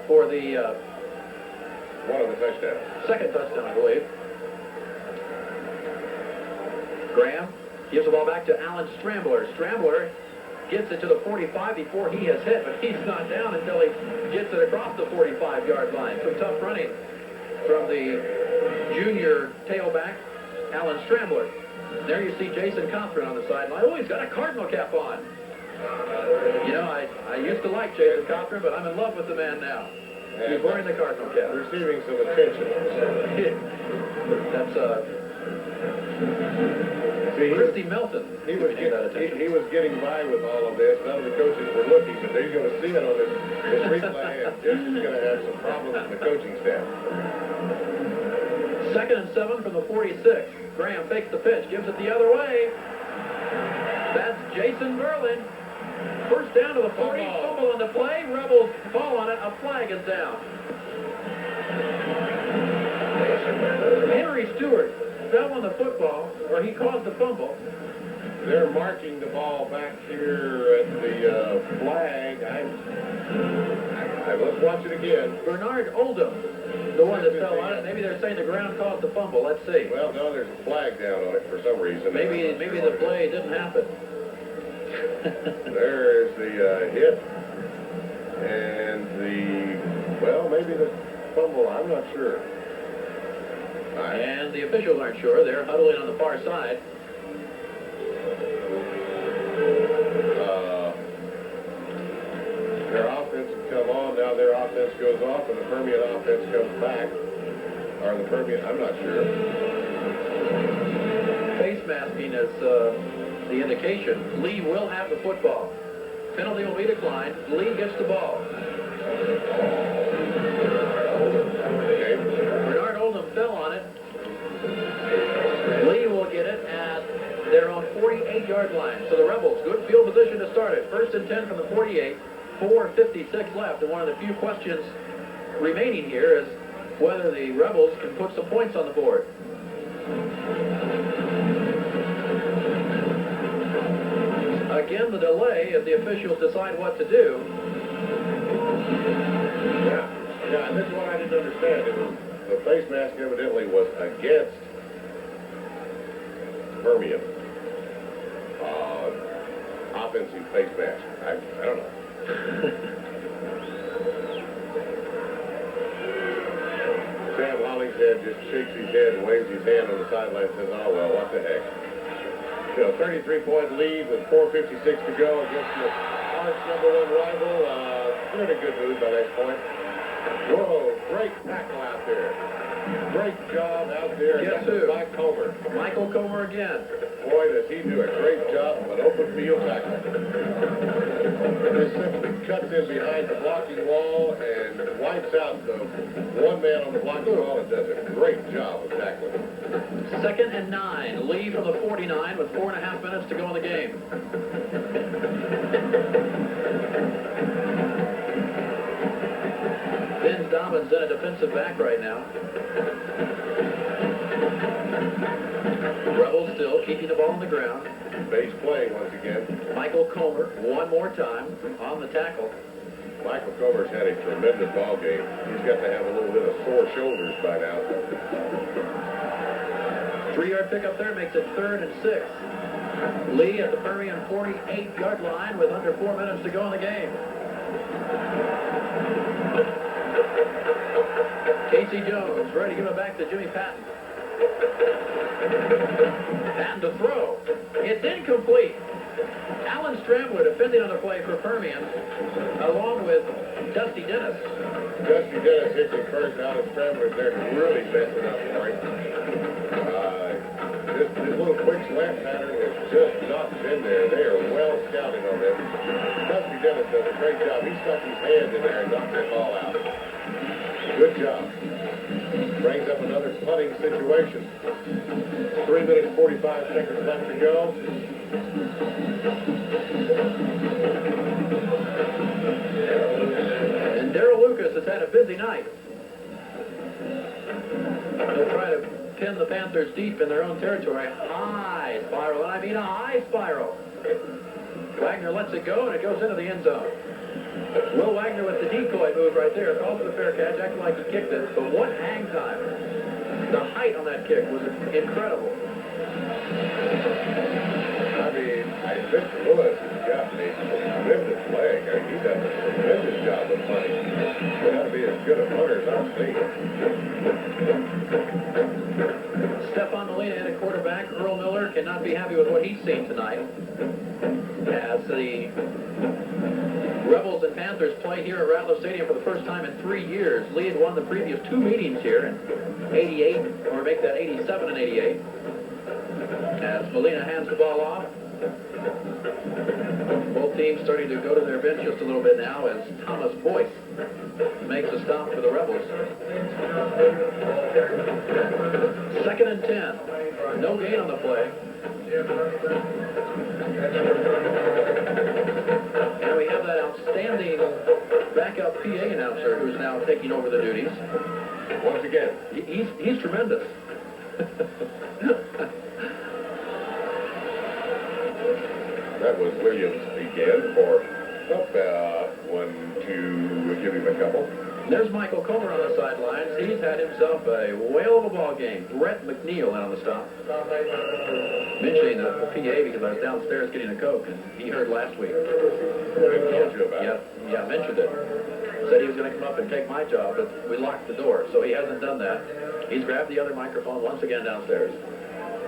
for the one of the touchdowns. 2nd touchdown, I believe. Graham gives the ball back to Alan Strambler. Strambler gets it to the 45 before he has hit, but he's not down until he gets it across the 45-yard line. Some tough running from the junior tailback, Alan Strambler. There you see Jason Cothran on the sideline. Oh, he's got a Cardinal cap on. You know, I used to like Jason Cothran, but I'm in love with the man now. He's wearing the Cardinal cap. Receiving some attention. That's See, Christy Melton. He was getting by with all of this. None of the coaches were looking, but they're going to see it on this replay, and Justin's going to have some problems with the coaching staff. 2nd and 7 from the 46. Graham fakes the pitch, gives it the other way. That's Jason Berlin. First down to the 40. Fumble on the play. Rebels fall on it. A flag is down. Henry Stewart fell on the football, or he caused the fumble. They're marking the ball back here at the flag. Let's watch it again. Bernard Oldham, the one that fell on it. Maybe they're saying the ground caused the fumble. Let's see. Well, no, there's a flag down on it for some reason. Maybe the play didn't happen. There's the hit. And maybe the fumble. I'm not sure. And the officials aren't sure. They're huddling on the far side. Their offense would come on. Now their offense goes off, and the Permian offense comes back. Or the Permian, I'm not sure. Face masking is the indication. Lee will have the football. Penalty will be declined. Lee gets the ball. Okay. Bernard Oldham fell on it. Lee will get it at their own 48-yard line. So the Rebels, good field position to start. started. 1st and 10 from the 48. 4:56 left, and one of the few questions remaining here is whether the Rebels can put some points on the board. Again, the delay as the officials decide what to do. Yeah, and this is what I didn't understand. It was, the face mask evidently was against Permian. Offensive face mask. I don't know. Sam Hollingshead just shakes his head and waves his hand on the sideline and says, oh, well, what the heck. 33-point lead with 4:56 to go against your arch #1 rival. They're in a good mood by that point. Whoa, great tackle out there. Great job out there. Guess who? By Comer. Michael Comer again. Boy, does he do a great job of an open field tackle. Just simply cuts in behind the blocking wall and wipes out the one man on the blocking wall and does a great job of tackling. 2nd and 9. Lee from the 49 with 4.5 minutes to go in the game. Vince Dobbins in a defensive back right now. Rebels still keeping the ball on the ground. Base play once again. Michael Comer one more time on the tackle. Michael Comer's had a tremendous ball game. He's got to have a little bit of sore shoulders by now. 3-yard pickup there makes it 3rd and 6. Lee at the Permian 48-yard line with under 4 minutes to go in the game. Casey Jones ready to give it back to Jimmy Patton. Patton to throw. It's incomplete. Alan Stramler defending on the play for Permian, along with Dusty Dennis. Dusty Dennis hits him first out of Stramler's there, really messing up for him. This little quick slant pattern has just not been there. They are well scouted on them. Dusty Dennis does a great job. He stuck his hand in there and knocked that ball out. Good job. Brings up another punting situation. 3 minutes, 45 seconds left to go. And Darrell Lucas has had a busy night. They'll try to pin the Panthers deep in their own territory. High spiral, and I mean a high spiral. Wagner lets it go, and it goes into the end zone. Will Wagner with the decoy move right there. Calls for the fair catch, acting like he kicked it. But what hang time. The height on that kick was incredible. I mean, Mr. Lewis has got a tremendous leg. I mean, he does a tremendous job of punting. He ought to be as good a punter as I've seen. Stephon Molina in at quarterback. Earl Miller cannot be happy with what he's seen tonight. As the Rebels and Panthers play here at Rattler Stadium for the first time in 3 years. Lee had won the previous 2 meetings here in 88, or make that 87 and 88. As Molina hands the ball off. Both teams starting to go to their bench just a little bit now as Thomas Boyce makes a stop for the Rebels. 2nd and 10. No gain on the play. And we have that outstanding backup PA announcer who's now taking over the duties. Once again. He's tremendous. That was Williams again for 1, 2, give him a couple. There's Michael Comer on the sidelines. He's had himself a whale of a ball game. Brett McNeil in on the stop. Mentioning the PA because I was downstairs getting a Coke, and he heard last week. I told you about it. Yeah, mentioned it. Said he was going to come up and take my job, but we locked the door, so he hasn't done that. He's grabbed the other microphone once again downstairs.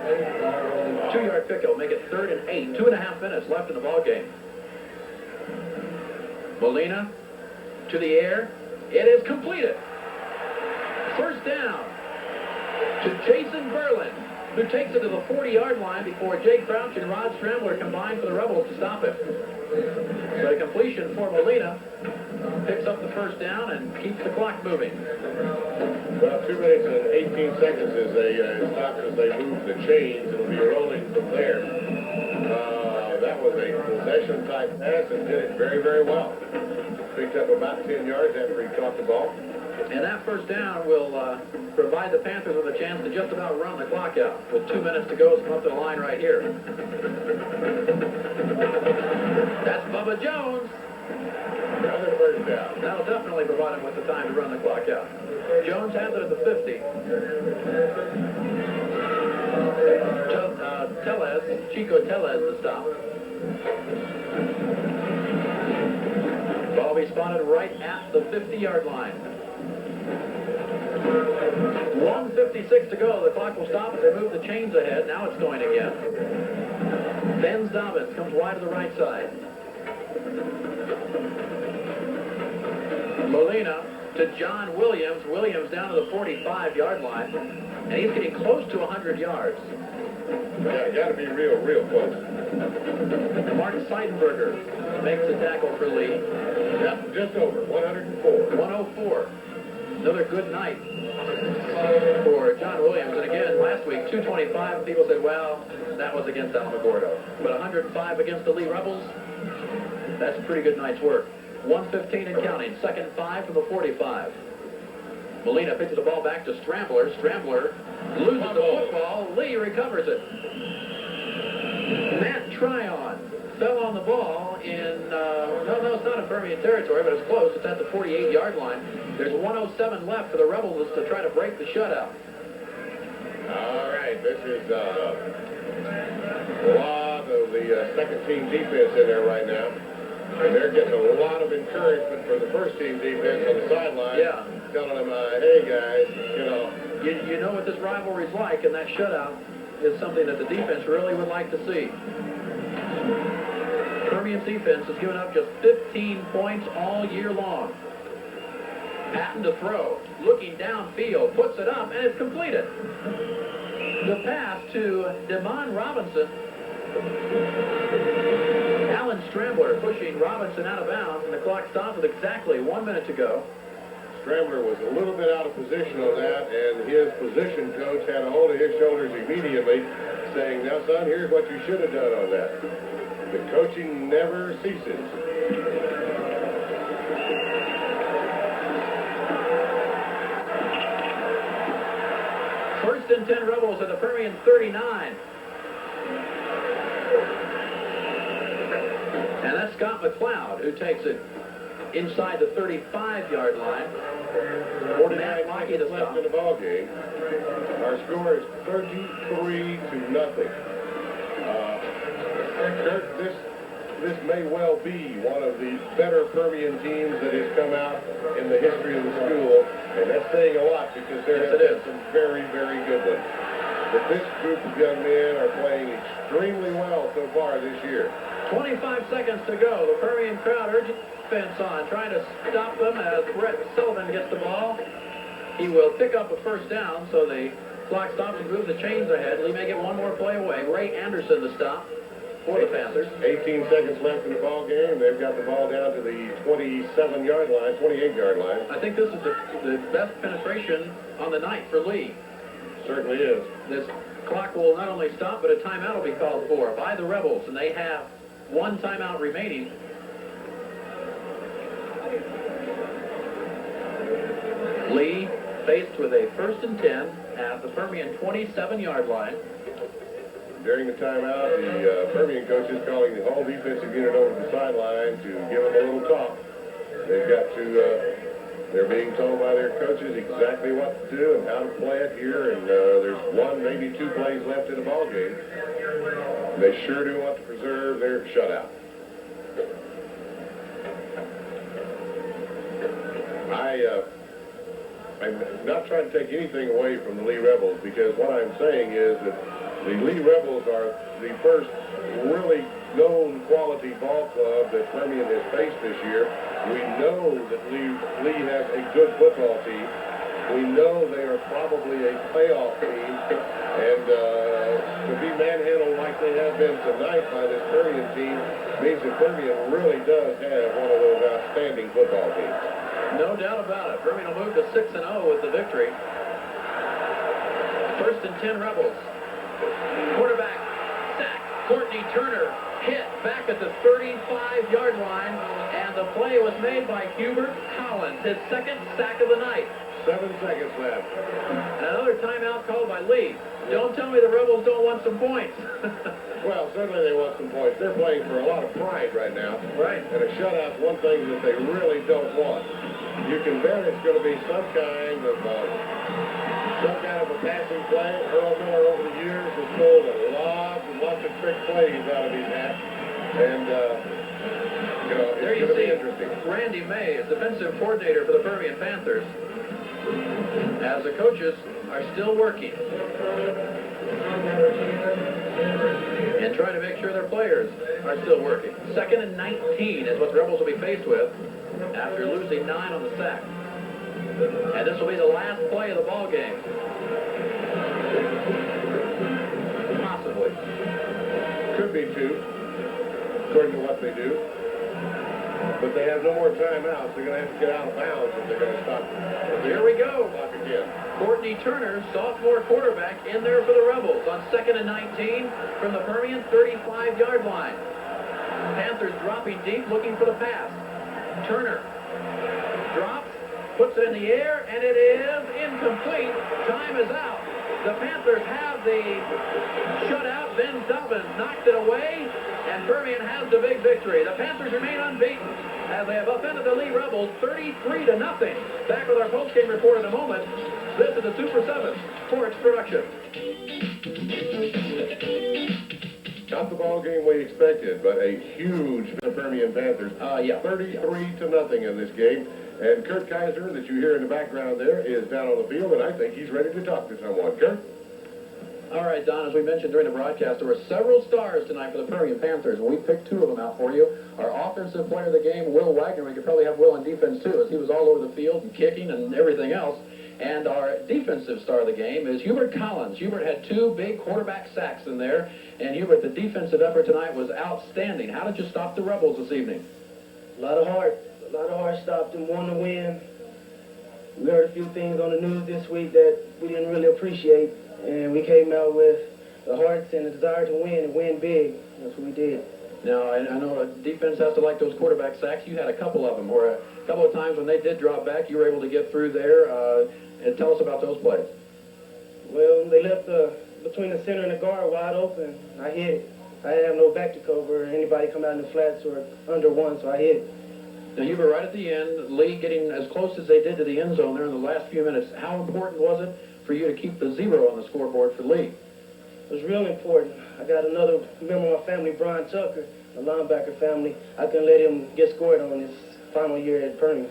2-yard pick. It'll make it 3rd and 8. 2.5 minutes left in the ball game. Molina to the air. It is completed. First down to Jason Berlin, who takes it to the 40-yard line before Jake Crouch and Rod Stramler combine for the Rebels to stop it. So a completion for Molina. Picks up the first down and keeps the clock moving. About 2 minutes and 18 seconds as they stop as they move the chains. It'll be rolling from there. That that was a possession-type pass and did it very, very well. Picked up about 10 yards after he caught the ball. And that first down will provide the Panthers with a chance to just about run the clock out with 2 minutes to go. Come up to the line right here. That's Bubba Jones. Another first down. That'll definitely provide him with the time to run the clock out. Jones has it at the 50. Chico Tellez the stop. Ball be spotted right at the 50-yard line. 1:56 to go. The clock will stop as they move the chains ahead. Now it's going again. Ben Dobbins comes wide to the right side. Molina to John Williams. Williams down to the 45-yard line. And he's getting close to 100 yards. Yeah, got to be real close. Mark Seidenberger makes the tackle for Lee. Yep, just over, 104. 104. Another good night for John Williams. And again, last week, 225. People said, well, that was against Alamogordo. But 105 against the Lee Rebels, that's a pretty good night's work. 1:15 and counting. Second 5 from the 45. Molina pitches the ball back to Strambler. Strambler loses the football. Lee recovers it. Matt Tryon fell on the ball in, no, it's not in Permian territory, but it's close. It's at the 48-yard line. There's 1:07 left for the Rebels to try to break the shutout. All right, this is a lot of the second-team defense in there right now. And they're getting a lot of encouragement for the first-team defense on the sideline. Yeah. Telling them, hey, guys, You know what this rivalry's like, and that shutout is something that the defense really would like to see. Permian's defense has given up just 15 points all year long. Patton to throw, looking downfield, puts it up, and it's completed. The pass to Demond Robinson. Alan Strambler pushing Robinson out of bounds, and the clock stops with exactly 1 minute to go. Strambler was a little bit out of position on that, and his position coach had a hold of his shoulders immediately, saying, now, son, here's what you should have done on that. The coaching never ceases. First and 10 Rebels at the Permian 39. And that's Scott McLeod who takes it inside the 35-yard line. 49 seconds left in the ball game. Our score is 33-0. Kurt, this may well be one of the better Permian teams that has come out in the history of the school, and that's saying a lot because there have been some very, very good ones. But this group of young men are playing extremely well so far this year. 25 seconds to go. The Permian crowd urging defense on, trying to stop them as Brett Sullivan gets the ball. He will pick up a first down, so the clock stops and moves the chains ahead. Lee may get one more play away. Ray Anderson to stop for the Panthers. 18 seconds left in the ball game. They've got the ball down to the 27-yard line, 28-yard line. I think this is the best penetration on the night for Lee. Certainly is. This clock will not only stop, but a timeout will be called for by the Rebels, and they have one timeout remaining. Lee faced with a first and 10 at the Permian 27-yard line. During the timeout, the Permian coach is calling the whole defensive unit over to the sideline to give them a little talk. They've got to, they're being told by their coaches exactly what to do and how to play it here, and there's one, maybe two plays left in the ball game. They sure do want to preserve their shutout. I'm not trying to take anything away from the Lee Rebels, because what I'm saying is that the Lee Rebels are the first really known quality ball club that Permian has faced this year. We know that Lee has a good football team. We know they are probably a playoff team, and to be manhandled like they have been tonight by this Permian team means that Permian really does have one of those outstanding football teams. No doubt about it. Permian will move to 6-0 with the victory. First and 10 Rebels. Quarterback sack. Courtney Turner hit back at the 35-yard line, and the play was made by Hubert Collins, his second sack of the night. 7 seconds left. Another timeout called by Lee. Don't tell me the Rebels don't want some points. Well, certainly they want some points. They're playing for a lot of pride right now. Right. And a shutout's one thing that they really don't want. You can bet it's going to be some kind of a passing play. Earl Miller over the years has pulled lots and lots of trick plays out of his hat. And, it's going to be interesting. Randy May is defensive coordinator for the Permian Panthers, as the coaches are still working and trying to make sure their players are still working. 2nd and 19 is what the Rebels will be faced with after losing 9 on the sack. And this will be the last play of the ball game. Possibly. Could be 2, according to what they do. But they have no more timeouts. They're going to have to get out of bounds if they're going to stop. Here we go. Clock again. Courtney Turner, sophomore quarterback, in there for the Rebels on 2nd and 19 from the Permian 35-yard line. Panthers dropping deep, looking for the pass. Turner drops, puts it in the air, and it is incomplete. Time is out. The Panthers have the shutout. Ben Dobbins knocked it away, and Permian has the big victory. The Panthers remain unbeaten as they have upended the Lee Rebels 33-0. Back with our postgame report in a moment. This is the Super 7 Sports Production. Not the ball game we expected, but a huge Permian Panthers. 33-0 in this game. And Kurt Kaiser, that you hear in the background there, is down on the field, and I think he's ready to talk to someone. Kurt? All right, Don, as we mentioned during the broadcast, there were several stars tonight for the Permian Panthers, and we picked 2 of them out for you. Our offensive player of the game, Will Wagner. We could probably have Will on defense, too, as he was all over the field and kicking and everything else. And our defensive star of the game is Hubert Collins. Hubert had 2 big quarterback sacks in there. And Hubert, the defensive effort tonight was outstanding. How did you stop the Rebels this evening? A lot of heart stopped them, won the win. We heard a few things on the news this week that we didn't really appreciate. And we came out with the hearts and the desire to win and win big. That's what we did. Now, I know a defense has to like those quarterback sacks. You had a couple of them, or a couple of times when they did drop back, you were able to get through there. And tell us about those plays. Well, they left between the center and the guard wide open. I hit it. I didn't have no back to cover or anybody come out in the flats or under 1, so I hit it. Now, you were right at the end, Lee getting as close as they did to the end zone there in the last few minutes. How important was it for you to keep the 0 on the scoreboard for Lee? It was real important. I got another member of my family, Brian Tucker, a linebacker family. I couldn't let him get scored on his final year at Permian.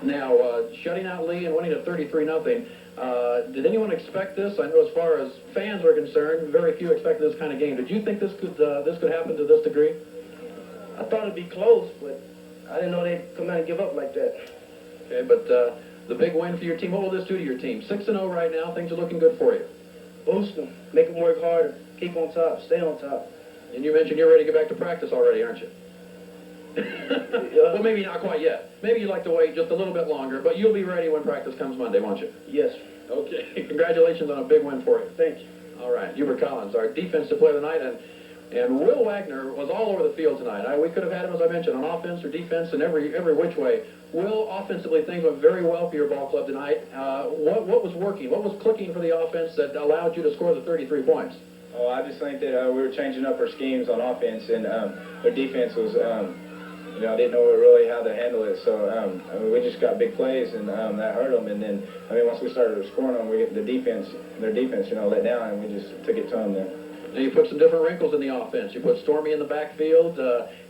Now, shutting out Lee and winning at 33-0, did anyone expect this? I know as far as fans are concerned, very few expected this kind of game. Did you think this could happen to this degree? I thought it'd be close, but I didn't know they'd come out and give up like that. Okay, but the big win for your team, what will this do to your team? 6-0 right now, things are looking good for you. Boost them, make them work harder, keep on top, stay on top. And you mentioned you're ready to get back to practice already, aren't you? Well, maybe not quite yet. Maybe you'd like to wait just a little bit longer, but you'll be ready when practice comes Monday, won't you? Yes. Okay. Congratulations on a big win for you. Thank you. All right. Hubert Collins, our defensive player of the night, and Will Wagner was all over the field tonight. We could have had him, as I mentioned, on offense or defense and every which way. Will, offensively, things went very well for your ball club tonight. What was working? What was clicking for the offense that allowed you to score the 33 points? Oh, I just think that we were changing up our schemes on offense, and their defense was, didn't know really how to handle it. So we just got big plays, and that hurt them. And then, once we started scoring on them, their defense, let down, and we just took it to them then. Now you put some different wrinkles in the offense. You put Stormy in the backfield.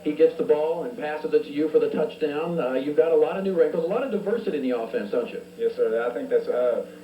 He gets the ball and passes it to you for the touchdown. You've got a lot of new wrinkles, a lot of diversity in the offense, don't you? Yes, sir. I think that's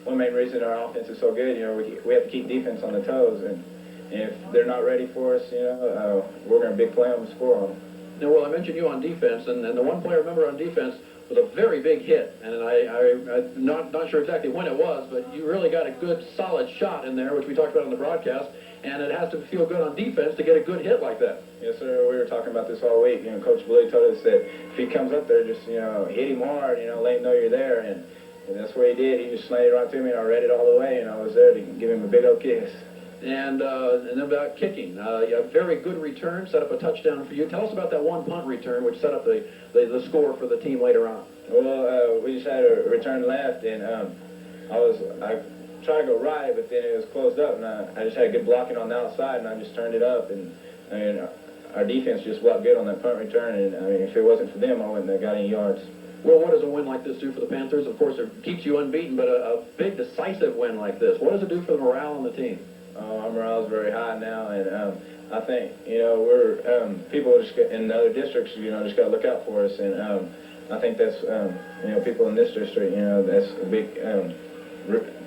one main reason our offense is so good. We have to keep defense on the toes, and if they're not ready for us, we're going to big play them and score on them. Now, well, I mentioned you on defense, and the one player I remember on defense was a very big hit, and I'm not sure exactly when it was, but you really got a good, solid shot in there, which we talked about on the broadcast, and it has to feel good on defense to get a good hit like that. Yes, sir. We were talking about this all week. Coach Billy told us that if he comes up there, just, hit him hard, let him know you're there, and that's what he did. He just slammed it right to me, and I read it all the way, and I was there to give him a big old kiss. And about kicking. You have very good return, set up a touchdown for you. Tell us about that one punt return, which set up the score for the team later on. Well, we just had a return left, and I tried to go right, but then it was closed up, and I just had good blocking on the outside, and I just turned it up, and I mean, our defense just blocked good on that punt return, and I mean, if it wasn't for them, I wouldn't have got any yards. Well, what does a win like this do for the Panthers? Of course, it keeps you unbeaten, but a big, decisive win like this, what does it do for the morale on the team? Our morale is very high now, and I think, we're people just in other districts, just got to look out for us, and I think that's, people in this district, that's a big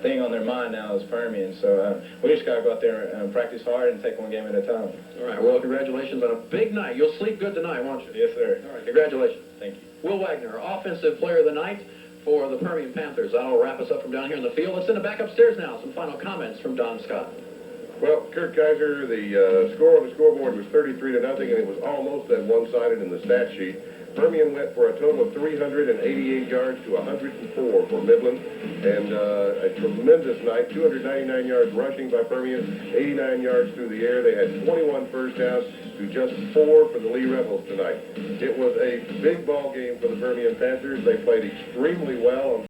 thing on their mind now is Permian. So we just got to go out there and practice hard and take one game at a time. All right. Well, congratulations on a big night. You'll sleep good tonight, won't you? Yes, sir. All right. Congratulations. Thank you. Will Wagner, Offensive Player of the Night for the Permian Panthers. That'll wrap us up from down here in the field. Let's send it back upstairs now. Some final comments from Don Scott. Well, Kurt Kaiser, the score on the scoreboard was 33-0, and it was almost that one-sided in the stat sheet. Permian went for a total of 388 yards to 104 for Midland, and a tremendous night, 299 yards rushing by Permian, 89 yards through the air. They had 21 first downs to just 4 for the Lee Rebels tonight. It was a big ball game for the Permian Panthers. They played extremely well.